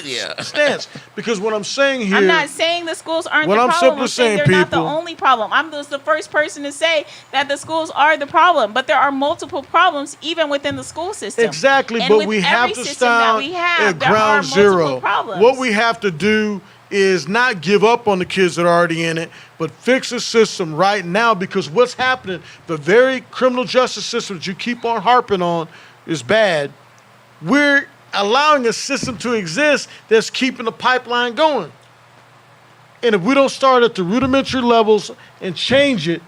Yeah. stance. Because what I'm saying here... I'm not saying the schools aren't What the I'm problem. simply I'm saying saying, they're not the people- only problem. I'm the first person to say that the schools are the problem, but there are multiple problems even within the school system. Exactly, And but with we have every to system that start we have, at there are ground multiple zero. problems. What we have to do is not give up on the kids that are already in it, but fix the system right now, because what's happening, the very criminal justice system that you keep on harping on is bad. We're allowing a system to exist that's keeping the pipeline going. And if we don't start at the rudimentary levels and change it,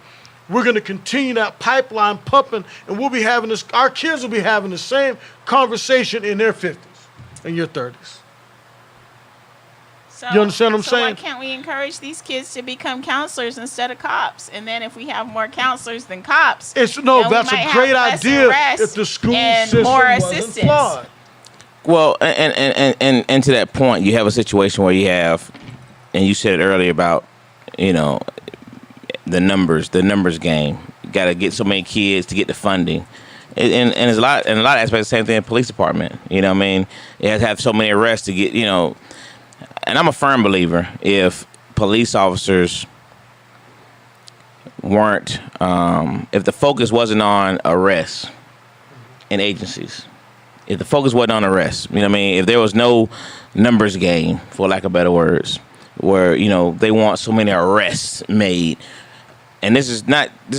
we're going to continue that pipeline pumping, and we'll be having this, our kids will be having the same conversation in their 50s and your 30s. So, You understand what I'm so saying? why can't we encourage these kids to become counselors instead of cops? And then if we have more counselors than cops, That's then we a might great have less idea arrests if the school and system more wasn't assistance. flawed. Well, and to that point, you have a situation where you have, and you said it earlier about, the numbers game. You got to get so many kids to get the funding, And there's a lot of aspects. Same thing in the police department. You know what I mean? You have to have so many arrests to get, you know. And I'm a firm believer if police officers weren't, if the focus wasn't on arrests in agencies, if the focus wasn't on arrests, you know what I mean? If there was no numbers game, for lack of better words, where, you know, they want so many arrests made, and this is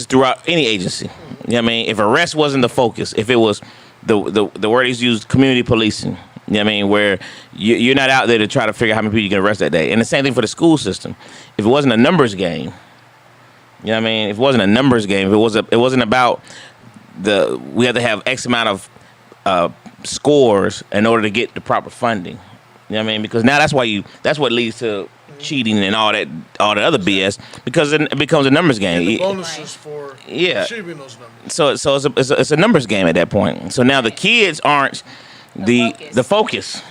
throughout any agency. You know what I mean? If arrest wasn't the focus, if it was the word is used, community policing, you know what I mean, where you're not out there to try to figure out how many people you can arrest that day. And the same thing for the school system. If it wasn't a numbers game, you know what I mean? If it wasn't a numbers game, if it wasn't about we have to have X amount of scores in order to get the proper funding. You know what I mean? Because now that's what leads to cheating and all the other BS, because it becomes a numbers game. And the bonuses for achieving those numbers. So it's a numbers game at that point. So now the kids aren't the focus.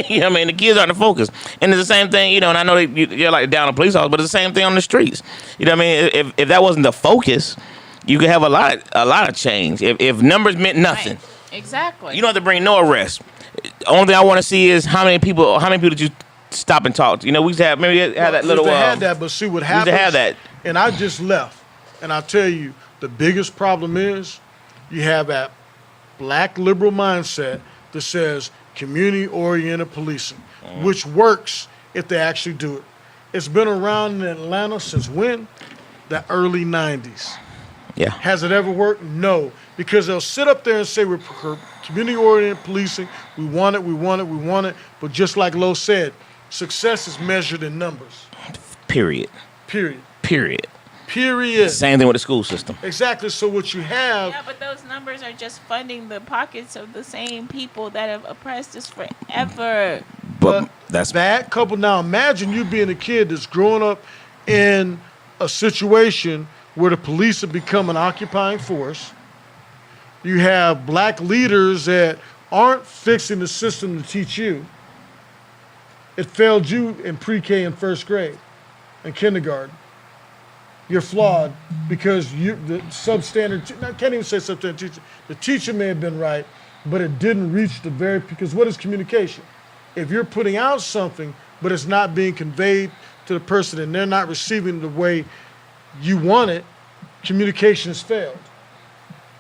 You know what I mean? The kids aren't the focus. And it's the same thing, you know, and I know you're like down a police officer, but it's the same thing on the streets. You know what I mean? If that wasn't the focus, you could have a lot of change. If numbers meant nothing. Right. Exactly. You don't have to bring no arrest. The only thing I want to see is how many people did you stop and talk to? You know, we used to have that little. They had that, but see what happens. We used to have that. And I just left, and I tell you, the biggest problem is you have that black liberal mindset that says community-oriented policing, which works if they actually do it. It's been around in Atlanta since when? The early 90s. Yeah. Has it ever worked? No. Because they'll sit up there and say we're community-oriented policing. We want it. But just like Lo said, success is measured in numbers. Period. Same thing with the school system. Exactly. So what you have... Yeah, but those numbers are just funding the pockets of the same people that have oppressed us forever. But that's that couple. Now imagine you being a kid that's growing up in a situation where the police have become an occupying force. You have black leaders that aren't fixing the system to teach you. It failed you in pre-K and first grade and kindergarten. You're flawed because the substandard, I can't even say substandard teacher. The teacher may have been right, but it didn't reach because what is communication? If you're putting out something, but it's not being conveyed to the person and they're not receiving the way you want it, communication has failed.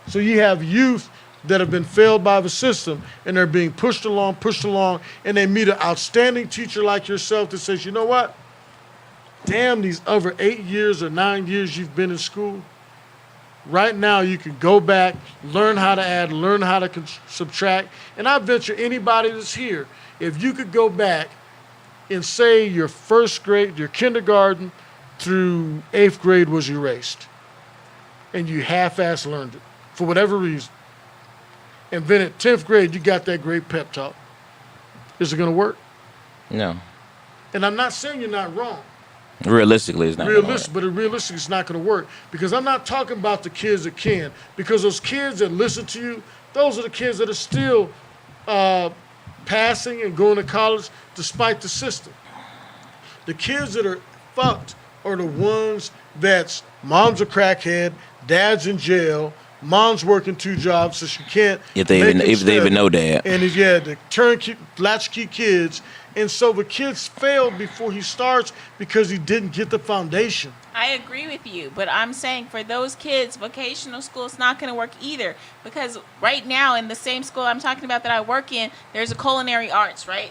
So you have youth that have been failed by the system and they're being pushed along, and they meet an outstanding teacher like yourself that says, you know what? Damn, these other 8 years or 9 years you've been in school, right now you can go back, learn how to add, learn how to subtract. And I venture anybody that's here, if you could go back and say your first grade, your kindergarten through 8th grade was erased, and you half-ass learned it for whatever reason, and then at 10th grade you got that great pep talk, is it going to work? No. And I'm not saying you're not wrong. Realistically, it's not. Realistically, it's not going to work, because I'm not talking about the kids that can, because those kids that listen to you, those are the kids that are still passing and going to college despite the system. The kids that are fucked are the ones that's mom's a crackhead, dad's in jail, mom's working 2 jobs so she can't. If they even know that. And the turnkey, latchkey kids. And so the kids failed before he starts because he didn't get the foundation. I agree with you, but I'm saying for those kids, vocational school is not going to work either, because right now in the same school I'm talking about that I work in, there's a culinary arts, right?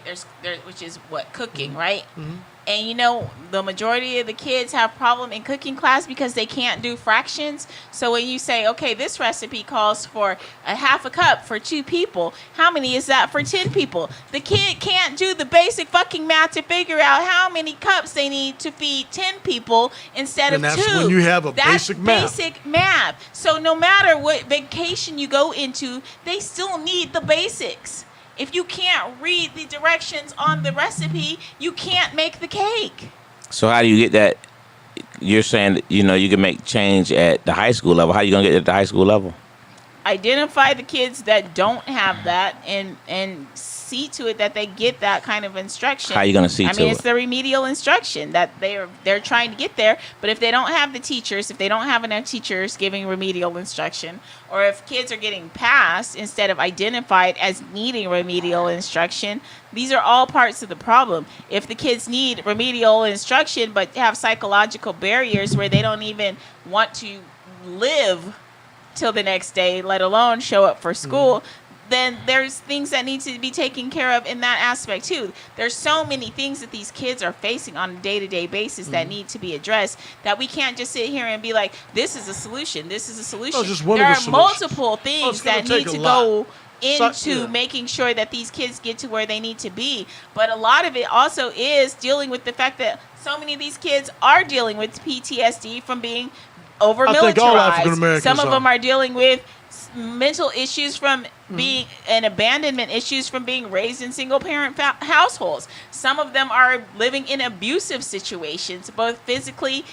Which is what, cooking, right? Mm-hmm. And you know, the majority of the kids have problem in cooking class because they can't do fractions. So when you say, okay, this recipe calls for a half a cup for 2 people, how many is that for 10 people? The kid can't do the basic fucking math to figure out how many cups they need to feed 10 people instead of 2. And that's when you have basic math. So no matter what vacation you go into, they still need the basics. If you can't read the directions on the recipe, you can't make the cake. So how do you get that? You're saying that, you know, you can make change at the high school level. How you gonna get it at the high school level? Identify the kids that don't have that and see to it that they get that kind of instruction. How you gonna see I to mean, it? it's the remedial instruction that they're trying to get there. But if they don't have the teachers, if they don't have enough teachers giving remedial instruction, or if kids are getting passed instead of identified as needing remedial instruction, these are all parts of the problem. If the kids need remedial instruction but have psychological barriers where they don't even want to live till the next day, let alone show up for school, then there's things that need to be taken care of in that aspect too. There's so many things that these kids are facing on a day-to-day basis that need to be addressed, that we can't just sit here and be like, this is a solution, this is a solution. just one there of are the solutions. multiple things it's gonna that need take a to lot. go into Yeah. making sure that these kids get to where they need to be. But a lot of it also is dealing with the fact that so many of these kids are dealing with PTSD from being over I think all African militarized. Americans Some of are. them are dealing with mental issues from being and abandonment issues from being raised in single parent households. Some of them are living in abusive situations, both physically,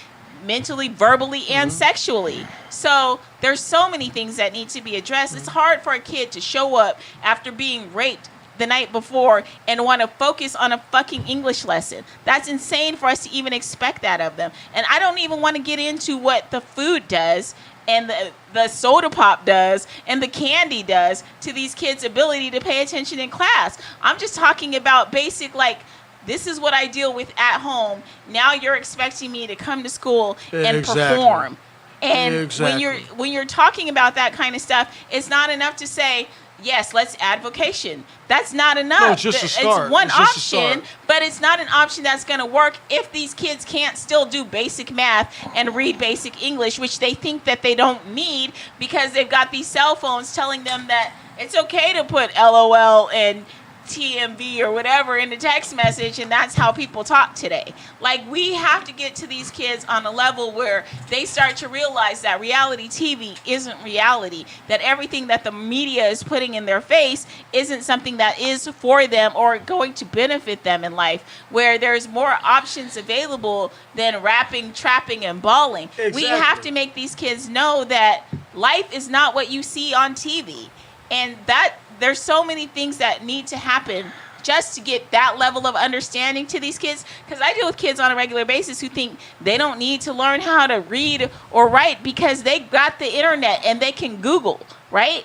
mentally, verbally, and sexually. So there's so many things that need to be addressed. It's hard for a kid to show up after being raped the night before and want to focus on a fucking English lesson. That's insane for us to even expect that of them. And I don't even want to get into what the food does and the soda pop does and the candy does to these kids' ability to pay attention in class. I'm just talking about basic, like, this is what I deal with at home. Now you're expecting me to come to school and Exactly. perform. And Exactly. when you're talking about that kind of stuff, it's not enough to say, yes, let's add vocation. That's not enough. No, it's just a start. It's one It's just a option, start. but it's not an option that's going to work if these kids can't still do basic math and read basic English, which they think that they don't need because they've got these cell phones telling them that it's okay to put LOL and TMV or whatever in the text message, and that's how people talk today. Like, we have to get to these kids on a level where they start to realize that reality TV isn't reality, that everything that the media is putting in their face isn't something that is for them or going to benefit them in life, where there's more options available than rapping, trapping, and balling. We Exactly. have to make these kids know that life is not what you see on TV, and that there's so many things that need to happen just to get that level of understanding to these kids. Because I deal with kids on a regular basis who think they don't need to learn how to read or write because they got the internet and they can Google, right?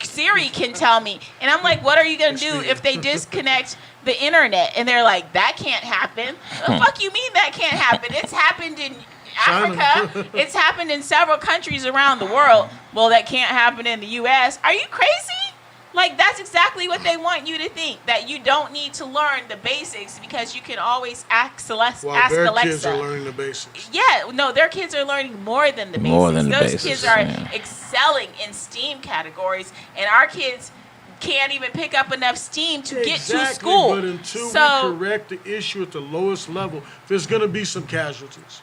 Siri can tell me. And I'm like, what are you going to do if they disconnect the internet? And they're like, that can't happen. The fuck you mean that can't happen? It's happened in Africa. It's happened in several countries around the world. Well, that can't happen in the U.S. Are you crazy? Like, that's exactly what they want you to think, that you don't need to learn the basics because you can always ask Alexa. While their kids are learning the basics. Yeah, no, their kids are learning more than the basics. More than the Those basics, kids are yeah. excelling in STEAM categories, and our kids can't even pick up enough STEAM to get to school. But until So, we correct the issue at the lowest level, there's going to be some casualties.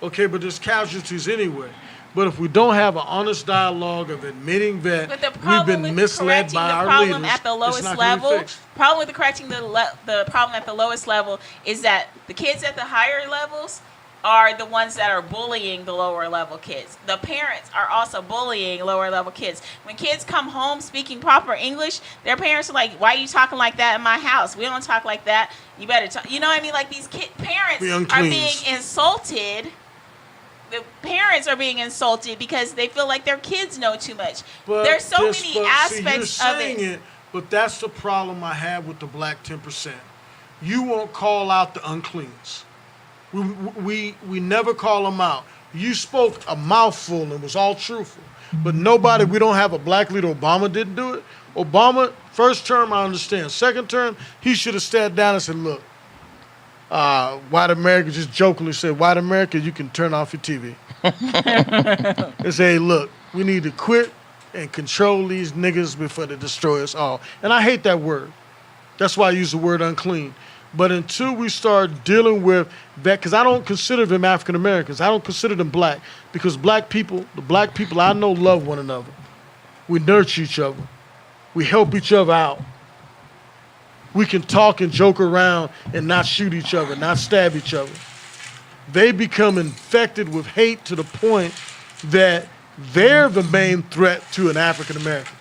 Okay, but there's casualties anyway. But if we don't have an honest dialogue of admitting that but the we've problem been with misled correcting by the our problem leaders, at the it's lowest not gonna be level, fixed. problem with correcting the problem at the lowest level is that the kids at the higher levels are the ones that are bullying the lower level kids. The parents are also bullying lower level kids. When kids come home speaking proper English, their parents are like, why are you talking like that in my house? We don't talk like that. You better talk. You know what I mean? Like, these parents We are uncleans. being insulted. The parents are being insulted because they feel like their kids know too much. But There's so this- many but aspects see, you're of saying it. But that's the problem I have with the black 10%. You won't call out the uncleans. We never call them out. You spoke a mouthful and was all truthful. But nobody, we don't have a black leader. Obama didn't do it. Obama, first term, I understand. Second term, he should have sat down and said, look, white America, just jokingly said, white America, you can turn off your TV. And say, hey, look, we need to quit and control these niggas before they destroy us all. And I hate that word. That's why I use the word unclean. But until we start dealing with that, because I don't consider them African Americans. I don't consider them black. Because black people, the black people I know love one another. We nurture each other. We help each other out. We can talk and joke around and not shoot each other, not stab each other. They become infected with hate to the point that they're the main threat to an African American.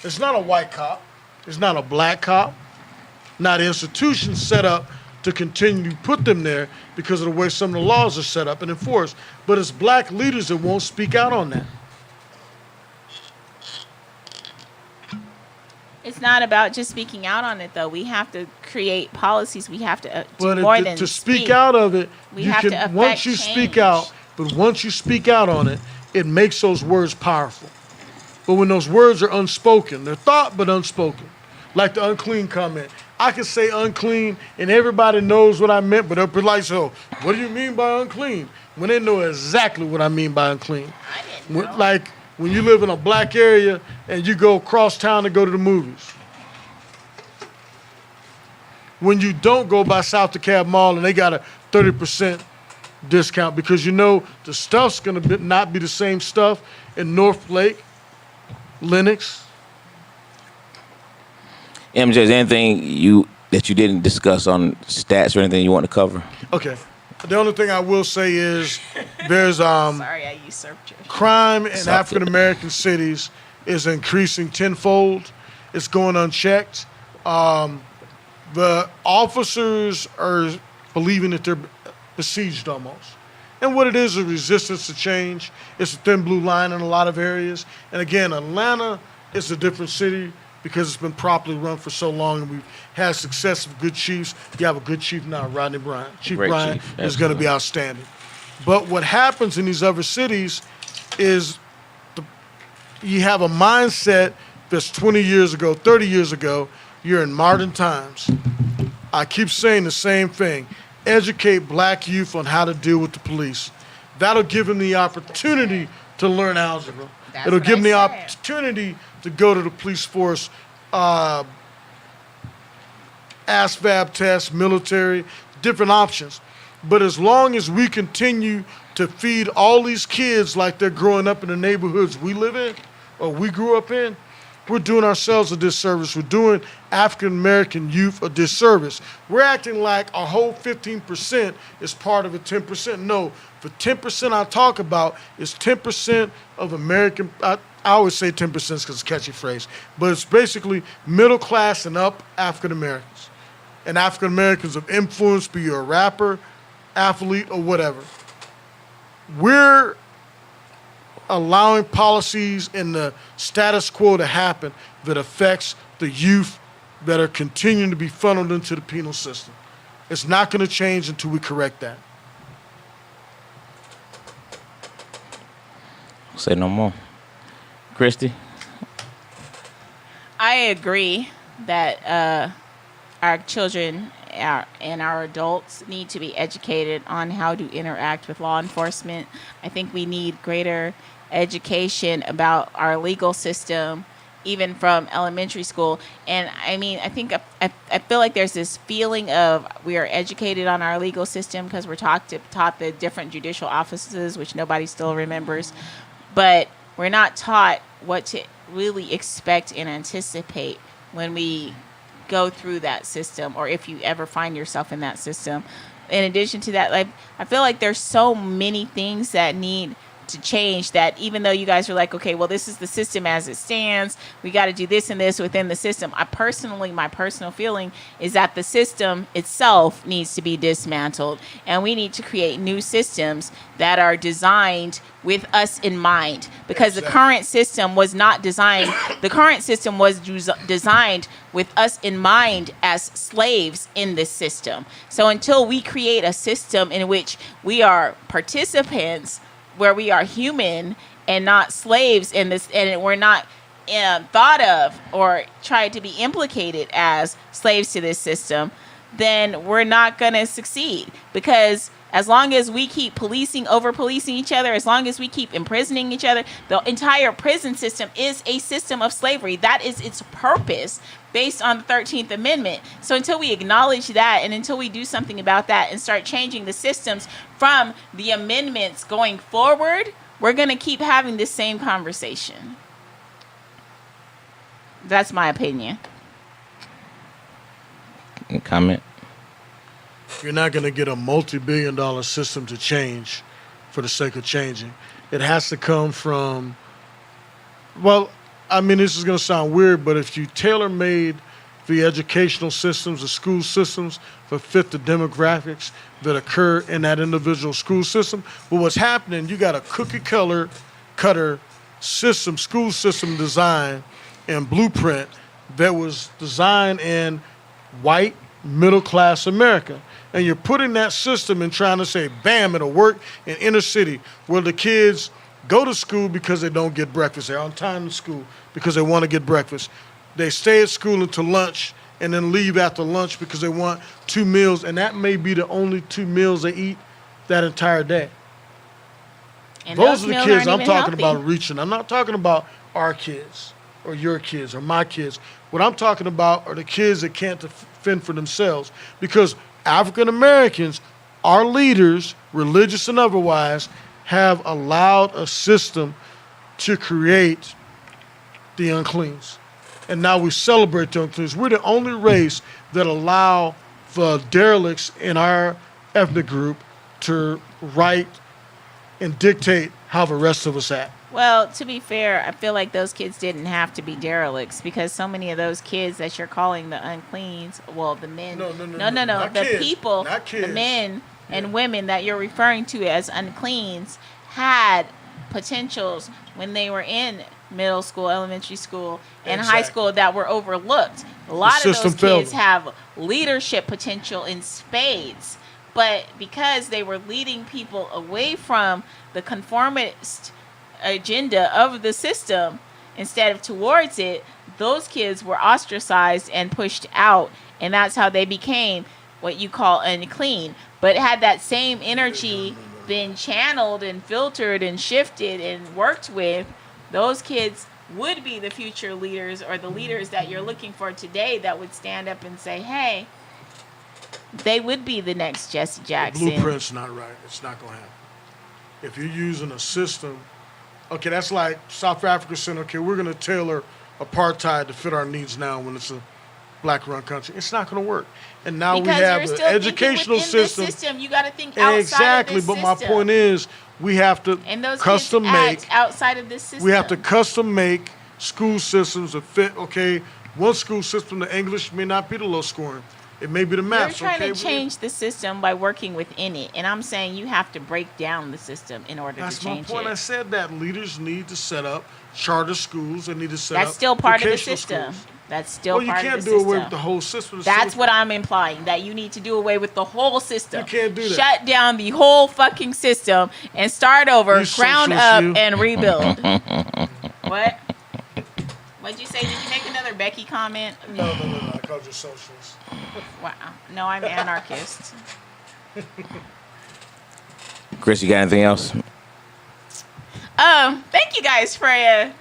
It's not a white cop. It's not a black cop. Now, the institution's set up to continue to put them there because of the way some of the laws are set up and enforced. But it's black leaders that won't speak out on that. It's not about just speaking out on it, though. We have to create policies. We have to do But more than to speak out of it, We you have to can affect once you speak change. out. But once you speak out on it, it makes those words powerful. But when those words are unspoken, they're thought but unspoken, like the unclean comment. I can say unclean, and everybody knows what I meant, but they'll be like, "So, what do you mean by unclean?" When they know exactly what I mean by unclean. I didn't know. Like when you live in a black area and you go across town to go to the movies. When you don't go by South DeKalb Mall and they got a 30% discount because you know the stuff's gonna not be the same stuff in North Lake, Lenox. MJ, is there anything that you didn't discuss on stats or anything you want to cover? Okay. The only thing I will say is there's Sorry, I usurped your. crime in African American cities is increasing tenfold. It's going unchecked. The officers are believing that they're besieged almost. And what it is a resistance to change. It's a thin blue line in a lot of areas. And again, Atlanta is a different city because it's been properly run for so long and we've had success with good chiefs. You have a good chief now, Rodney Bryant. Chief Great Bryant chief, is going to be absolutely. outstanding. But what happens in these other cities is you have a mindset that's 20 years ago, 30 years ago. You're in modern times. I keep saying the same thing. Educate black youth on how to deal with the police. That'll give them the opportunity to learn algebra. That's It'll what give them the I said. opportunity to go to the police force, ASVAB tests, military, different options. But as long as we continue to feed all these kids like they're growing up in the neighborhoods we live in or we grew up in, we're doing ourselves a disservice. We're doing African American youth a disservice. We're acting like our whole 15% is part of a 10%. No, the 10% I talk about is 10% of American, I always say 10% because it's a catchy phrase, but it's basically middle class and up African Americans. And African Americans of influence, be you a rapper, athlete, or whatever. We're allowing policies in the status quo to happen that affects the youth that are continuing to be funneled into the penal system. It's not going to change until we correct that. Say no more. Christy? I agree that our children and our adults need to be educated on how to interact with law enforcement. I think we need greater education about our legal system, even from elementary school. And I mean, I think I feel like there's this feeling of we are educated on our legal system because we're taught the different judicial offices, which nobody still remembers. But we're not taught what to really expect and anticipate when we go through that system, or if you ever find yourself in that system. In addition to that, like, I feel like there's so many things that need to change that even though you guys are like, okay, well, this is the system as it stands, we got to do this and this within the system. My personal feeling is that the system itself needs to be dismantled, and we need to create new systems that are designed with us in mind, because the current system was not designed. The current system was designed with us in mind as slaves in this system. So until we create a system in which we are participants, where we are human and not slaves in this, and we're not thought of or tried to be implicated as slaves to this system, then we're not going to succeed. Because as long as we keep over policing each other, as long as we keep imprisoning each other, the entire prison system is a system of slavery. That is its purpose based on the 13th Amendment. So until we acknowledge that, and until we do something about that and start changing the systems from the amendments going forward, we're going to keep having this same conversation. That's my opinion. Comment? You're not going to get a multi-billion-dollar system to change for the sake of changing. It has to come from, well, I mean, this is going to sound weird, but if you tailor-made the educational systems, the school systems, to fit the demographics that occur in that individual school system. But what's happening, you got a cookie cutter system, school system design and blueprint that was designed in white middle class America. And you're putting that system and trying to say, bam, it'll work in inner city where the kids go to school because they don't get breakfast. They're on time to school because they want to get breakfast. They stay at school until lunch and then leave after lunch because they want 2 meals, and that may be the only 2 meals they eat that entire day. And Those are the meals kids aren't I'm even talking healthy. about reaching. I'm not talking about our kids or your kids or my kids. What I'm talking about are the kids that can't fend for themselves, because African Americans, our leaders, religious and otherwise, have allowed a system to create the uncleans. And now we celebrate the uncleans. We're the only race that allow the derelicts in our ethnic group to write and dictate how the rest of us act. Well, to be fair, I feel like those kids didn't have to be derelicts, because so many of those kids that you're calling the uncleans, well, the men, No, not the kids, people, not kids. the men and women that you're referring to as uncleans had potentials when they were in middle school, elementary school, and high Exactly. school that were overlooked. A lot of system those failed kids them. have leadership potential in spades, but because they were leading people away from the conformist agenda of the system instead of towards it, those kids were ostracized and pushed out, and that's how they became what you call unclean. But had that same energy been channeled and filtered and shifted and worked with, those kids would be the future leaders, or the leaders that you're looking for today that would stand up and say, hey, they would be the next Jesse Jackson. Blueprint's not right. It's not going to happen. If you're using a system, okay, that's like South Africa saying, okay, we're going to tailor apartheid to fit our needs now when it's a black-run country. It's not going to work. And now Because we have you're an still educational thinking within system. this system. You got to think outside Exactly, of this but my system. point is, we have to And those custom kids make. act outside of this system. We have to custom make school systems that fit. Okay, one school system, the English may not be the low scoring. It may be the You're maths. trying okay, to change the system by working within it, and I'm saying you have to break down the system in order That's to my change point. I it. said that leaders need to set up charter schools. They need to set up. That's still part of the vocational system. schools. That's still Well, you part of can't the do system. away with the whole system. That's what I'm implying, that you need to do away with the whole system. You can't do that. Shut down the whole fucking system and start over, You ground socialist, up, you. and rebuild. What? What'd you say? Did you make another Becky comment? No. I called you socialist. Wow. No, I'm anarchist. Chris, you got anything else? Thank you guys for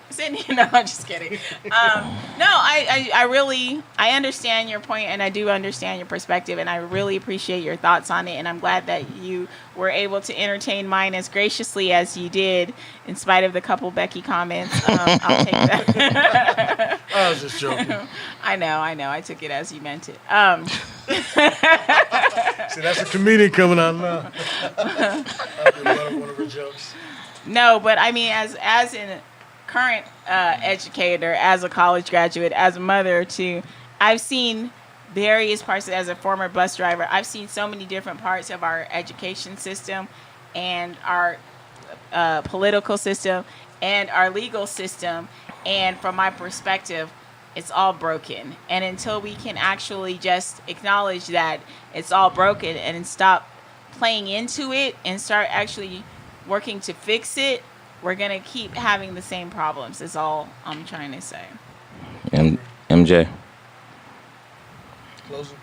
sending. No, I'm just kidding. No, I really understand your point, and I do understand your perspective, and I really appreciate your thoughts on it. And I'm glad that you were able to entertain mine as graciously as you did, in spite of the couple Becky comments. I'll take that. I was just joking. I know. I took it as you meant it. See, that's a comedian coming out now. That'll be one of her jokes. No, but I mean, as a current educator, as a college graduate, as a mother too, I've seen various parts. As a former bus driver, I've seen so many different parts of our education system, and our political system, and our legal system. And from my perspective, it's all broken. And until we can actually just acknowledge that it's all broken and stop playing into it and start actually working to fix it, we're going to keep having the same problems, is all I'm trying to say. MJ. Closing.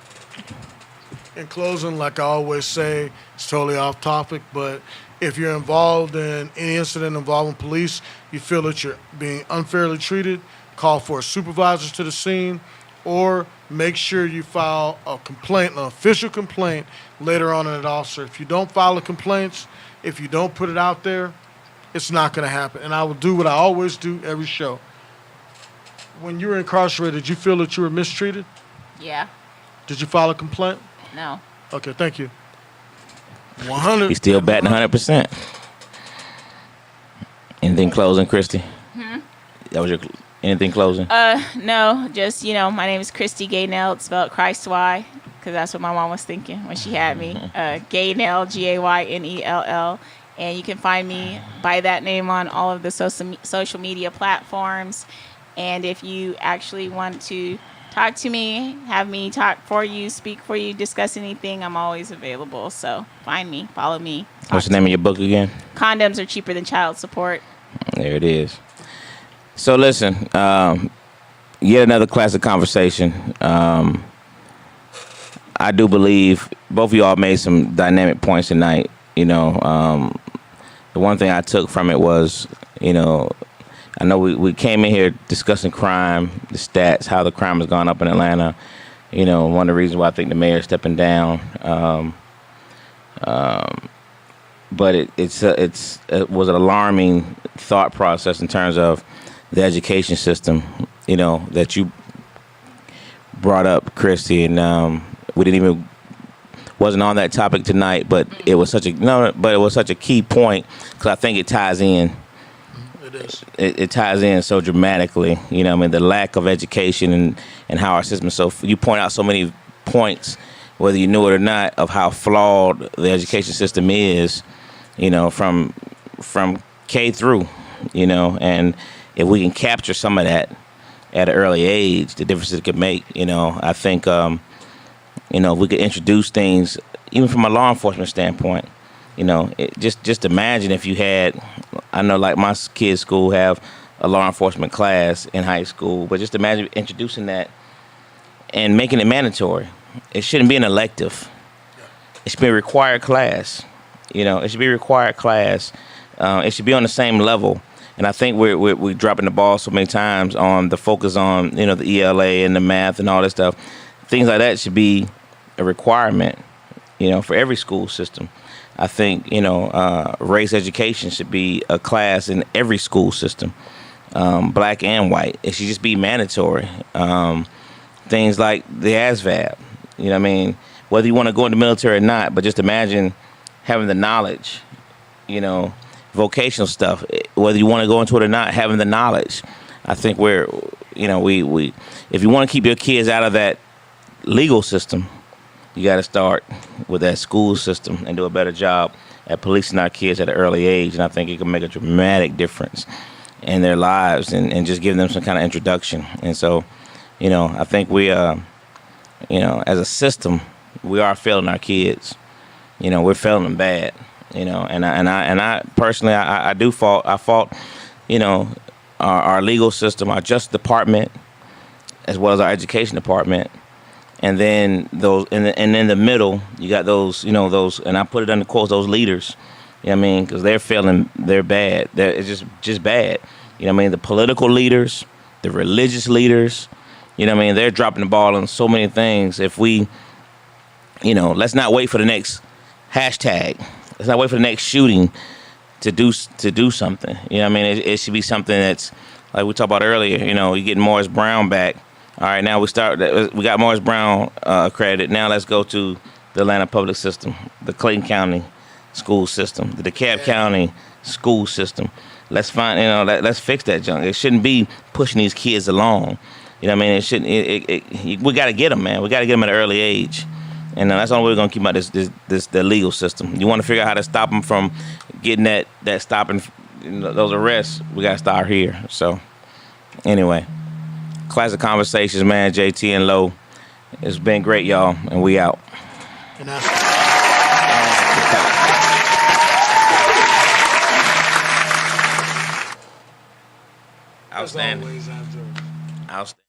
In closing, like I always say, it's totally off topic, but if you're involved in any incident involving police, you feel that you're being unfairly treated, call for supervisors to the scene, or make sure you file a complaint, an official complaint, later on in an officer. If you don't file the complaints, if you don't put it out there, it's not going to happen. And I will do what I always do every show. When you were incarcerated, did you feel that you were mistreated? Yeah. Did you file a complaint? No. Okay, thank you. 100. He's still batting 100%. Anything closing, Christy? That was your. Anything closing? No, just, my name is Christy Gaynell. It's spelled Christ Y, because that's what my mom was thinking when she had me. Gaynell, Gaynell. And you can find me by that name on all of the social media platforms. And if you actually want to talk to me, have me talk for you, speak for you, discuss anything, I'm always available. So find me, follow me. What's the name of your book again? Condoms Are Cheaper Than Child Support. There it is. So listen, yet another classic conversation. I do believe both of y'all made some dynamic points tonight. The one thing I took from it was, I know we came in here discussing crime, the stats, how the crime has gone up in Atlanta. One of the reasons why I think the mayor is stepping down. But it was an alarming thought process in terms of the education system, that you brought up, Christy, and wasn't on that topic tonight, but it was such a key point because I think it ties in. It is. It ties in so dramatically, the lack of education and how our system is so. You point out so many points, whether you knew it or not, of how flawed the education system is, from K through, and if we can capture some of that at an early age, the difference it could make, I think. If we could introduce things, even from a law enforcement standpoint, just imagine if you had, I know like my kids' school have a law enforcement class in high school, but just imagine introducing that and making it mandatory. It shouldn't be an elective. It should be a required class. It should be a required class. It should be on the same level. And I think we're dropping the ball so many times on the focus on, the ELA and the math and all this stuff. Things like that should be a requirement, for every school system. I think, race education should be a class in every school system, black and white. It should just be mandatory. Things like the ASVAB, whether you want to go in the military or not, but just imagine having the knowledge, vocational stuff, whether you want to go into it or not, having the knowledge. I think we if you want to keep your kids out of that legal system, you got to start with that school system and do a better job at policing our kids at an early age. And I think it can make a dramatic difference in their lives and just give them some kind of introduction. And so, I think we, as a system, we are failing our kids. We're failing them bad. And I personally, I fault, our legal system, our justice department, as well as our education department. And then and in the middle, you got those, and I put it under quotes, those leaders, because they're failing, they're bad. It's just bad. The political leaders, the religious leaders, they're dropping the ball on so many things. If we, let's not wait for the next hashtag. Let's not wait for the next shooting to do something. It should be something that's, like we talked about earlier, you get Morris Brown back. All right, now we got Morris Brown accredited. Now let's go to the Atlanta public system, the Clayton County school system, the DeKalb County school system. Let's find, let's fix that junk. It shouldn't be pushing these kids along. It shouldn't. We got to get them, man. We got to get them at an early age, and that's the only way we're gonna keep out the legal system. You want to figure out how to stop them from getting that stopping those arrests. We got to start here. So, anyway. Classic conversations, man. JT and Low. It's been great, y'all, and we out. And Outstanding. Always, Outstanding.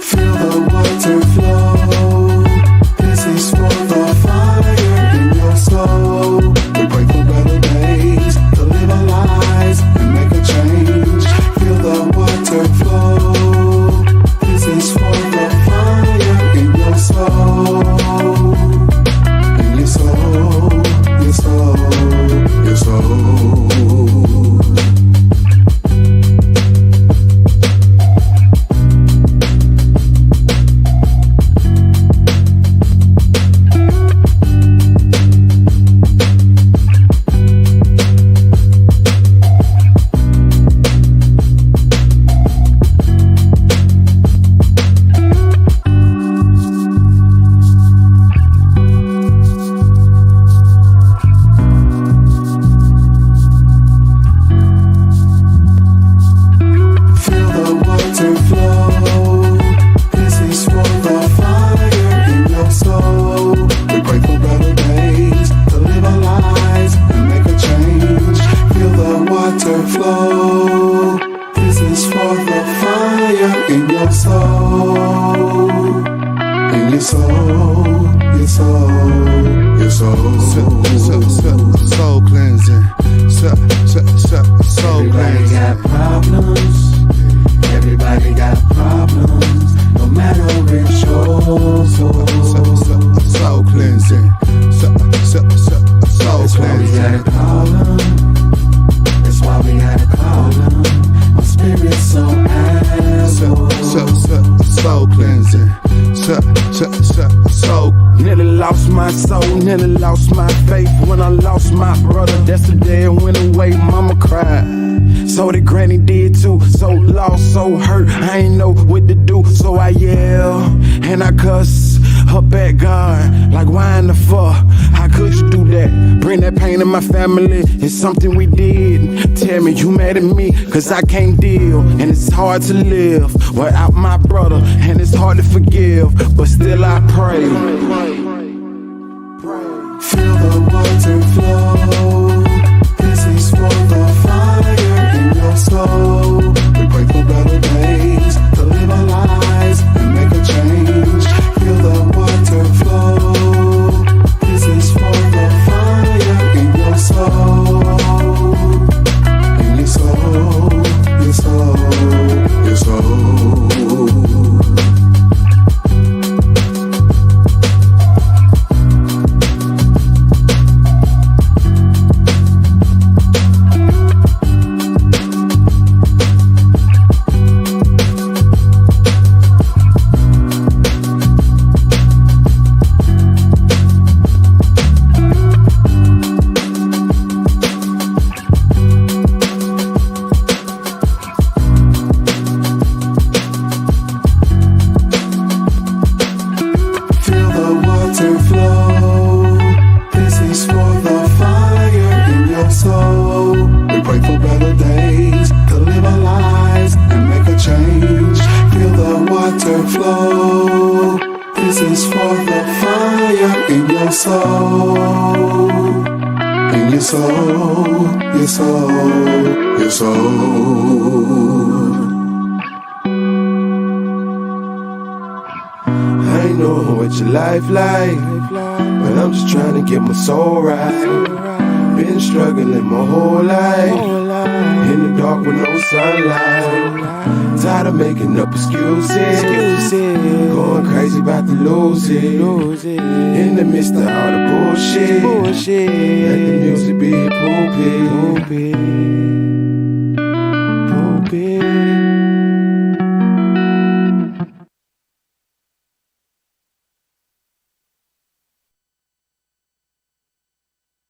Feel the water flow. This is for the fire in your soul, in your soul, your soul, your soul. Soul cleansing, soul Everybody cleansing. got problems. Everybody got problems. No matter which soul. Soul cleansing, soul That's why we gotta cleansing. call them. That's why we gotta call them. My spirit's so asshole. Soul cleansing, soul. Nearly lost my soul, nearly lost my faith. When I lost my brother, that's the day it went away. Mama cried, so did granny did too. So lost, so hurt, I ain't know what to do. So I yell, and I cuss up at God, like why in the fuck? How could you do that? Bring that pain in my family, it's something we did. Tell me you mad at me, cause I can't deal. And it's hard to live without my brother, and it's hard to forgive, but still I pray. Feel the water flow. This is for the fire in your soul. We pray for better days, To live our lives and make a change. feel the water flow. This is for the fire In your soul, in your soul, your soul, your soul. Feel the water flow. This is for the fire in your soul. We pray for better days, To live our lives and make a change. feel the water flow. This is for the fire In your soul, in your soul, your soul, your soul. I ain't know what your life like, but I'm just trying to get my soul right. Been struggling my whole life, in the dark with no sunlight. Tired of making up excuses, going crazy about to lose it. In the midst of all the bullshit, let the music be a pulpit.